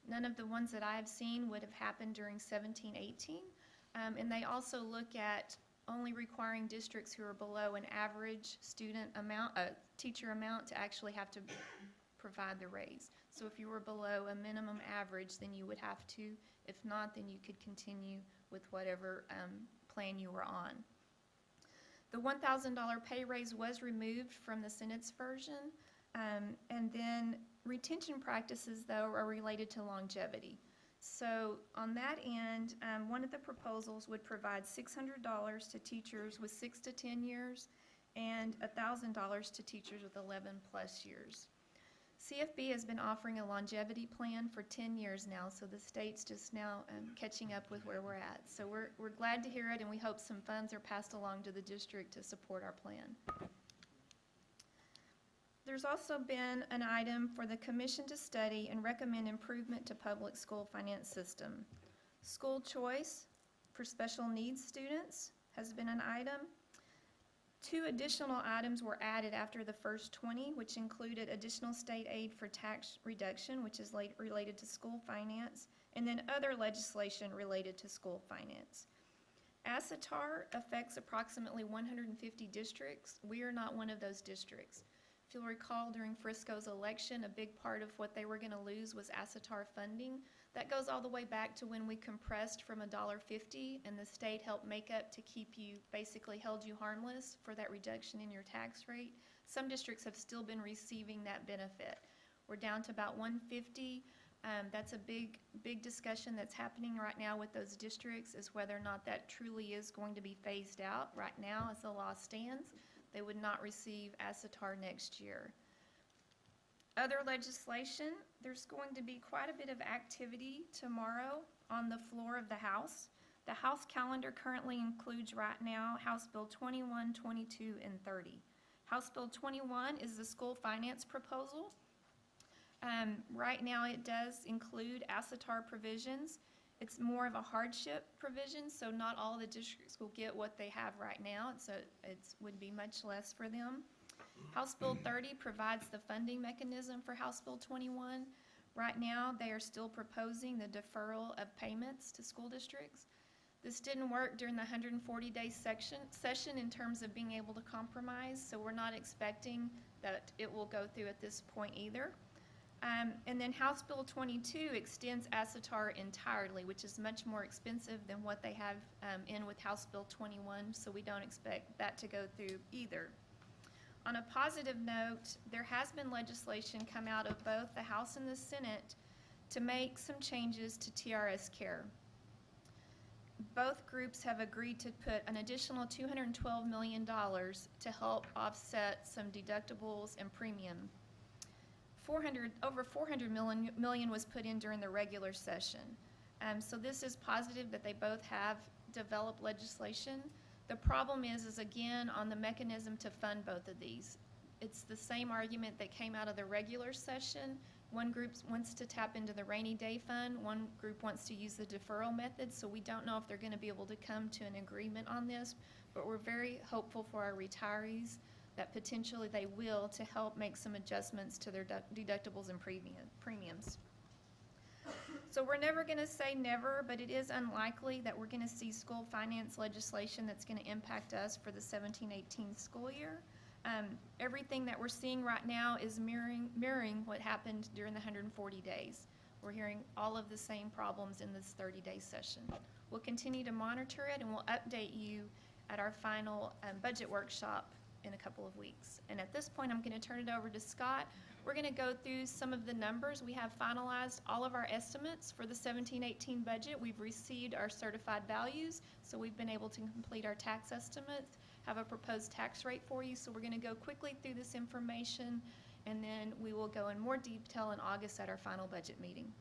None of the ones that I have seen would have happened during 17-18. And they also look at only requiring districts who are below an average student amount, teacher amount, to actually have to provide the raise. So if you were below a minimum average, then you would have to. If not, then you could continue with whatever plan you were on. The $1,000 pay raise was removed from the Senate's version. And then retention practices, though, are related to longevity. So on that end, one of the proposals would provide $600 to teachers with 6 to 10 years and $1,000 to teachers with 11 plus years. CFB has been offering a longevity plan for 10 years now, so the state's just now catching up with where we're at. So we're glad to hear it, and we hope some funds are passed along to the district to support our plan. There's also been an item for the commission to study and recommend improvement to public school finance system. School choice for special needs students has been an item. 2 additional items were added after the first 20, which included additional state aid for tax reduction, which is related to school finance, and then other legislation related to school finance. ASETAR affects approximately 150 districts. We are not one of those districts. If you'll recall, during Frisco's election, a big part of what they were going to lose was ASETAR funding. That goes all the way back to when we compressed from $1.50 and the state helped make up to keep you, basically held you harmless for that reduction in your tax rate. Some districts have still been receiving that benefit. We're down to about 150. That's a big discussion that's happening right now with those districts, is whether or not that truly is going to be phased out. Right now, as the law stands, they would not receive ASETAR next year. Other legislation, there's going to be quite a bit of activity tomorrow on the floor of the House. The House calendar currently includes right now House Bill 21, 22, and 30. House Bill 21 is the school finance proposal. Right now it does include ASETAR provisions. It's more of a hardship provision, so not all the districts will get what they have right now, so it would be much less for them. House Bill 30 provides the funding mechanism for House Bill 21. Right now, they are still proposing the deferral of payments to school districts. This didn't work during the 140-day session in terms of being able to compromise, so we're not expecting that it will go through at this point either. And then House Bill 22 extends ASETAR entirely, which is much more expensive than what they have in with House Bill 21, so we don't expect that to go through either. On a positive note, there has been legislation come out of both the House and the Senate to make some changes to TRS care. Both groups have agreed to put an additional $212 million to help offset some deductibles and premium. Over $400 million was put in during the regular session. So this is positive that they both have developed legislation. The problem is again on the mechanism to fund both of these. It's the same argument that came out of the regular session. One group wants to tap into the rainy day fund. One group wants to use the deferral method. So we don't know if they're going to be able to come to an agreement on this, but we're very hopeful for our retirees that potentially they will, to help make some adjustments to their deductibles and premiums. So we're never going to say never, but it is unlikely that we're going to see school finance legislation that's going to impact us for the 17-18 school year. Everything that we're seeing right now is mirroring what happened during the 140 days. We're hearing all of the same problems in this 30-day session. We'll continue to monitor it and we'll update you at our final budget workshop in a couple of weeks. And at this point, I'm going to turn it over to Scott. We're going to go through some of the numbers. We have finalized all of our estimates for the 17-18 budget. We've received our certified values, so we've been able to complete our tax estimates, have a proposed tax rate for you. So we're going to go quickly through this information, and then we will go in more detail in August at our final budget meeting.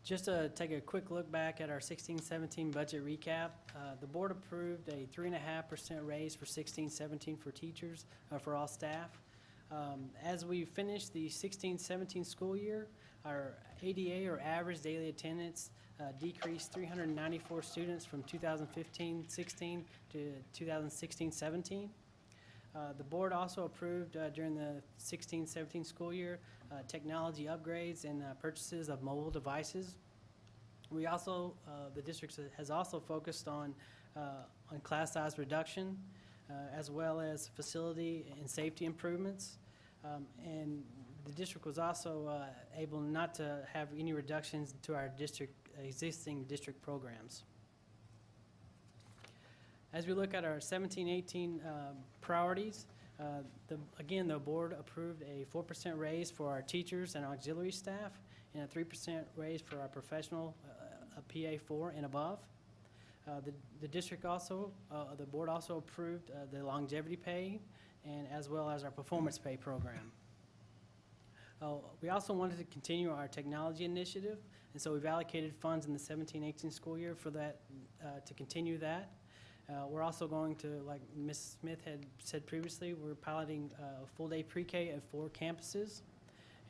Just to take a quick look back at our 16-17 budget recap, the board approved a 3.5% raise for 16-17 for teachers, for all staff. As we finish the 16-17 school year, our ADA, or average daily attendance, decreased 394 students from 2015-16 to 2016-17. The board also approved during the 16-17 school year technology upgrades and purchases of mobile devices. We also, the district has also focused on class size reduction, as well as facility and safety improvements. And the district was also able not to have any reductions to our existing district programs. As we look at our 17-18 priorities, again, the board approved a 4% raise for our teachers and auxiliary staff, and a 3% raise for our professional PA4 and above. The district also, the board also approved the longevity pay, and as well as our performance pay program. We also wanted to continue our technology initiative, and so we've allocated funds in the 17-18 school year for that, to continue that. We're also going to, like Ms. Smith had said previously, we're piloting full-day pre-K at 4 campuses.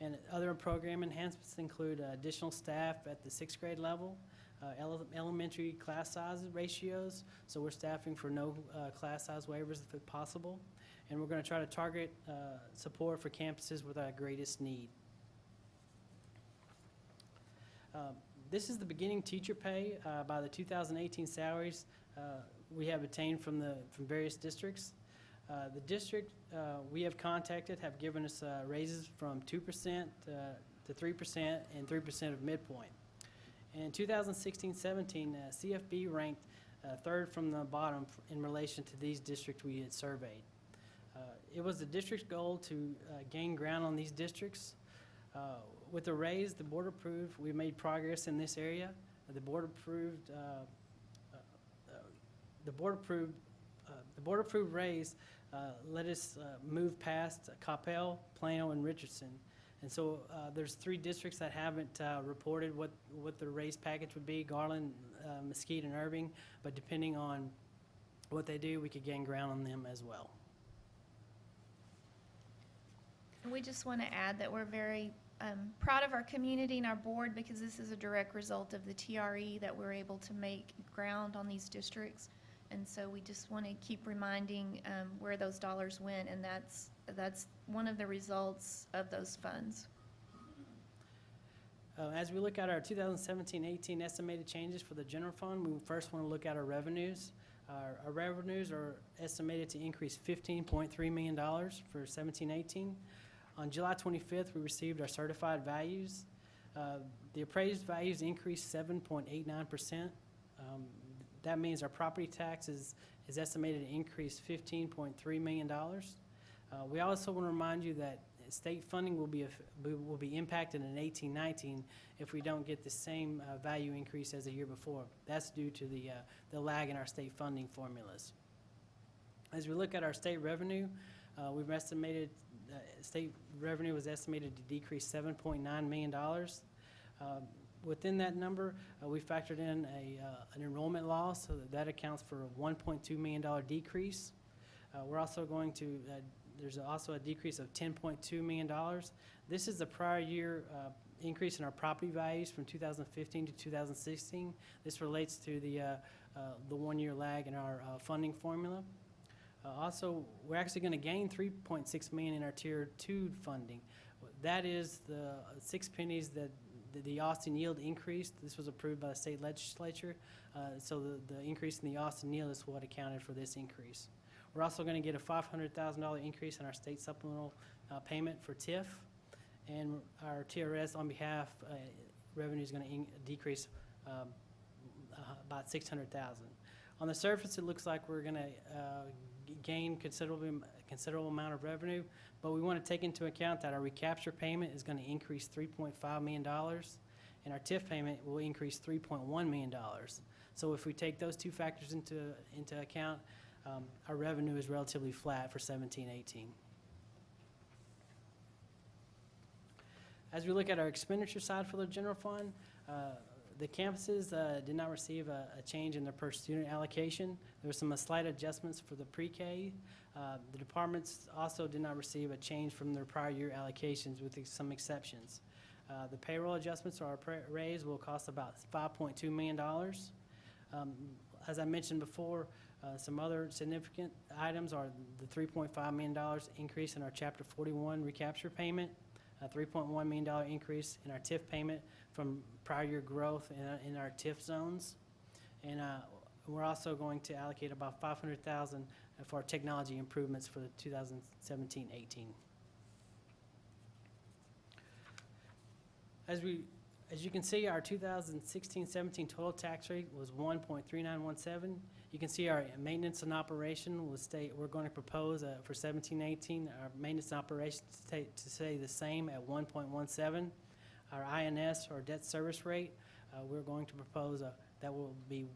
And other program enhancements include additional staff at the 6th grade level, elementary class size ratios, so we're staffing for no class size waivers if possible. And we're going to try to target support for campuses with our greatest need. This is the beginning teacher pay by the 2018 salaries we have obtained from various districts. The district we have contacted have given us raises from 2% to 3% and 3% of midpoint. In 2016-17, CFB ranked third from the bottom in relation to these districts we had surveyed. It was the district's goal to gain ground on these districts. With the raise, the board approved, we made progress in this area. The board approved raise let us move past Coppell, Plano, and Richardson. And so there's 3 districts that haven't reported what the raise package would be, Garland, Mesquite, and Irving. But depending on what they do, we could gain ground on them as well. We just want to add that we're very proud of our community and our board, because this is a direct result of the TRE that we're able to make ground on these districts. And so we just want to keep reminding where those dollars went, and that's one of the results of those funds. As we look at our 2017-18 estimated changes for the general fund, we first want to look at our revenues. Our revenues are estimated to increase $15.3 million for 17-18. On July 25th, we received our certified values. The appraised values increased 7.89%. That means our property tax is estimated to increase $15.3 million. We also want to remind you that state funding will be impacted in 18-19 if we don't get the same value increase as the year before. That's due to the lag in our state funding formulas. As we look at our state revenue, we've estimated state revenue was estimated to decrease $7.9 million. Within that number, we factored in an enrollment loss, so that accounts for a $1.2 million decrease. We're also going to, there's also a decrease of $10.2 million. This is the prior year increase in our property values from 2015 to 2016. This relates to the 1-year lag in our funding formula. Also, we're actually going to gain $3.6 million in our Tier 2 funding. That is the 6 pennies that the Austin yield increased. This was approved by the state legislature. So the increase in the Austin yield is what accounted for this increase. We're also going to get a $500,000 increase in our state supplemental payment for TIF. And our TRS on behalf revenue is going to decrease about $600,000. On the surface, it looks like we're going to gain considerable amount of revenue, but we want to take into account that our recapture payment is going to increase $3.5 million, and our TIF payment will increase $3.1 million. So if we take those 2 factors into account, our revenue is relatively flat for 17-18. As we look at our expenditure side for the general fund, the campuses did not receive a change in their per student allocation. There were some slight adjustments for the pre-K. The departments also did not receive a change from their prior year allocations, with some exceptions. The payroll adjustments or our raise will cost about $5.2 million. As I mentioned before, some other significant items are the $3.5 million increase in our Chapter 41 recapture payment, a $3.1 million increase in our TIF payment from prior year growth in our TIF zones. And we're also going to allocate about $500,000 for our technology improvements for the 2017-18. As you can see, our 2016-17 total tax rate was 1.3917. You can see our maintenance and operation will stay. We're going to propose for 17-18 our maintenance and operation to stay the same at 1.17. Our INS, or debt service rate, we're going to propose that will be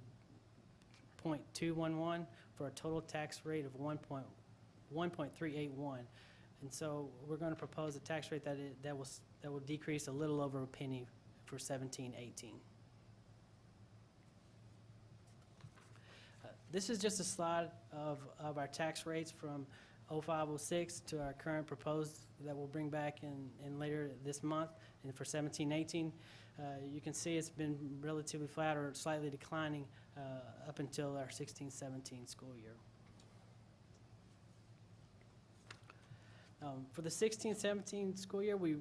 0.211 for a total tax rate of 1.381. And so we're going to propose a tax rate that will decrease a little over a penny for 17-18. This is just a slide of our tax rates from 0506 to our current proposed that we'll bring back in later this month. And for 1718, you can see it's been relatively flat or slightly declining up until our 1617 school year. For the 1617 school year, we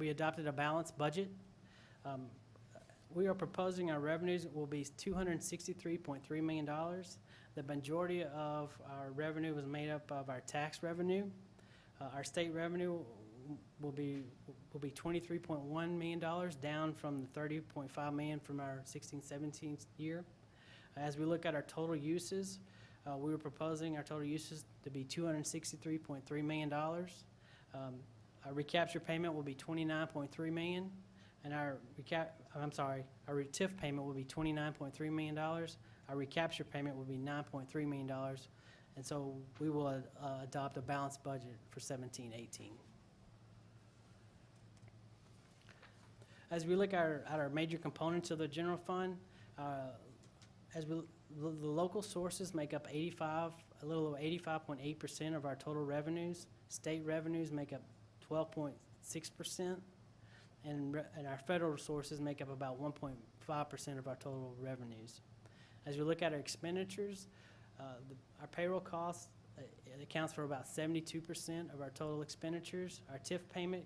adopted a balanced budget. We are proposing our revenues will be $263.3 million. The majority of our revenue was made up of our tax revenue. Our state revenue will be $23.1 million, down from the $30.5 million from our 1617 year. As we look at our total uses, we were proposing our total uses to be $263.3 million. Our recapture payment will be $29.3 million, and our TIF payment will be $29.3 million. Our recapture payment will be $9.3 million, and so we will adopt a balanced budget for 1718. As we look at our major components of the general fund, the local sources make up a little over 85.8% of our total revenues. State revenues make up 12.6%, and our federal sources make up about 1.5% of our total revenues. As we look at our expenditures, our payroll costs it accounts for about 72% of our total expenditures. Our TIF payment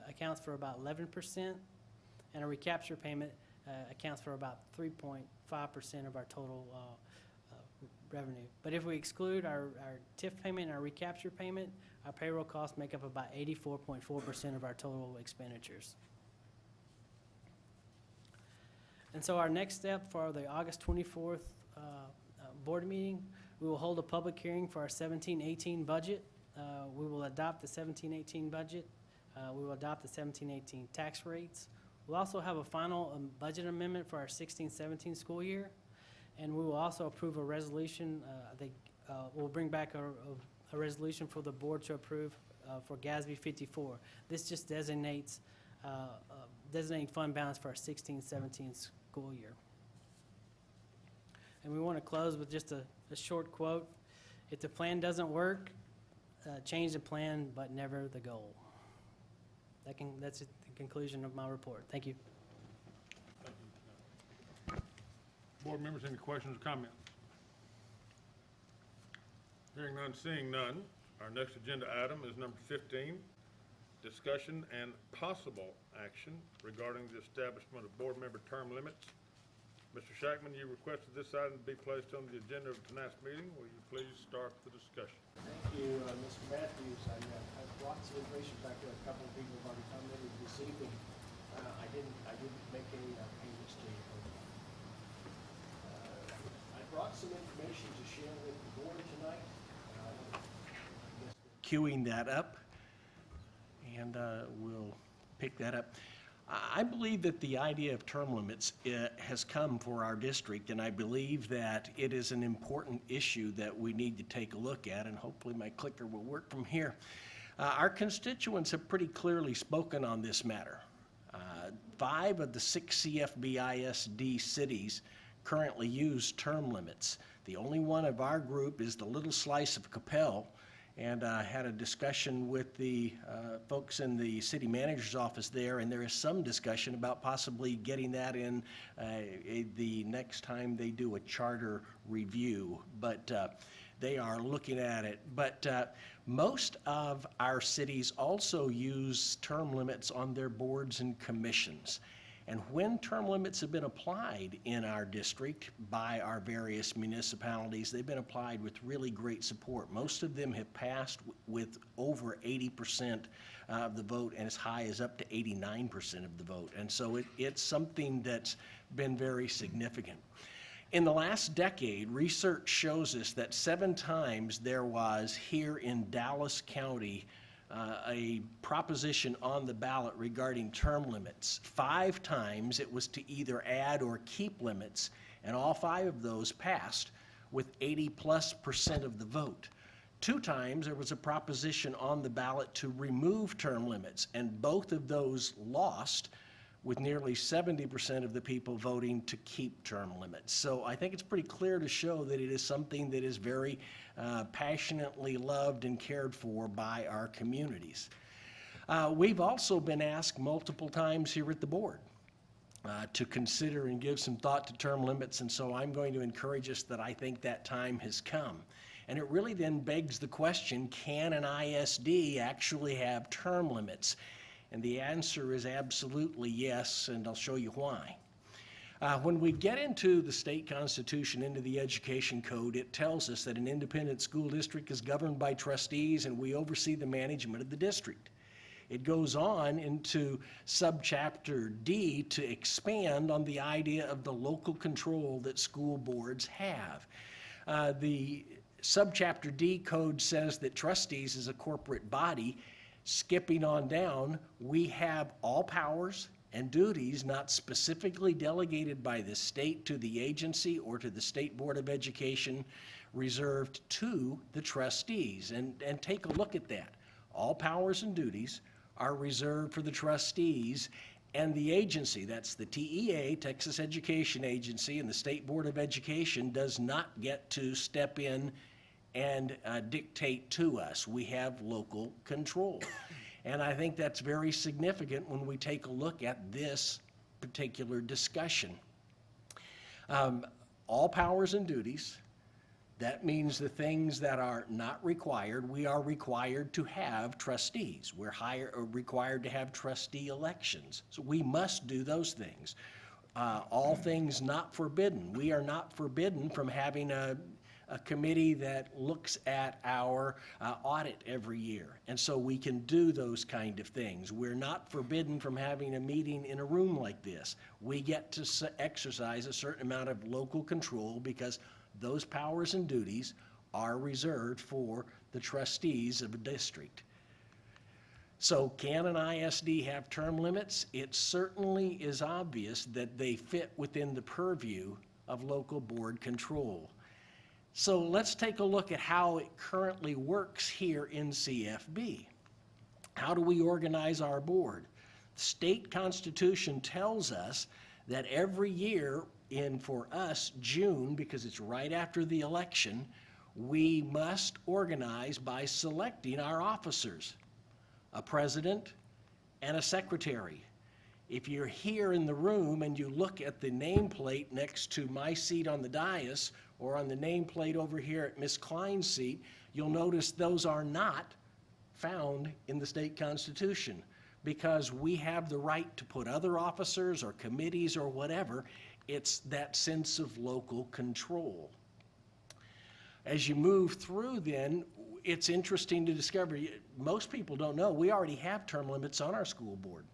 accounts for about 11%, and our recapture payment accounts for about 3.5% of our total revenue. But if we exclude our TIF payment and our recapture payment, our payroll costs make up about 84.4% of our total expenditures. And so our next step for the August 24th board meeting, we will hold a public hearing for our 1718 budget. We will adopt the 1718 budget. We will adopt the 1718 tax rates. We'll also have a final budget amendment for our 1617 school year, and we will also approve a resolution. We'll bring back a resolution for the board to approve for GASB 54. This just designating fund balance for our 1617 school year. And we want to close with just a short quote. If the plan doesn't work, change the plan, but never the goal. That's the conclusion of my report. Thank you. Thank you. Board members, any questions or comments? Hearing none, seeing none, our next agenda item is number 15, discussion and possible action regarding the establishment of board member term limits. Mr. Shackman, you requested this item to be placed on the agenda of tonight's meeting. Will you please start the discussion? Thank you, Mr. Matthews. I brought some information back there. A couple of people have already commented this evening. I didn't make any payments to you. I brought some information to share with the board tonight. Queuing that up, and we'll pick that up. I believe that the idea of term limits has come for our district, and I believe that it is an important issue that we need to take a look at, and hopefully my clicker will work from here. Our constituents have pretty clearly spoken on this matter. 5 of the 6 CFB-ISD cities currently use term limits. The only one of our group is the little slice of Capel, and I had a discussion with the folks in the city manager's office there, and there is some discussion about possibly getting that in the next time they do a charter review, but they are looking at it. But most of our cities also use term limits on their boards and commissions. And when term limits have been applied in our district by our various municipalities, they've been applied with really great support. Most of them have passed with over 80% of the vote, and as high as up to 89% of the vote. And so it's something that's been very significant. In the last decade, research shows us that 7 times there was here in Dallas County a proposition on the ballot regarding term limits. 5 times it was to either add or keep limits, and all 5 of those passed with 80+% of the vote. 2 times there was a proposition on the ballot to remove term limits, and both of those lost with nearly 70% of the people voting to keep term limits. So I think it's pretty clear to show that it is something that is very passionately loved and cared for by our communities. We've also been asked multiple times here at the board to consider and give some thought to term limits, and so I'm going to encourage us that I think that time has come. And it really then begs the question, can an ISD actually have term limits? And the answer is absolutely yes, and I'll show you why. When we get into the state constitution, into the education code, it tells us that an independent school district is governed by trustees and we oversee the management of the district. It goes on into subchapter D to expand on the idea of the local control that school boards have. The subchapter D code says that trustees is a corporate body. Skipping on down, we have all powers and duties not specifically delegated by the state to the agency or to the State Board of Education reserved to the trustees. And take a look at that. All powers and duties are reserved for the trustees, and the agency, that's the TEA, Texas Education Agency, and the State Board of Education does not get to step in and dictate to us. We have local control. And I think that's very significant when we take a look at this particular discussion. All powers and duties, that means the things that are not required, we are required to have trustees. We're required to have trustee elections. So we must do those things. All things not forbidden. We are not forbidden from having a committee that looks at our audit every year. And so we can do those kind of things. We're not forbidden from having a meeting in a room like this. We get to exercise a certain amount of local control because those powers and duties are reserved for the trustees of a district. So can an ISD have term limits? It certainly is obvious that they fit within the purview of local board control. So let's take a look at how it currently works here in CFB. How do we organize our board? The state constitution tells us that every year for us, June, because it's right after the election, we must organize by selecting our officers, a president and a secretary. If you're here in the room and you look at the nameplate next to my seat on the dais or on the nameplate over here at Ms. Klein's seat, you'll notice those are not found in the state constitution because we have the right to put other officers or committees or whatever. It's that sense of local control. As you move through then, it's interesting to discover, most people don't know, we already have term limits on our school board.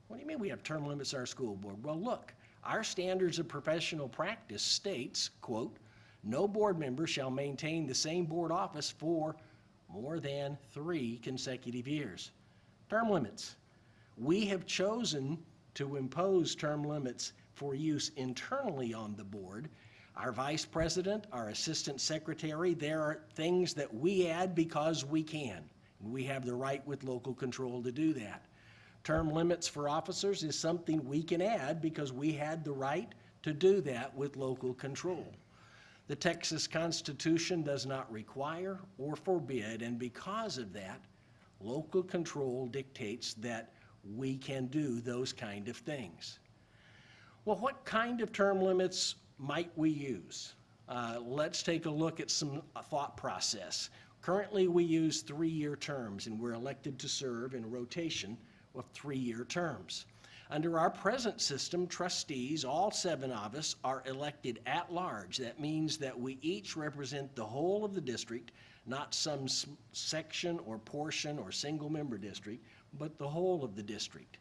What do you mean we have term limits on our school board? Well, look, our standards of professional practice states, quote, no board member shall maintain the same board office for more than 3 consecutive years. Term limits. We have chosen to impose term limits for use internally on the board. Our vice president, our assistant secretary, there are things that we add because we can. We have the right with local control to do that. Term limits for officers is something we can add because we had the right to do that with local control. The Texas Constitution does not require or forbid, and because of that, local control dictates that we can do those kind of things. Well, what kind of term limits might we use? Let's take a look at some thought process. Currently, we use 3-year terms, and we're elected to serve in rotation of 3-year terms. Under our present system, trustees, all 7 of us, are elected at large. That means that we each represent the whole of the district, not some section or portion or single member district, but the whole of the district.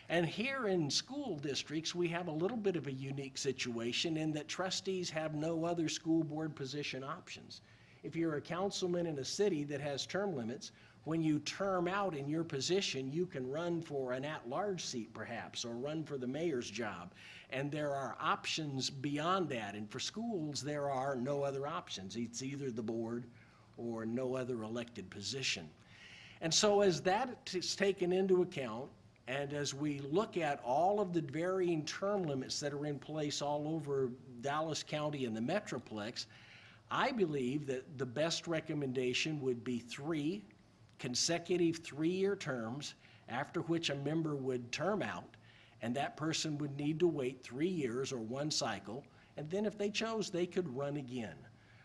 And here in school districts, we have a little bit of a unique situation in that trustees have no other school board position options. If you're a councilman in a city that has term limits, when you term out in your position, you can run for an at-large seat perhaps, or run for the mayor's job. And there are options beyond that. And for schools, there are no other options. It's either the board or no other elected position. And so as that is taken into account, And as we look at all of the varying term limits that are in place all over Dallas County and the Metroplex, I believe that the best recommendation would be 3 consecutive 3-year terms, after which a member would term out, and that person would need to wait 3 years or 1 cycle, and then if they chose, they could run again.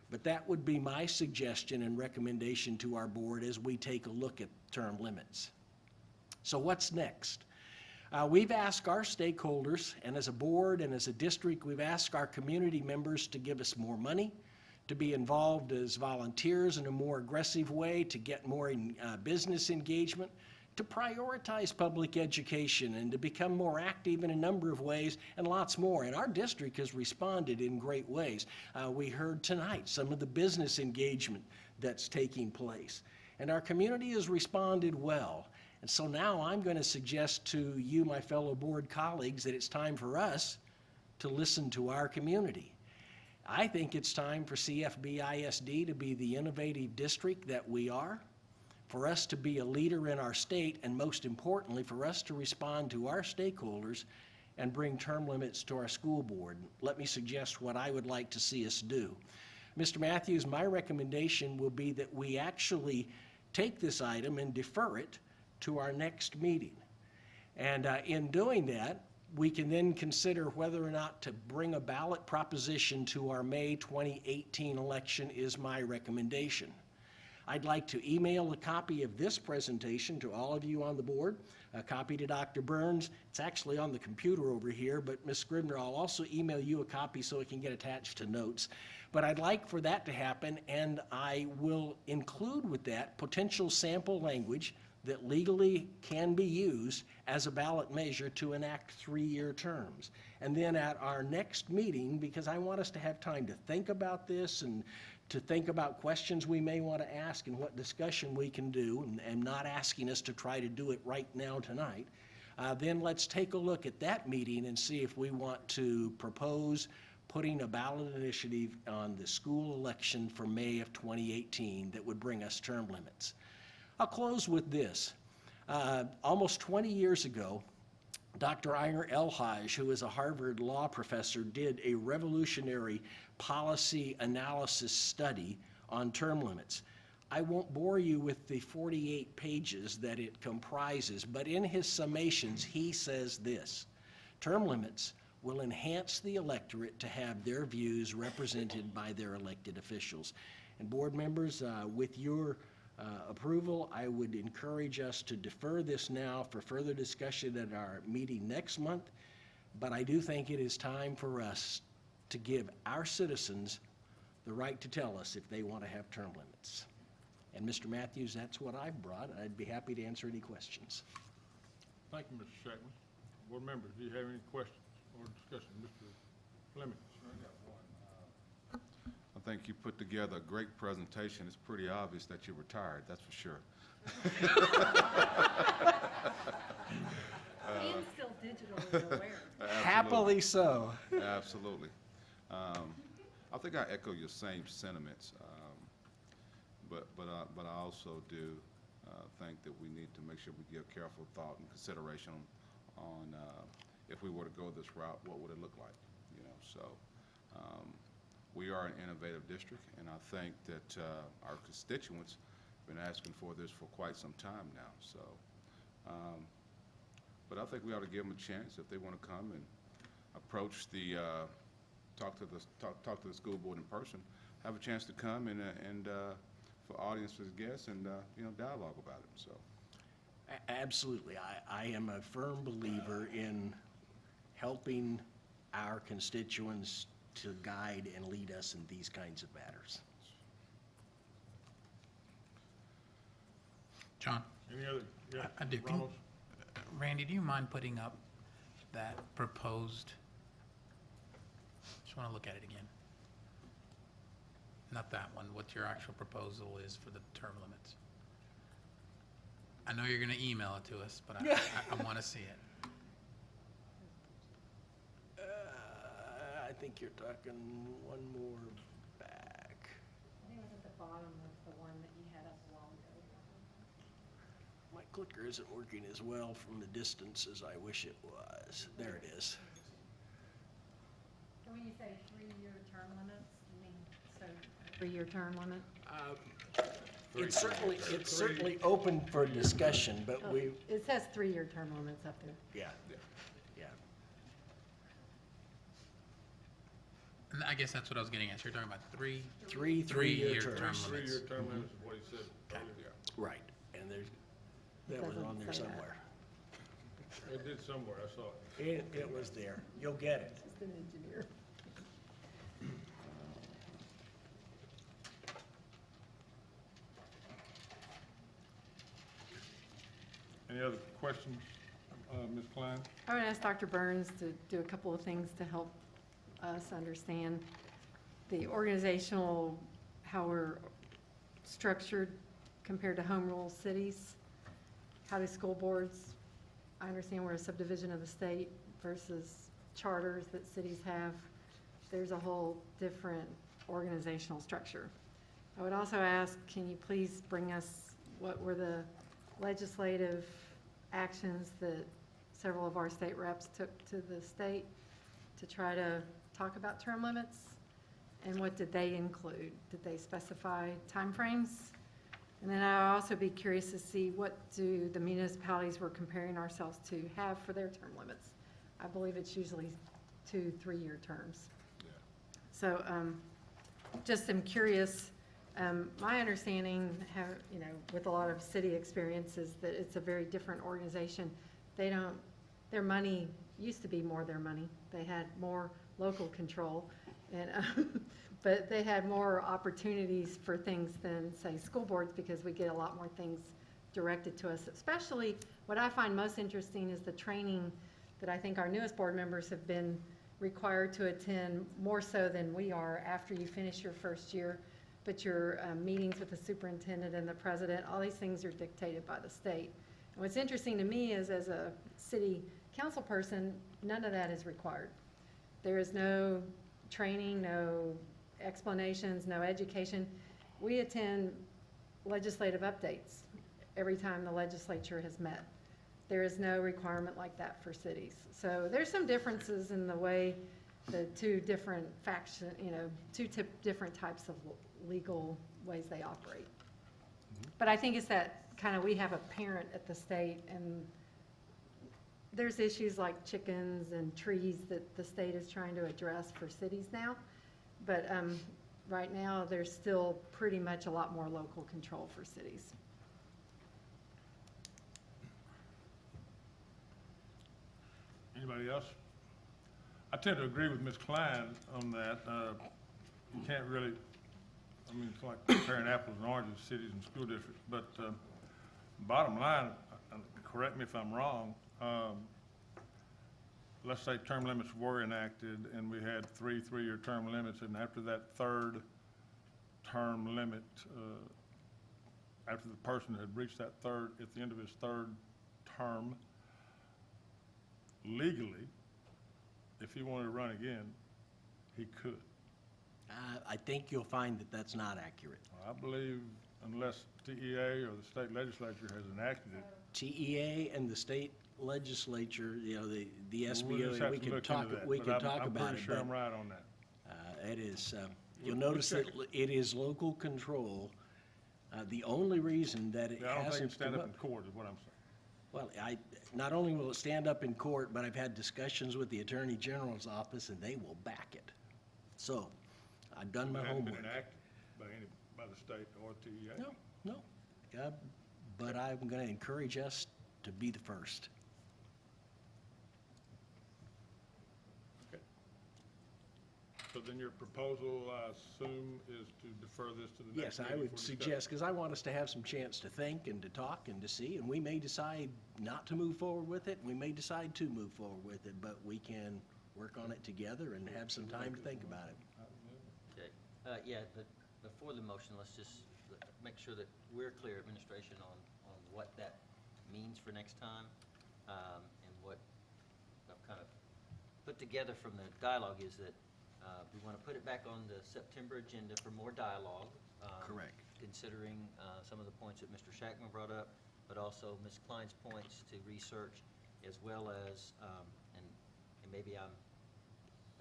But that would be my suggestion and recommendation to our board as we take a look at term limits. So what's next? We've asked our stakeholders, and as a board and as a district, we've asked our community members to give us more money, to be involved as volunteers in a more aggressive way, to get more business engagement, to prioritize public education, and to become more active in a number of ways, and lots more. And our district has responded in great ways. We heard tonight some of the business engagement that's taking place. And our community has responded well. And so now I'm going to suggest to you, my fellow board colleagues, that it's time for us to listen to our community. I think it's time for CFB ISD to be the innovative district that we are, for us to be a leader in our state, and most importantly, for us to respond to our stakeholders and bring term limits to our school board. Let me suggest what I would like to see us do. Mr. Matthews, my recommendation will be that we actually take this item and defer it to our next meeting. And in doing that, we can then consider whether or not to bring a ballot proposition to our May 2018 election is my recommendation. I'd like to email a copy of this presentation to all of you on the board, a copy to Dr. Burns. It's actually on the computer over here, but Ms. Scribner, I'll also email you a copy so it can get attached to notes. But I'd like for that to happen, and I will include with that potential sample language that legally can be used as a ballot measure to enact 3-year terms. And then at our next meeting, because I want us to have time to think about this and to think about questions we may want to ask and what discussion we can do, and not asking us to try to do it right now tonight, then let's take a look at that meeting and see if we want to propose putting a ballot initiative on the school election for May of 2018 that would bring us term limits. I'll close with this. Almost 20 years ago, Dr. Inger Elhage, who is a Harvard law professor, did a revolutionary policy analysis study on term limits. I won't bore you with the 48 pages that it comprises, but in his summations, he says this: term limits will enhance the electorate to have their views represented by their elected officials. And board members, with your approval, I would encourage us to defer this now for further discussion at our meeting next month. But I do think it is time for us to give our citizens the right to tell us if they want to have term limits. And Mr. Matthews, that's what I've brought. I'd be happy to answer any questions. Thank you, Mr. Shackman. Board members, do you have any questions or discussion? Mr. Fleming? I think you put together a great presentation. It's pretty obvious that you're retired, that's for sure. And still digitally aware. Happily so. Absolutely. I think I echo your same sentiments, but I also do think that we need to make sure we give careful thought and consideration on if we were to go this route, what would it look like? You know, so we are an innovative district, and I think that our constituents have been asking for this for quite some time now. So, but I think we ought to give them a chance if they want to come and approach the talk to the school board in person, have a chance to come and for audiences, guests, and dialogue about it. So, Absolutely. I am a firm believer in helping our constituents to guide and lead us in these kinds of matters. John? Any other? Yeah, I do. Ronald? Randy, do you mind putting up that proposed? Just want to look at it again. Not that one, what your actual proposal is for the term limits. I know you're going to email it to us, but I want to see it. I think you're talking one more back. I think it was at the bottom of the one that you had up a while ago. Might clicker isn't working as well from the distance as I wish it was. There it is. When you say 3-year term limits, you mean, so, a 3-year term limit? It's certainly open for discussion, but Oh, we, It says 3-year term limits up there. yeah, yeah. And I guess that's what I was getting at. You're talking about three Three-year three-year term term limits. limits. 3-year term limits is what he said earlier. Right, and that was on there Doesn't say that. somewhere. It did somewhere, I saw it. It was there. You'll get it. Just an engineer. Any other questions, Ms. Klein? I would ask Dr. Burns to do a couple of things to help us understand the organizational, how we're structured compared to home rule cities. How do school boards, I understand we're a subdivision of the state versus charters that cities have. There's a whole different organizational structure. I would also ask, can you please bring us what were the legislative actions that several of our state reps took to the state to try to talk about term limits? And what did they include? Did they specify timeframes? And then I'll also be curious to see what do the municipalities we're comparing ourselves to have for their term limits. I believe it's usually 2-3-year terms. So just am curious. My understanding, with a lot of city experience, is that it's a very different organization. Their money used to be more their money. They had more local control, and but they had more opportunities for things than, say, school boards, because we get a lot more things directed to us. Especially, what I find most interesting is the training that I think our newest board members have been required to attend, more so than we are after you finish your first year. But your meetings with the superintendent and the president, all these things are dictated by the state. And what's interesting to me is, as a city council person, none of that is required. There is no training, no explanations, no education. We attend legislative updates every time the legislature has met. There is no requirement like that for cities. So there's some differences in the way the two different different types of legal ways they operate. But I think it's that kind of, we have a parent at the state, and there's issues like chickens and trees that the state is trying to address for cities now. But right now, there's still pretty much a lot more local control for cities. Anybody else? I tend to agree with Ms. Klein on that. You can't really, it's like comparing apples and oranges, cities and school districts. But bottom line, correct me if I'm wrong, let's say term limits were enacted and we had 3-year term limits, and after that third term limit, after the person had reached that at the end of his third term, legally, if he wanted to run again, he could. I think you'll find that that's not accurate. I believe unless TEA or the state legislature has enacted it. TEA and the state legislature, the We'll just SBO, have we to can look talk, into that, we but can I'm- talk about it. I'm pretty sure but, I'm right on that. It is, you'll notice that it is local control. The only reason that it I don't think hasn't it stand come up up. in court is what I'm saying. Well, not only will it stand up in court, but I've had discussions with the Attorney General's office, and they will back it. So, I've done my It hasn't been homework. enacted by the state or TEA. No. But I'm going to encourage us to be the first. Okay. So then your proposal, I assume, is to defer this to the next Yes, meeting? I would for discussion? suggest, because I want us to have some chance to think and to talk and to see, and we may decide not to move forward with it, we may decide to move forward with it, but we can work on it together and have some time to think about it. Okay, but before the motion, let's just make sure that we're clear, administration, on what that means for next time, and what I've kind of put together from the dialogue is that we want to put it back on the September agenda for more dialogue. Correct. Considering some of the points that Mr. Shackman brought up, but also Ms. Klein's points to research, as well as, and maybe I'm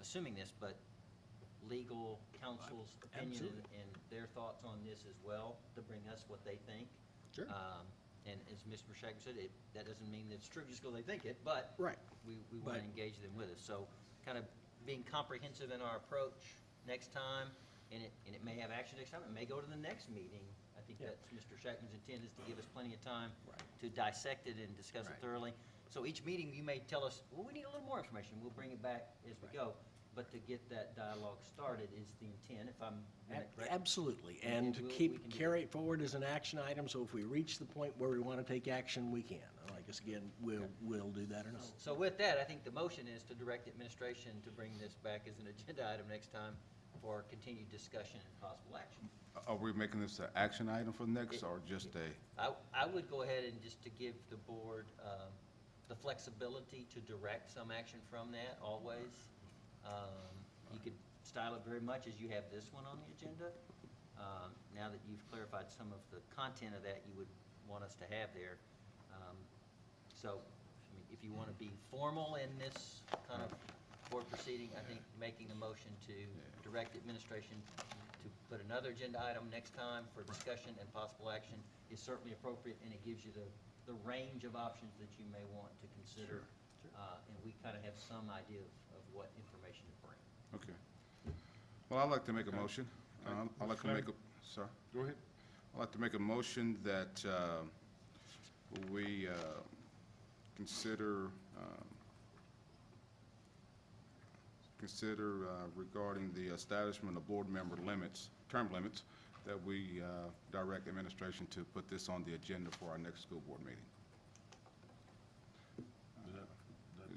assuming this, but legal counsel's opinion and their thoughts on this as well, to bring us what they think. Sure. And as Mr. Shackman said, that doesn't mean that it's true just because they think it, but Right. we want to engage them with us. So kind of being comprehensive in our approach next time, and it may have action next time, it may go to the next meeting. I think that's Mr. Shackman's intent, is to give us plenty of time to dissect it and discuss it thoroughly. So each meeting, you may tell us, well, we need a little more information. We'll bring it back as we go. But to get that dialogue started is the intent, if I'm correct? Absolutely, And and to we can do carry it forward as an action item, so if we reach the point where we want to take action, we can. Like, again, we'll do that or not. So with that, I think the motion is to direct administration to bring this back as an agenda item next time for continued discussion and possible action. Are we making this an action item for next, or just a? I would go ahead and just to give the board the flexibility to direct some action from that always. You could style it very much as you have this one on the agenda. Now that you've clarified some of the content of that you would want us to have there. So, I mean, if you want to be formal in this kind of board proceeding, I think making a motion to direct administration to put another agenda item next time for discussion and possible action is certainly appropriate, and it gives you the range of options that you may want to consider. And we kind of have some idea of what information to bring. Okay. Well, I'd like to make a motion. I'd like to make a, sorry? Go ahead. I'd like to make a motion that we consider regarding the establishment of board member limits, term limits, that we direct administration to put this on the agenda for our next school board meeting.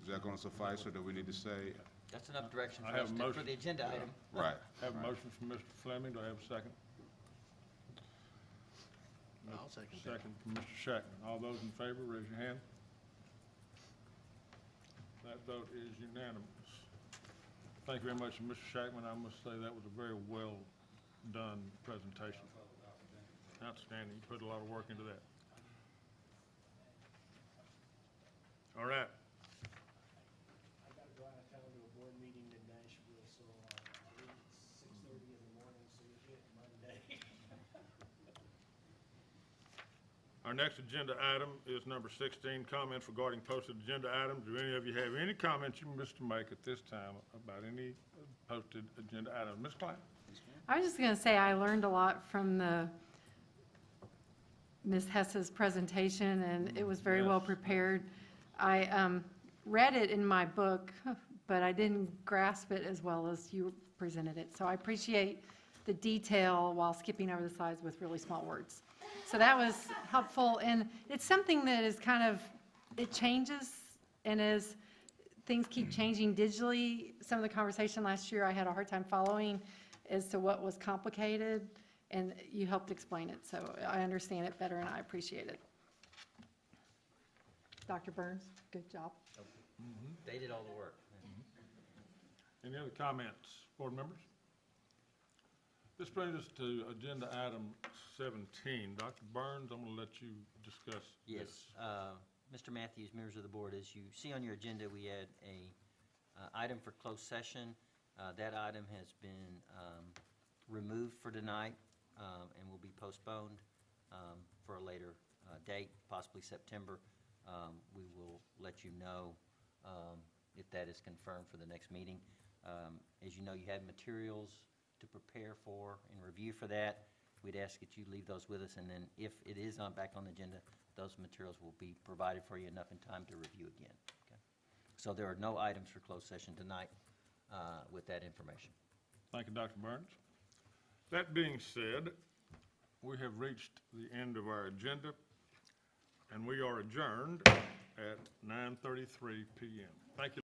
Is that going to suffice, or do we need to say? That's enough direction I for have us a for motion. the agenda item. Right. I have a motion from Mr. Fleming. Do I have a second? I'll second that. Second from Mr. Shackman. All those in favor, raise your hand. That vote is unanimous. Thank you very much, Mr. Shackman. I must say that was a very well-done presentation. Outstanding. You put a lot of work into that. All right. I got to go out of town to a board meeting in Nashville, so I'll leave at 6:30 in the morning, so you'll get Monday. Our next agenda item is number 16, comments regarding posted agenda items. Do any of you have any comments you wish to make at this time about any posted agenda item? Ms. Klein? I was just going to say, I learned a lot from Ms. Hess's presentation, and it was very well prepared. I read it in my book, but I didn't grasp it as well as you presented it. So I appreciate the detail while skipping over the slides with really small words. So that was helpful, and it's something that is kind of, it changes, and as things keep changing digitally, some of the conversation last year I had a hard time following as to what was complicated, and you helped explain it, so I understand it better and I appreciate it. Dr. Burns, good job. They did all the work. Any other comments, board members? This brings us to agenda item 17. Dr. Burns, I'm going to let you discuss Yes, this. Mr. Matthews, members of the board, as you see on your agenda, we had a item for closed session. That item has been removed for tonight and will be postponed for a later date, possibly September. We will let you know if that is confirmed for the next meeting. As you know, you have materials to prepare for and review for that. We'd ask that you leave those with us, and then if it is back on the agenda, those materials will be provided for you enough in time to review again. Okay? So there are no items for closed session tonight with that information. Thank you, Dr. Burns. That being said, we have reached the end of our agenda, and we are adjourned at 9:33 p.m. Thank you.